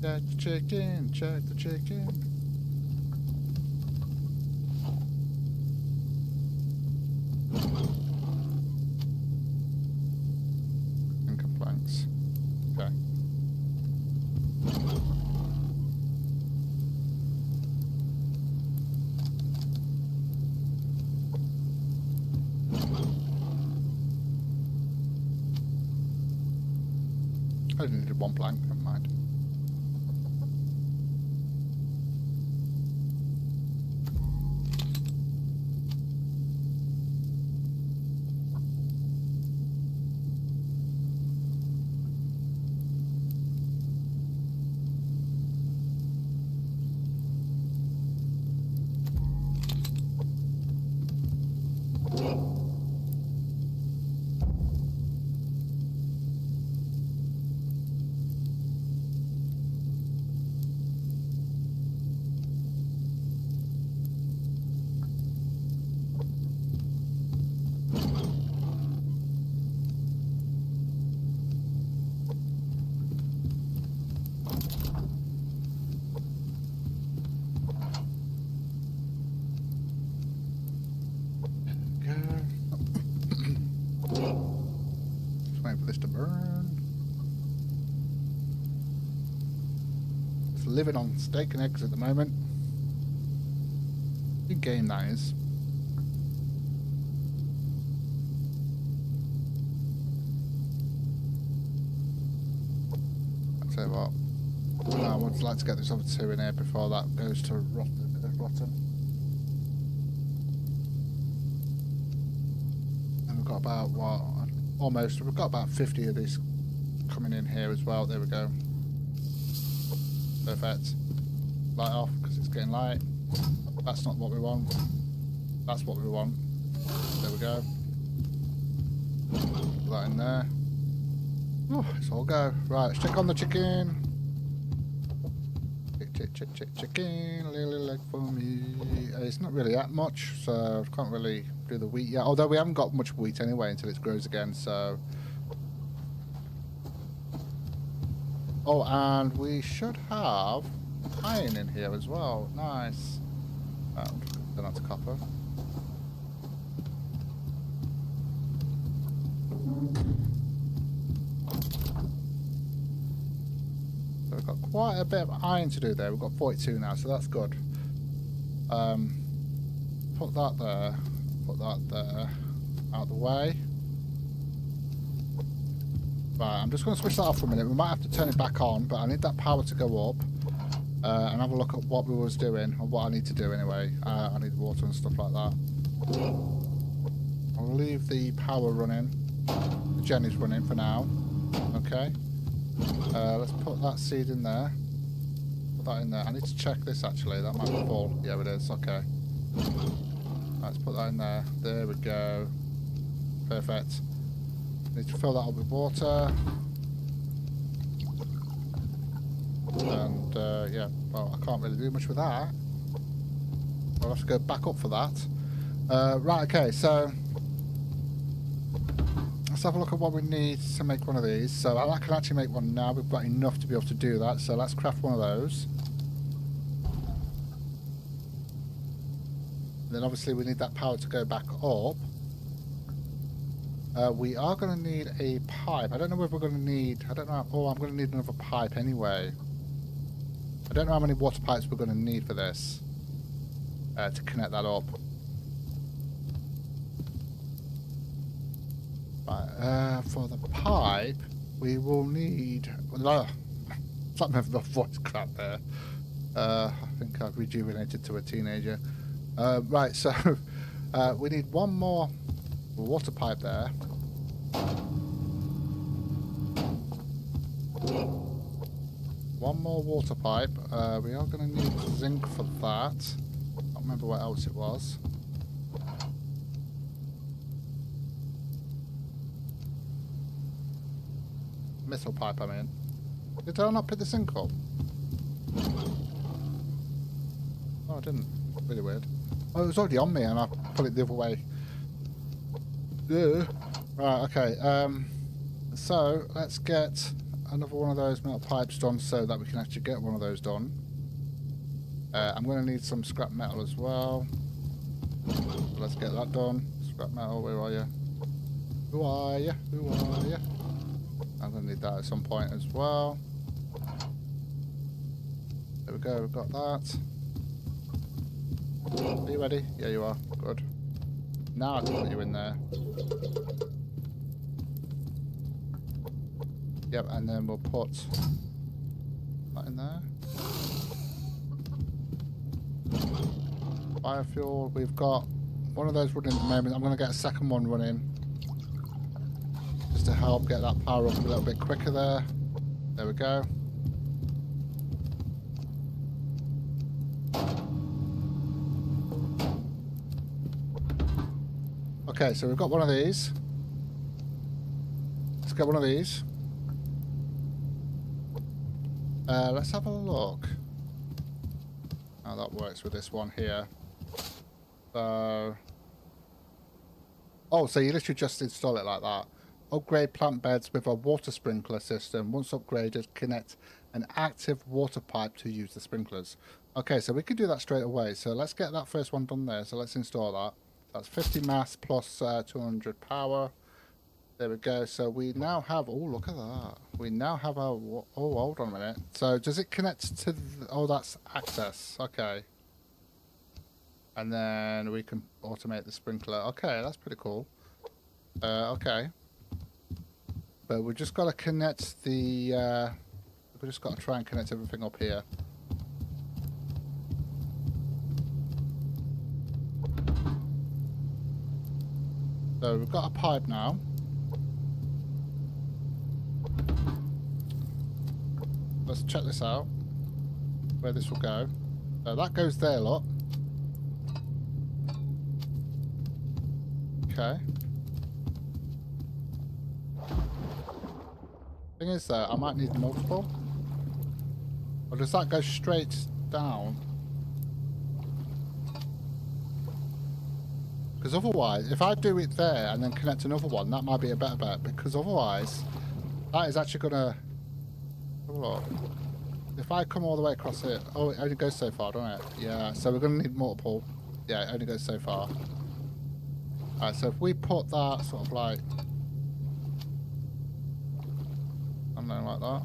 Check the chicken, check the chicken. And complaints. Okay. I only needed one plank, never mind. Living on steak and eggs at the moment. Big game that is. I'll tell you what. I would like to get this other two in here before that goes to rotten. And we've got about what? Almost. We've got about 50 of these coming in here as well. There we go. Perfect. Light off because it's getting light. That's not what we want. That's what we want. There we go. Put that in there. Oh, it's all go. Right, let's check on the chicken. Chicken. Little leg for me. It's not really that much, so I can't really do the wheat yet. Although we haven't got much wheat anyway until it grows again, so. Oh, and we should have iron in here as well. Nice. Then that's copper. So we've got quite a bit of iron to do there. We've got 42 now, so that's good. Put that there. Put that there. Out of the way. Right, I'm just going to switch that off for a minute. We might have to turn it back on, but I need that power to go up and have a look at what we was doing, or what I need to do anyway. I need water and stuff like that. I'll leave the power running. The gen is running for now. Okay. Let's put that seed in there. Put that in there. I need to check this actually. That might be full. Yeah, it is. Okay. Let's put that in there. There we go. Perfect. Need to fill that up with water. And yeah, well, I can't really do much with that. I'll have to go back up for that. Right, okay, so let's have a look at what we need to make one of these. So I can actually make one now. We've got enough to be able to do that. So let's craft one of those. And then obviously we need that power to go back up. We are going to need a pipe. I don't know whether we're going to need... I don't know. Oh, I'm going to need another pipe anyway. I don't know how many water pipes we're going to need for this. To connect that up. Right, for the pipe, we will need... something of the voice crap there. I think I've rejuvenated to a teenager. Right, so we need one more water pipe there. One more water pipe. We are going to need zinc for that. I can't remember what else it was. Missile pipe, I mean. Did I not pick the zinc up? Oh, I didn't. Really weird. Oh, it was already on me and I put it the other way. Ugh. Right, okay. So, let's get another one of those metal pipes done so that we can actually get one of those done. I'm going to need some scrap metal as well. So let's get that done. Scrap metal, where are you? Who are you? Who are you? I'm going to need that at some point as well. There we go, we've got that. Are you ready? Yeah, you are. Good. Now I can put you in there. Yep, and then we'll put that in there. Biofuel, we've got one of those running at the moment. I'm going to get a second one running. Just to help get that power up a little bit quicker there. There we go. Okay, so we've got one of these. Let's get one of these. Let's have a look how that works with this one here. So, oh, so you literally just install it like that. Upgrade plant beds with a water sprinkler system. Once upgraded, connect an active water pipe to use the sprinklers. Okay, so we can do that straight away. So let's get that first one done there. So let's install that. That's 50 mass plus 200 power. There we go. So we now have... Oh, look at that. We now have our... Oh, hold on a minute. So does it connect to... Oh, that's access. Okay. And then we can automate the sprinkler. Okay, that's pretty cool. Okay. But we've just got to connect the... we've just got to try and connect everything up here. So we've got a pipe now. Let's check this out. Where this will go. So that goes there, look. Okay. Thing is though, I might need multiple. Or does that go straight down? Because otherwise, if I do it there and then connect another one, that might be a better bet. Because otherwise, that is actually going to... Look. If I come all the way across it... Oh, it only goes so far, doesn't it? Yeah, so we're going to need multiple. Yeah, it only goes so far. Alright, so if we put that sort of like... something like that.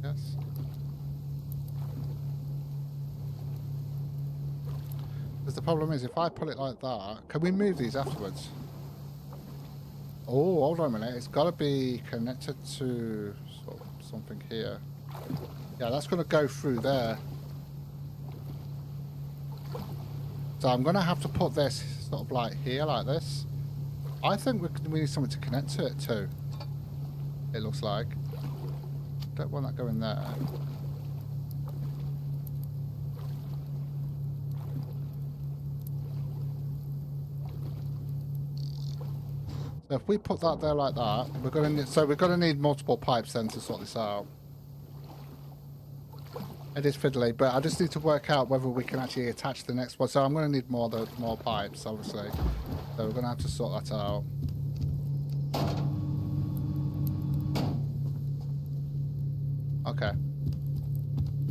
Yes. Because the problem is, if I put it like that... Can we move these afterwards? Oh, hold on a minute. It's got to be connected to sort of something here. Yeah, that's going to go through there. So I'm going to have to put this sort of like here, like this. I think we need something to connect to it too. It looks like. Don't want that going there. So if we put that there like that, we're going to need multiple pipes then to sort this out. It is fiddly, but I just need to work out whether we can actually attach the next one. So I'm going to need more pipes, obviously. So we're going to have to sort that out. Okay.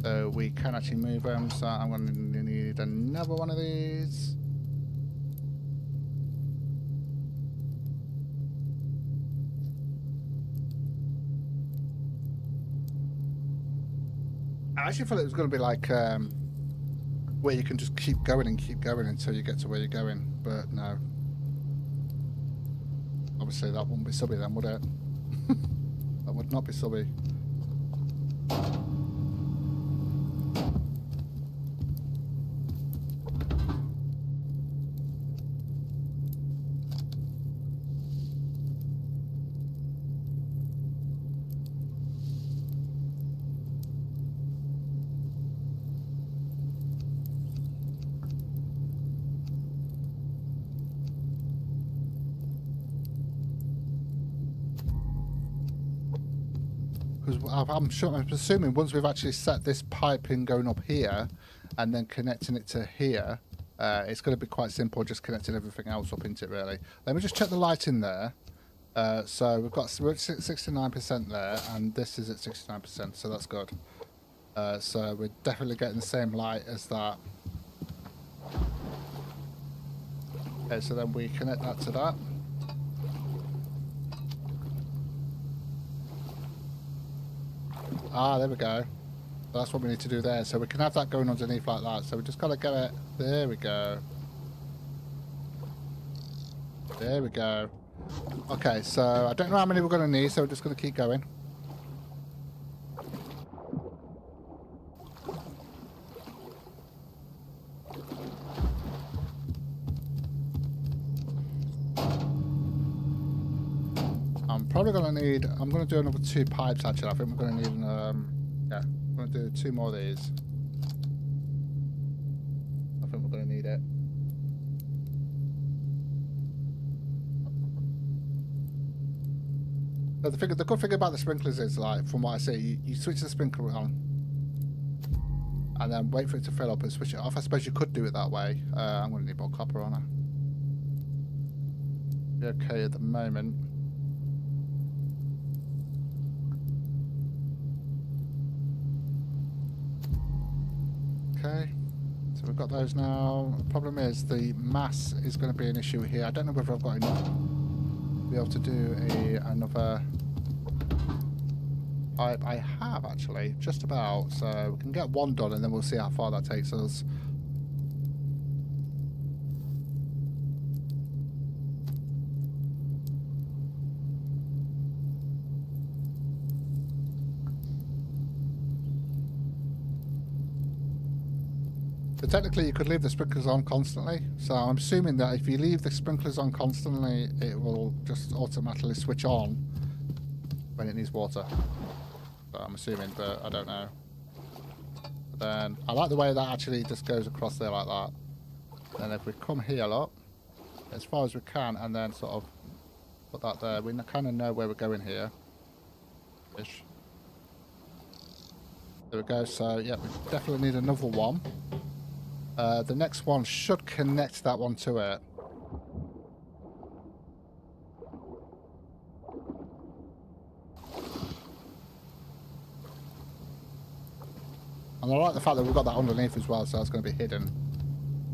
So we can actually move them, so I'm going to need another one of these. I actually thought it was going to be like where you can just keep going until you get to where you're going, but no. Obviously that wouldn't be subby then, would it? That would not be subby. Because I'm assuming once we've actually set this pipe in going up here and then connecting it to here, it's going to be quite simple just connecting everything else up into it really. Let me just check the light in there. So we're at 69% there and this is at 69%, so that's good. So we're definitely getting the same light as that. Okay, so then we connect that to that. Ah, there we go. That's what we need to do there. So we can have that going underneath like that. So we just got to get it. There we go. There we go. Okay, so I don't know how many we're going to need, so we're just going to keep going. Probably going to need, I'm going to do another 2 pipes actually. I think we're going to need, yeah, I'm going to do 2 more of these. I think we're going to need it. But the good thing about the sprinklers is, like, from what I see, you switch the sprinkler on and then wait for it to fill up and switch it off. I suppose you could do it that way. I'm going to need more copper on it. Be okay at the moment. Okay, so we've got those now. The problem is the mass is going to be an issue here. I don't know whether I've got enough to be able to do another pipe. I have actually, just about. So we can get 1 done and then we'll see how far that takes us. So technically you could leave the sprinklers on constantly, so I'm assuming that if you leave the sprinklers on constantly it will just automatically switch on when it needs water. So I'm assuming, but I don't know. But then I like the way that actually just goes across there like that. Then if we come here up as far as we can and then sort of put that there, we kind of know where we're going here ish. There we go. So yeah, we definitely need another one. The next one should connect that one to it. And I like the fact that we've got that underneath as well, so that's going to be hidden.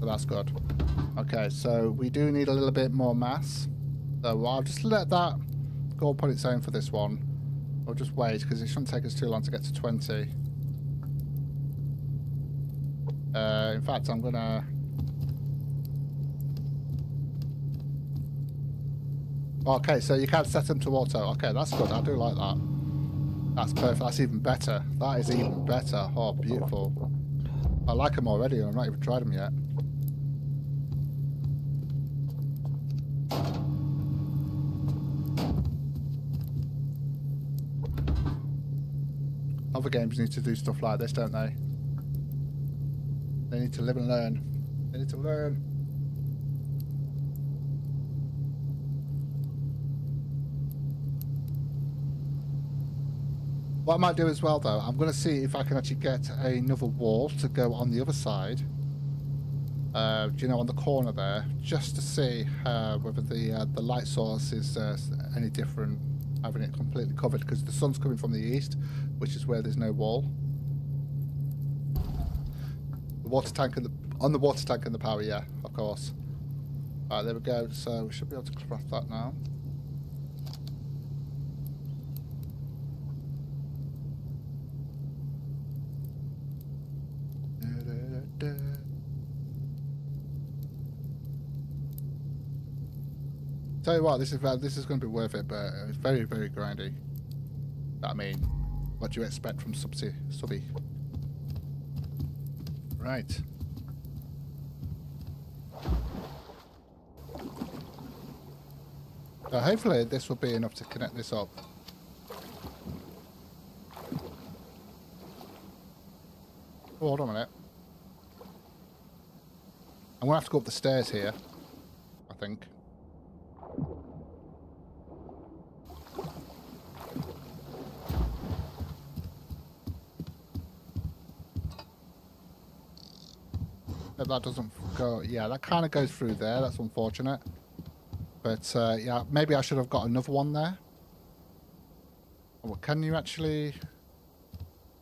So that's good. Okay, so we do need a little bit more mass. So I'll just let that go up on its own for this one. We'll just wait, because it shouldn't take us too long to get to 20. In fact, I'm going to... Okay, so you can't set them to auto. Okay, that's good. I do like that. That's perfect. That's even better. That is even better. Oh, beautiful. I like them already, and I've not even tried them yet. Other games need to do stuff like this, don't they? They need to live and learn. They need to learn. What I might do as well, though, I'm going to see if I can actually get another wall to go on the other side. Do you know, on the corner there, just to see whether the light source is any different. having it completely covered because the sun's coming from the east, which is where there's no wall. The water tank and on the water tank and the power, yeah, of course. Alright, there we go. So we should be able to craft that now. Tell you what, this is going to be worth it, but it's very, very grindy. I mean, what do you expect from subby? Right. So hopefully this will be enough to connect this up. Oh, hold on a minute. I'm going to have to go up the stairs here, I think. If that doesn't go... Yeah, that kind of goes through there. That's unfortunate. But, yeah, maybe I should have got another one there. Oh, can you actually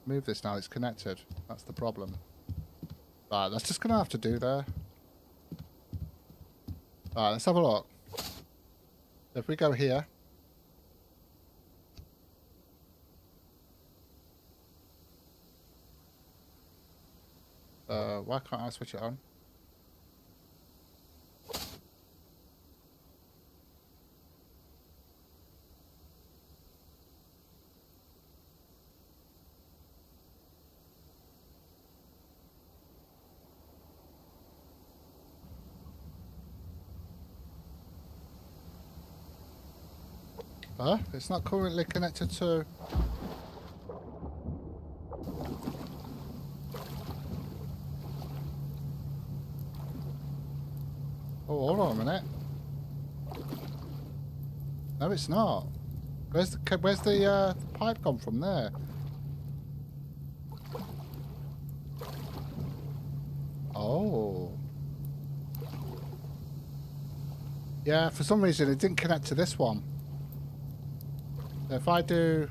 move this now? It's connected. That's the problem. Right, that's just going to have to do there. Alright, let's have a look. If we go here. Why can't I switch it on? It's not currently connected to... Oh, hold on a minute. No, it's not. Where's the pipe gone from there? Oh. Yeah, for some reason it didn't connect to this one. If I do...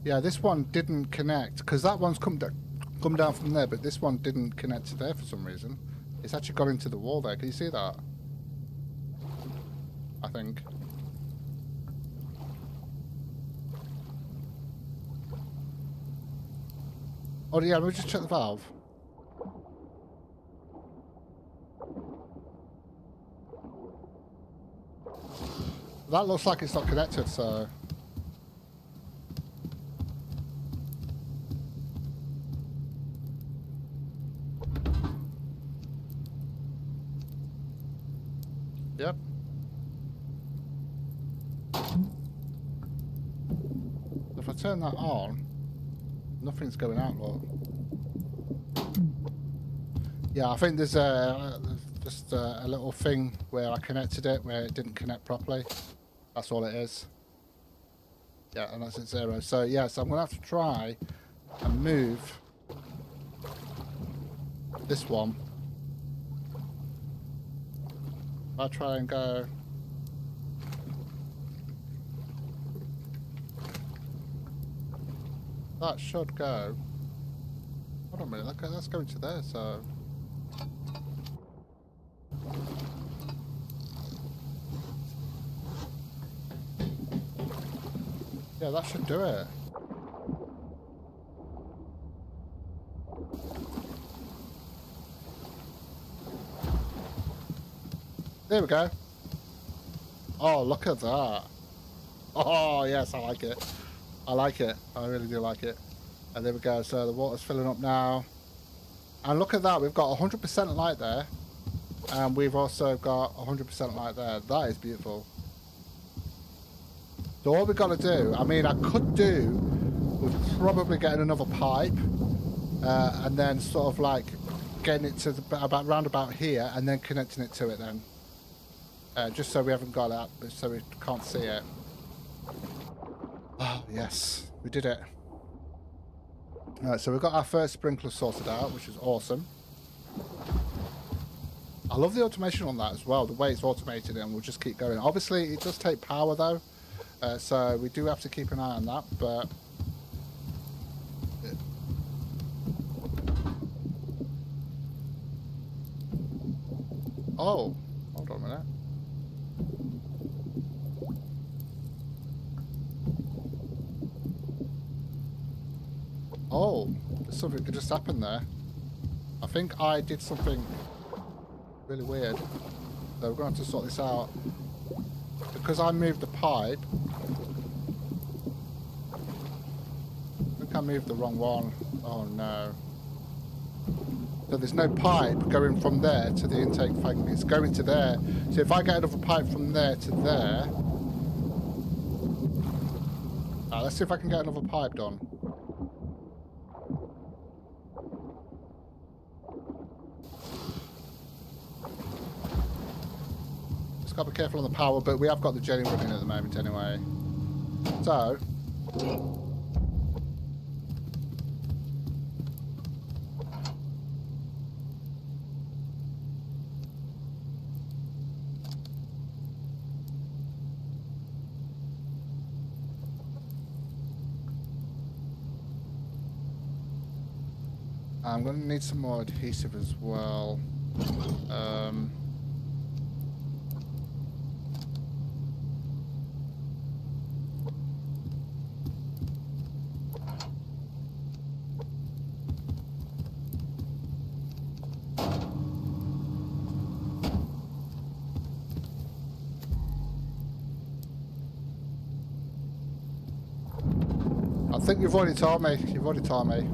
Yeah, this one didn't connect, because that one's come down from there, but this one didn't connect to there for some reason. It's actually got into the wall there. Can you see that? I think. Oh yeah, we'll just check the valve. That looks like it's not connected, so... Yep. If I turn that on, nothing's going out, look. Yeah, I think there's just a little thing where I connected it, where it didn't connect properly. That's all it is. Yeah, and that's at 0. So, yes, I'm going to have to try and move this one. I'll try and go... That should go. Hold on a minute, that's going to there, so... Yeah, that should do it. There we go. Oh, look at that. Oh, yes, I like it. I like it. I really do like it. And there we go. So the water's filling up now. And look at that. We've got 100% light there. And we've also got 100% light there. That is beautiful. So all we've got to do, I mean, I could do with probably getting another pipe. And then sort of like getting it to the, round about here and then connecting it to it then. Just so we haven't got that, so we can't see it. Oh, yes, we did it. Alright, so we've got our first sprinkler sorted out, which is awesome. I love the automation on that as well, the way it's automated, and we'll just keep going. Obviously, it does take power though, so we do have to keep an eye on that, but... Oh, hold on a minute. Oh, something could just happen there. I think I did something really weird. So we're going to have to sort this out. Because I moved the pipe. I think I moved the wrong one. Oh no. So there's no pipe going from there to the intake tank. It's going to there. So if I get another pipe from there to there. Let's see if I can get another pipe done. Just got to be careful on the power, but we have got the jelly running at the moment anyway. So. I'm going to need some more adhesive as well. I think you've already told me. You've already told me.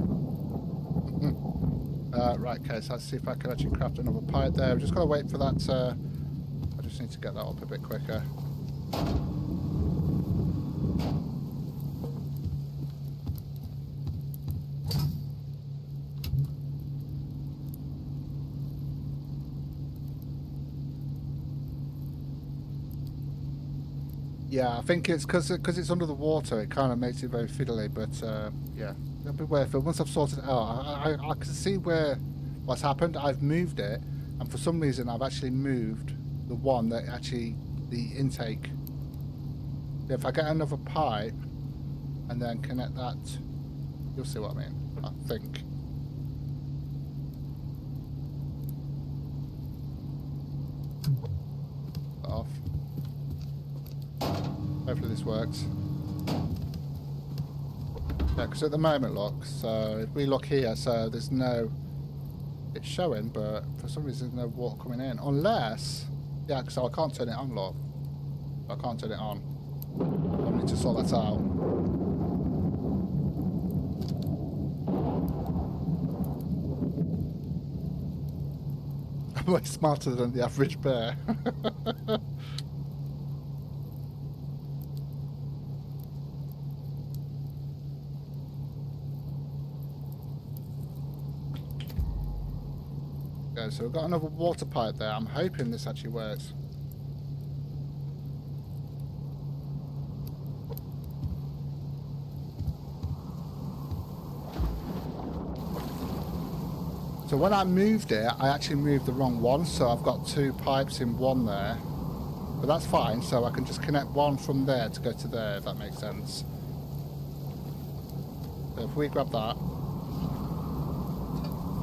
Right, okay, so let's see if I can actually craft another pipe there. We've just got to wait for that. I just need to get that up a bit quicker. Yeah, I think it's because it's under the water, it kind of makes it very fiddly, but yeah, it'll be worth it. Once I've sorted it out, I can see what's happened. I've moved it, and for some reason I've actually moved the one that actually, the intake. If I get another pipe, and then connect that, you'll see what I mean, I think. Off. Hopefully this works. Yeah, because at the moment, look, so if we look here, so there's no, it's showing, but for some reason there's no water coming in. Unless, yeah, so I can't turn it on, look. I can't turn it on. I need to sort that out. I'm way smarter than the average bear. Okay, so we've got another water pipe there. I'm hoping this actually works. So when I moved it, I actually moved the wrong one, so I've got two pipes in one there. But that's fine, so I can just connect one from there to go to there, if that makes sense. So if we grab that,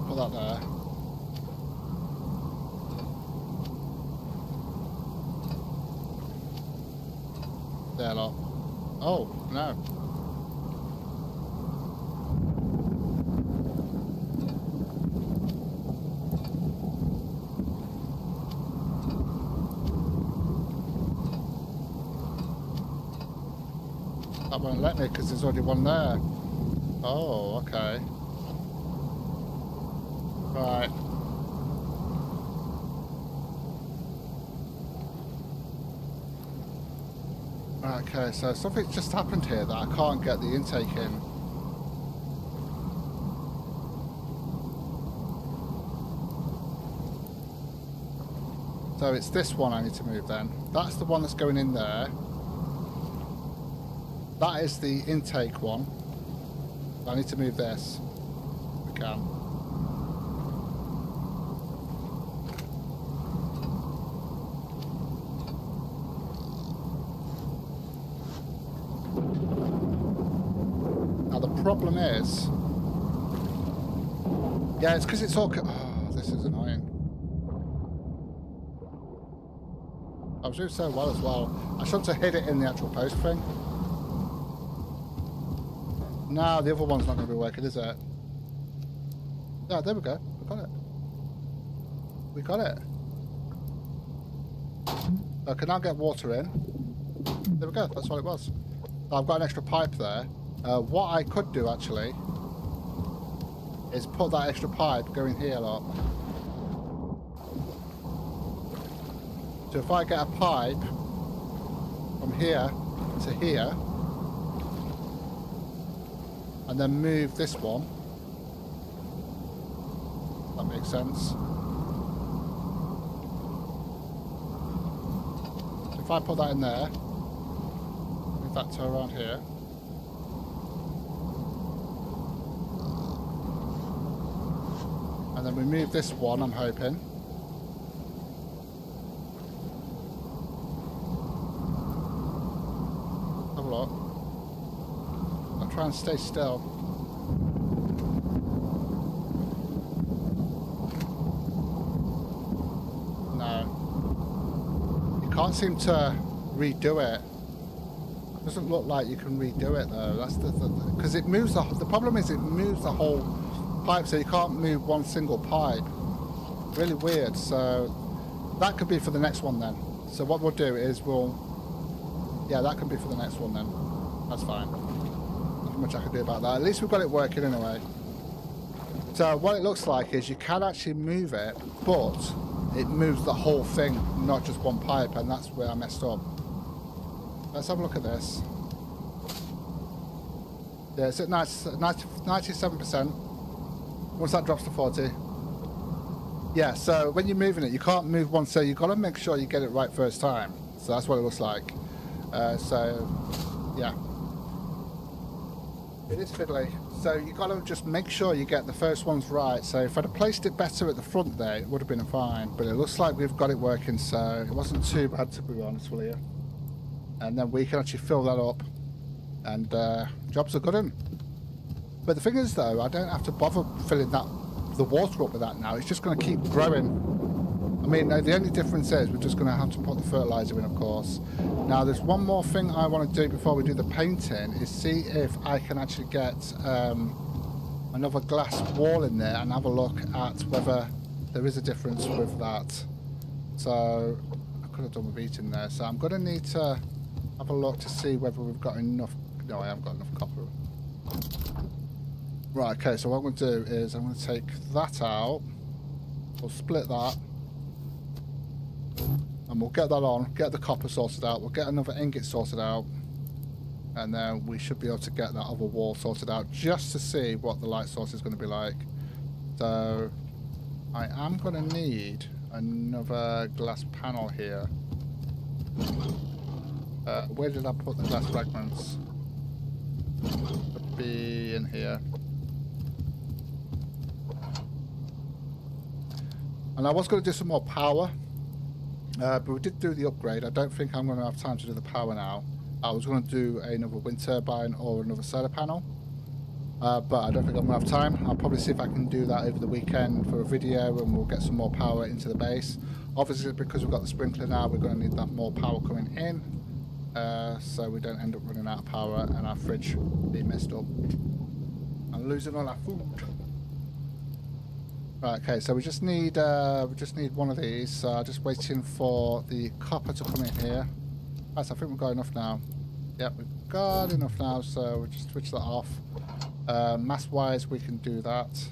put that there. There, look. Oh, no. That won't let me because there's already one there. Oh, okay. Right. Okay, so something's just happened here that I can't get the intake in. So it's this one I need to move then. That's the one that's going in there. That is the intake one. I need to move this. We can. problem is... Yeah, it's because it's all... Oh, this is annoying. I was doing so well as well. I shouldn't have hit it in the actual post thing. No, the other one's not going to be working, is it? Yeah, there we go. We got it. We got it. So I can now get water in. There we go. That's what it was. So I've got an extra pipe there. What I could do, actually, is put that extra pipe going here, look. So if I get a pipe from here to here, and then move this one, that makes sense. If I put that in there, move that to around here. And then we move this one, I'm hoping. Have a look. I'll try and stay still. No. You can't seem to redo it. It doesn't look like you can redo it though. That's because it moves the problem is it moves the whole pipe, so you can't move one single pipe. Really weird. So that could be for the next one then. So what we'll do is yeah, that could be for the next one then. That's fine. Nothing much I can do about that. At least we've got it working anyway. So what it looks like is you can actually move it, but it moves the whole thing, not just one pipe, and that's where I messed up. Let's have a look at this. Yeah, it's at 97%. Once that drops to 40. Yeah, so when you're moving it, you can't move one, so you've got to make sure you get it right first time. So that's what it looks like. So, yeah. It is fiddly. So you've got to just make sure you get the first ones right. So if I'd have placed it better at the front there, it would have been fine. But it looks like we've got it working, so it wasn't too bad, to be honest with you. And then we can actually fill that up. And jobs are good in. But the thing is, though, I don't have to bother filling the water up with that now. It's just going to keep growing. I mean, the only difference is we're just going to have to put the fertilizer in, of course. Now, there's one more thing I want to do before we do the painting, is see if I can actually get another glass wall in there and have a look at whether there is a difference with that. So, I could have done with eating there. So, I'm going to need to have a look to see whether we've got enough... No, I haven't got enough copper. Right, okay, so what I'm going to do is I'm going to take that out. We'll split that. And we'll get that on, get the copper sorted out. We'll get another ingot sorted out. And then we should be able to get that other wall sorted out just to see what the light source is going to be like. So I am going to need another glass panel here. Where did I put the glass fragments? Should be in here. And I was going to do some more power, but we did do the upgrade. I don't think I'm going to have time to do the power now. I was going to do another wind turbine or another solar panel, but I don't think I'm going to have time. I'll probably see if I can do that over the weekend for a video, and we'll get some more power into the base. Obviously, because we've got the sprinkler now, we're going to need that more power coming in, so we don't end up running out of power and our fridge being messed up and losing all our food. Right, okay, so we just need one of these. So just waiting for the copper to come in here. Right, so I think we've got enough now. Yep, we've got enough now, so we'll just switch that off. Mass-wise, we can do that.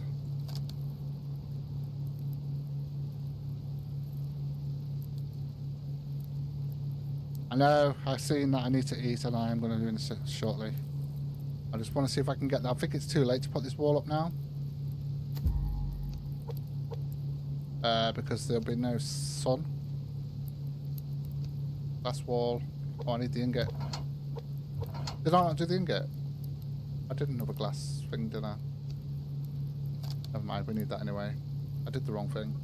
I know, I've seen that I need to eat, and I am going to do this shortly. I just want to see if I can get that. I think it's too late to put this wall up now. Because there'll be no sun. Glass wall. Oh, I need the ingot. Did I not do the ingot? I did another glass thing, didn't I? Never mind, we need that anyway. I did the wrong thing.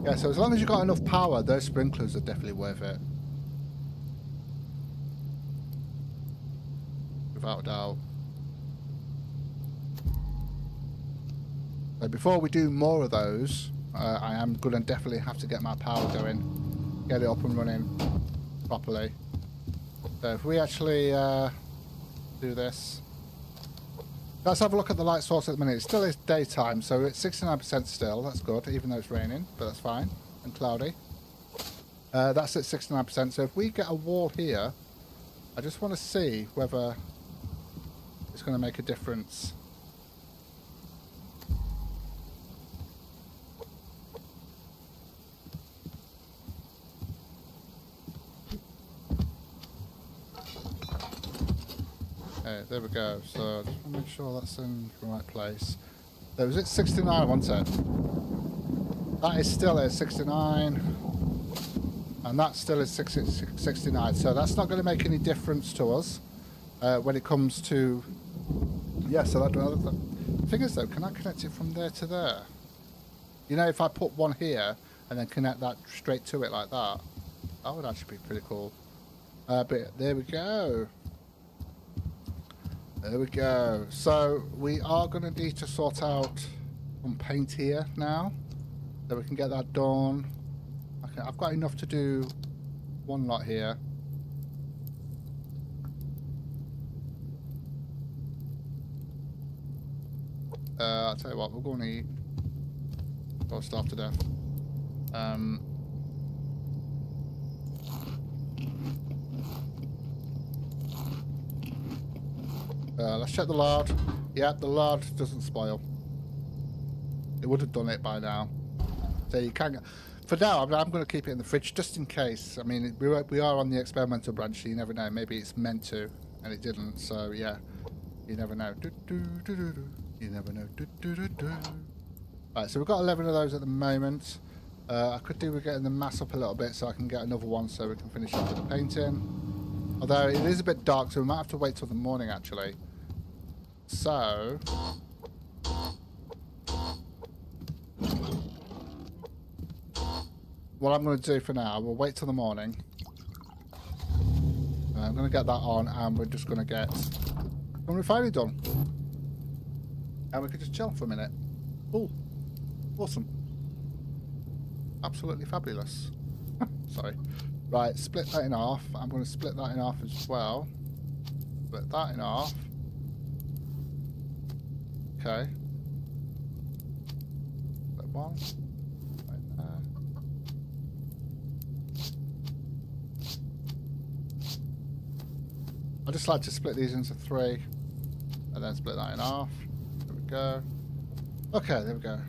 Yeah, so as long as you've got enough power, those sprinklers are definitely worth it. Without a doubt. So before we do more of those, I am going to definitely have to get my power going. Get it up and running properly. So if we actually do this. Let's have a look at the light source at the minute. It still is daytime, so it's 69% still. That's good, even though it's raining, but that's fine. And cloudy. That's at 69%. So if we get a wall here, I just want to see whether it's going to make a difference. Okay, there we go. So just want to make sure that's in the right place. There was it 69, wasn't it? That is still at 69. And that still is 69. So that's not going to make any difference to us when it comes to... Yeah, so that... The thing is, though, can I connect it from there to there? You know, if I put one here and then connect that straight to it like that, that would actually be pretty cool. But there we go. There we go. So we are going to need to sort out some paint here now, so we can get that done. Okay, I've got enough to do one lot here. I'll tell you what, we're going to eat. We'll starve to death. Let's check the lard. Yeah, the lard doesn't spoil. It would have done it by now. So you can... For now, I'm going to keep it in the fridge just in case. I mean, we are on the experimental branch, so you never know. Maybe it's meant to, and it didn't. So, yeah. You never know. You never know. Right, so we've got 11 of those at the moment. I could do with getting the mass up a little bit so I can get another one so we can finish off with the painting. Although it is a bit dark, so we might have to wait till the morning, actually. So... what I'm going to do for now, we'll wait till the morning. I'm going to get that on, and we're just going to get some refinery done. And we can just chill for a minute. Oh, awesome. Absolutely fabulous. Sorry. Right, split that in half. I'm going to split that in half as well. Split that in half. Okay. Split one. Right there. I just like to split these into 3 and then split that in half. There we go. Okay, there we go.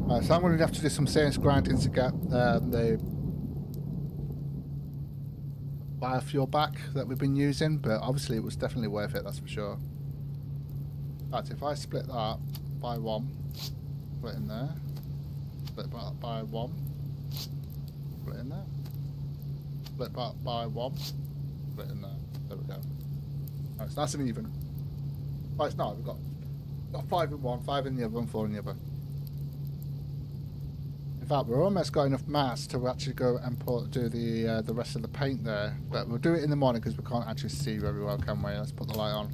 Right, so I'm going to have to do some serious grinding to get the biofuel back that we've been using, but obviously it was definitely worth it, that's for sure. Right, if I split that by 1, put it in there, split that by 1, put it in there. Split by 1, split in there. There we go. Right, so that's an even. Well, it's not. We've got 5 in one, 5 in the other, and 4 in the other. In fact, we're almost got enough mass to actually go and do the rest of the paint there. But we'll do it in the morning because we can't actually see very well, can we? Let's put the light on.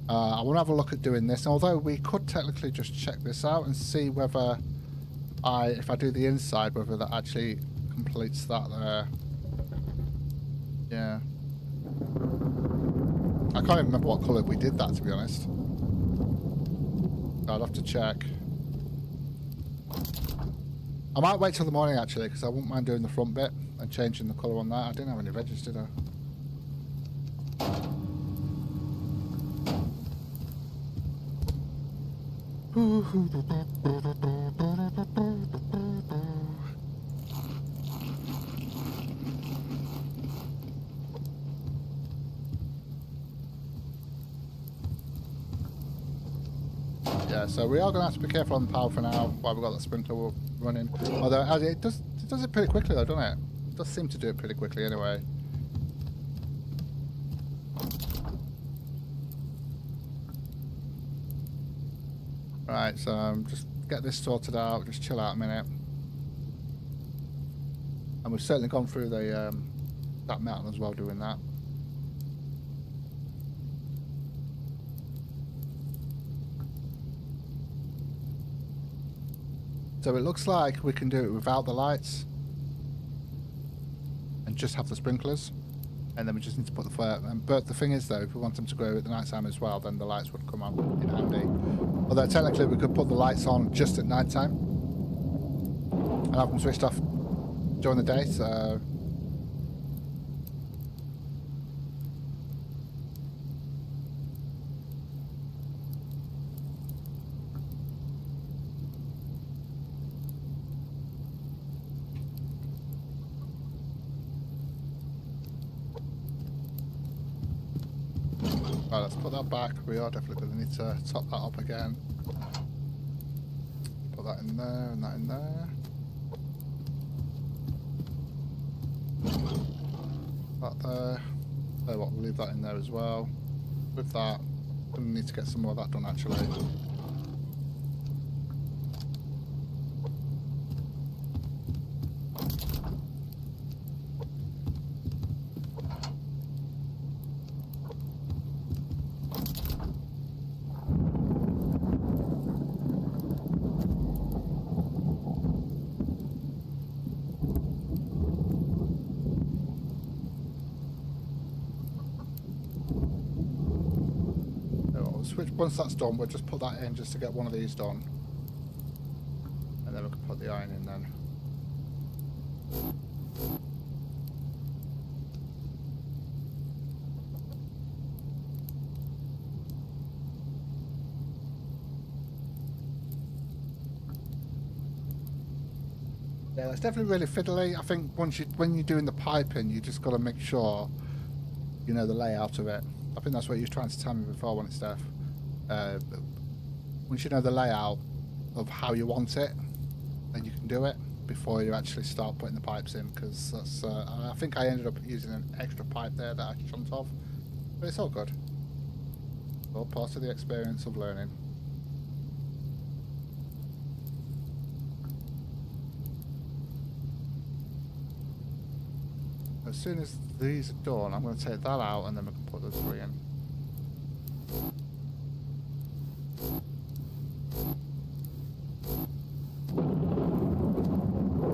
I want to have a look at doing this. Although we could technically just check this out and see whether if I do the inside, whether that actually completes that there. Yeah. I can't even remember what colour we did that, to be honest. I'd have to check. I might wait till the morning, actually, because I wouldn't mind doing the front bit and changing the colour on that. I didn't have any veggies, did I? Yeah, so we are going to have to be careful on the power for now while we've got that sprinkler running. Although it does it pretty quickly though, doesn't it? It does seem to do it pretty quickly anyway. Right, so I'm just get this sorted out, just chill out a minute. And we've certainly gone through the that mountain as well doing that. So it looks like we can do it without the lights and just have the sprinklers, and then we just need to put the fire. But the thing is though, if we want them to grow at the night time as well, then the lights would come on in handy. Although technically we could put the lights on just at night time and have them switched off during the day, so right, let's put that back. We are definitely going to need to top that up again. Put that in there and that in there. That there. So what, we'll leave that in there as well. With that, we're going to need to get some more of that done actually. Once that's done, we'll just put that in just to get one of these done, and then we can put the iron in then. Yeah, that's definitely really fiddly. I think when you're doing the piping, you just got to make sure you know the layout of it. I think that's what you were trying to tell me before, when it's Steph. Once you know the layout of how you want it, then you can do it before you actually start putting the pipes in, because that's I think I ended up using an extra pipe there that I shunt off, but it's all good. It's all part of the experience of learning. As soon as these are done, I'm going to take that out and then we can put those three in.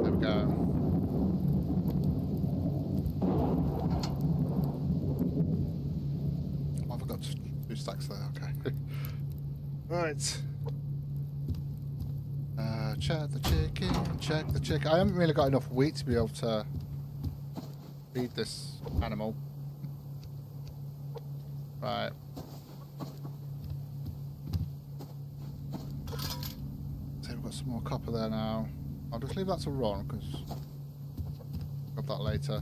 There we go. Oh, I've got 2 stacks there, okay. Right. Check the chicken, check the chicken. I haven't really got enough wheat to be able to feed this animal. Right. So we've got some more copper there now. I'll just leave that to run because I'll grab that later.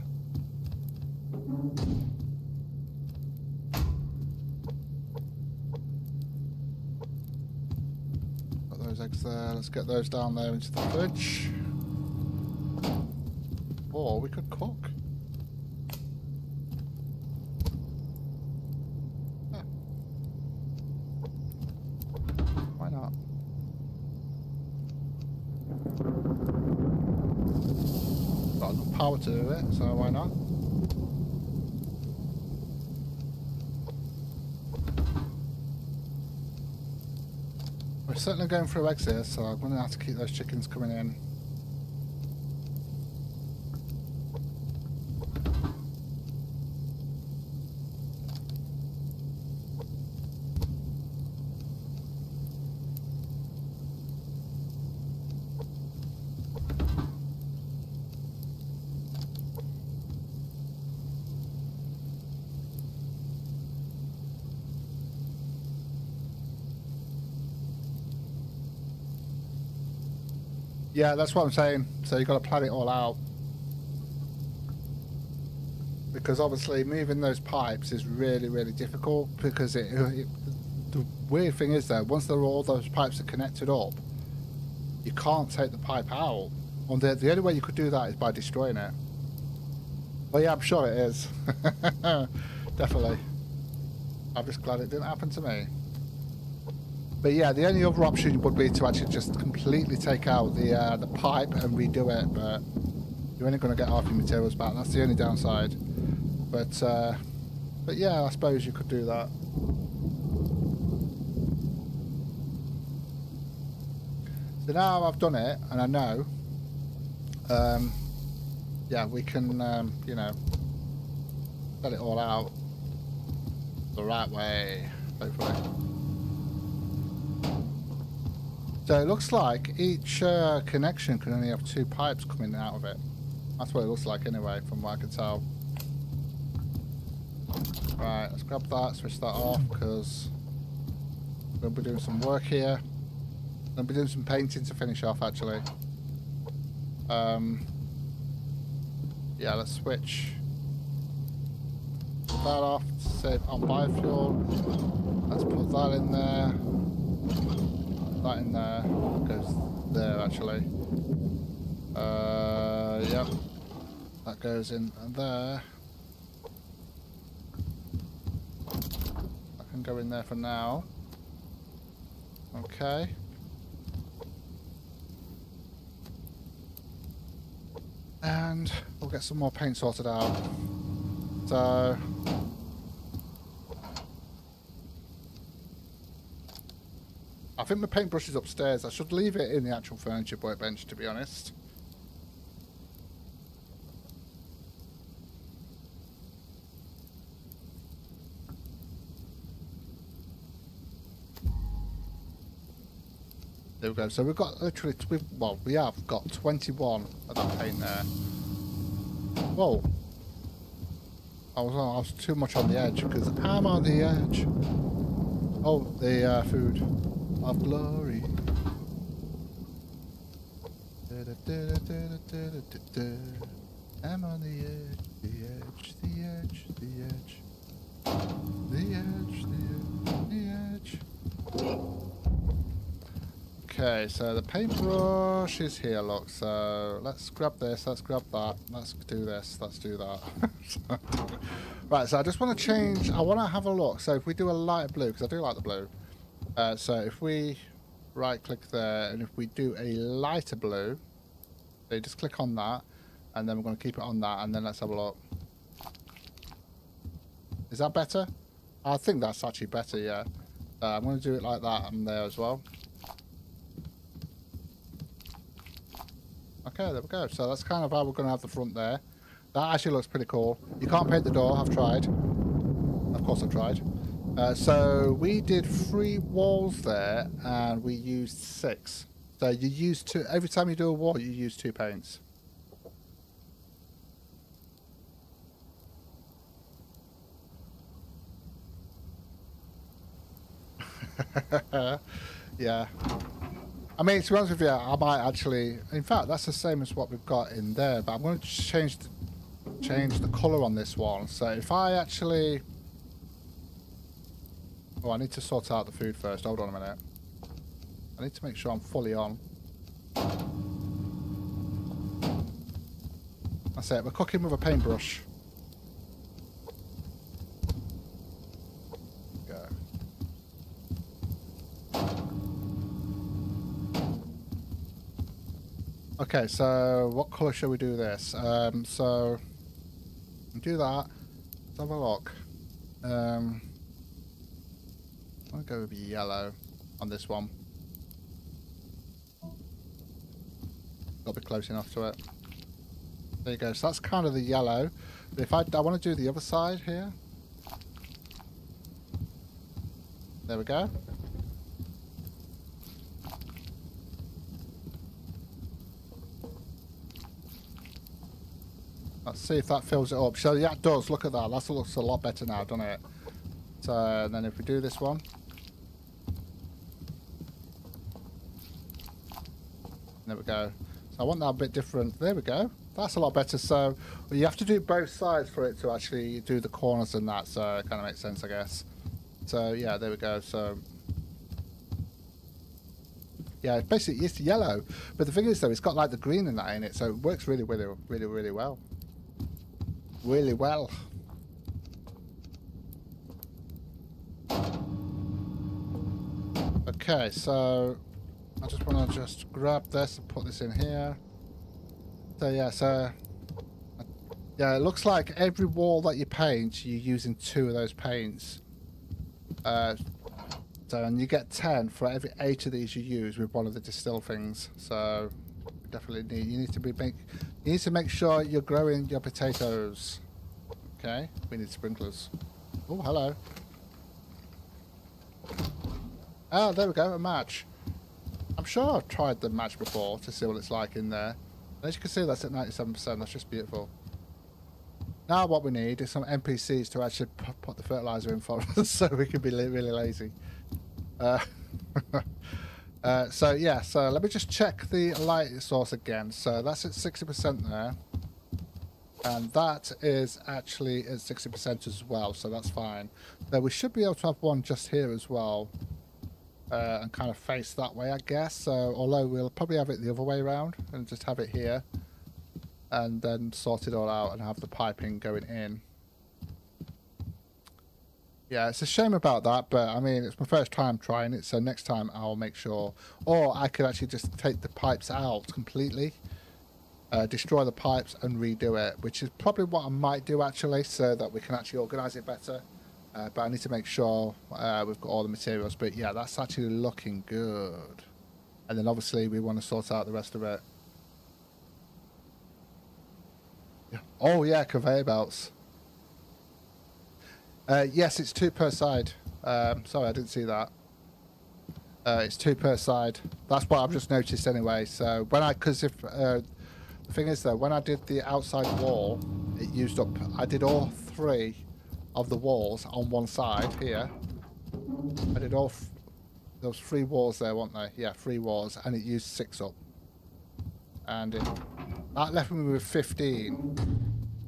Got those eggs there. Let's get those down there into the fridge. Or we could cook. Power to do it, so why not? We're certainly going through eggs here, so I'm going to have to keep those chickens coming in. Yeah, that's what I'm saying. So you've got to plan it all out. Because obviously moving those pipes is really, really difficult, because the weird thing is though, once all those pipes are connected up, you can't take the pipe out. And the only way you could do that is by destroying it. Well, yeah, I'm sure it is. Definitely. I'm just glad it didn't happen to me. But yeah, the only other option would be to actually just completely take out the pipe and redo it. But you're only going to get half your materials back. That's the only downside. But yeah, I suppose you could do that. So now I've done it, and I know. Yeah, we can, you know, set it all out the right way, hopefully. So it looks like each connection can only have 2 pipes coming out of it. That's what it looks like anyway, from what I can tell. Right, let's grab that, switch that off, because we're going to be doing some work here. I'm going to be doing some painting to finish off, actually. Yeah, let's switch that off to save on biofuel. Let's put that in there. That in there. That goes there, actually. Yep. That goes in there. That can go in there for now. Okay. And we'll get some more paint sorted out. So I think my paintbrush is upstairs. I should leave it in the actual furniture workbench, to be honest. There we go. So we've got literally, we have got 21 of that paint there. Whoa. I was too much on the edge, because I'm on the edge. Oh, the food of glory. I'm on the edge, the edge, the edge, the edge. The edge, the edge, the edge. Okay, so the paintbrush is here, look. So let's grab this, let's grab that, let's do this, let's do that. Right, so I just want to change, I want to have a look. So if we do a lighter blue, because I do like the blue. So if we right click there, and if we do a lighter blue, so you just click on that, and then we're going to keep it on that, and then let's have a look. Is that better? I think that's actually better, yeah. I'm going to do it like that and there as well. Okay, there we go. So that's kind of how we're going to have the front there. That actually looks pretty cool. You can't paint the door. I've tried. Of course I've tried. So we did 3 walls there, and we used 6. So you use 2. Every time you do a wall, you use 2 paints. Yeah. I mean, to be honest with you, I might actually... In fact, that's the same as what we've got in there, but I'm going to change the colour on this one. So if I actually... Oh, I need to sort out the food first. Hold on a minute. I need to make sure I'm fully on. That's it. We're cooking with a paintbrush. Okay, so what colour shall we do this? So do that. Let's have a look. I'll go with yellow on this one. Got to be close enough to it. There you go. So that's kind of the yellow. But if I want to do the other side here. There we go. Let's see if that fills it up. So yeah, it does. Look at that. That looks a lot better now, doesn't it? So then if we do this one. There we go. So I want that a bit different. There we go. That's a lot better. So you have to do both sides for it to actually do the corners and that. So it kind of makes sense, I guess. So yeah, there we go. So yeah, basically it's yellow. But the thing is though, it's got like the green and that in it. So it works really well. Really well. Okay, so I just want to just grab this and put this in here. So yeah, it looks like every wall that you paint, you're using 2 of those paints. And you get 10 for every 8 of these you use with one of the distill things. So definitely you need to make sure you're growing your potatoes. Okay, we need sprinklers. Oh, hello. Oh, there we go, a match. I'm sure I've tried the match before to see what it's like in there. As you can see, that's at 97%. That's just beautiful. Now what we need is some NPCs to actually put the fertilizer in for us so we can be really lazy. So yeah, so let me just check the light source again. So that's at 60% there. And that is actually at 60% as well, so that's fine. So we should be able to have one just here as well. And kind of face that way, I guess. So although we'll probably have it the other way around and just have it here. And then sort it all out and have the piping going in. Yeah, it's a shame about that, but I mean, it's my first time trying it, so next time I'll make sure. Or I could actually just take the pipes out completely, destroy the pipes and redo it, which is probably what I might do actually, so that we can actually organise it better. But I need to make sure we've got all the materials. But yeah, that's actually looking good. And then obviously we want to sort out the rest of it. Yeah. Oh yeah, conveyor belts. Yes, it's 2 per side. Sorry, I didn't see that. It's 2 per side. That's what I've just noticed anyway. So when the thing is though, when I did the outside wall, it used up. I did all 3 of the walls on one side here. I did all those 3 walls there, weren't they? Yeah, 3 walls, and it used 6 up. And that left me with 15.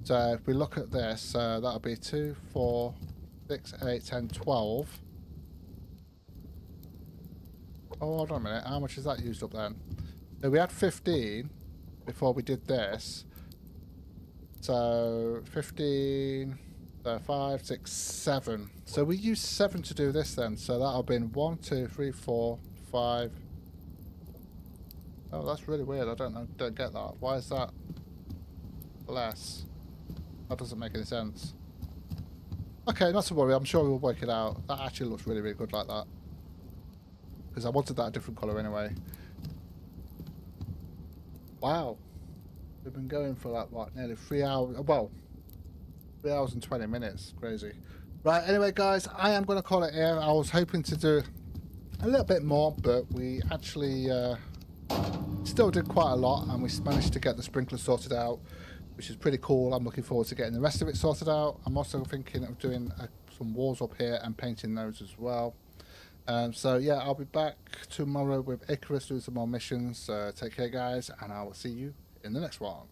So if we look at this, that'll be 2, 4, 6, 8, 10, 12. Oh, hold on a minute. How much is that used up then? So we had 15 before we did this. So 15, 5, 6, 7. So we used 7 to do this then. So that'll be 1, 2, 3, 4, 5. Oh, that's really weird. I don't get that. Why is that less? That doesn't make any sense. Okay, not to worry. I'm sure we'll work it out. That actually looks really good like that. Because I wanted that a different colour anyway. Wow. We've been going for like, what, nearly 3 hours. Well, 3 hours and 20 minutes. Crazy. Right, anyway, guys, I am going to call it here. I was hoping to do a little bit more, but we actually still did quite a lot, and we managed to get the sprinkler sorted out, which is pretty cool. I'm looking forward to getting the rest of it sorted out. I'm also thinking of doing some walls up here and painting those as well. So yeah, I'll be back tomorrow with Icarus doing some more missions. Take care, guys, and I will see you in the next one.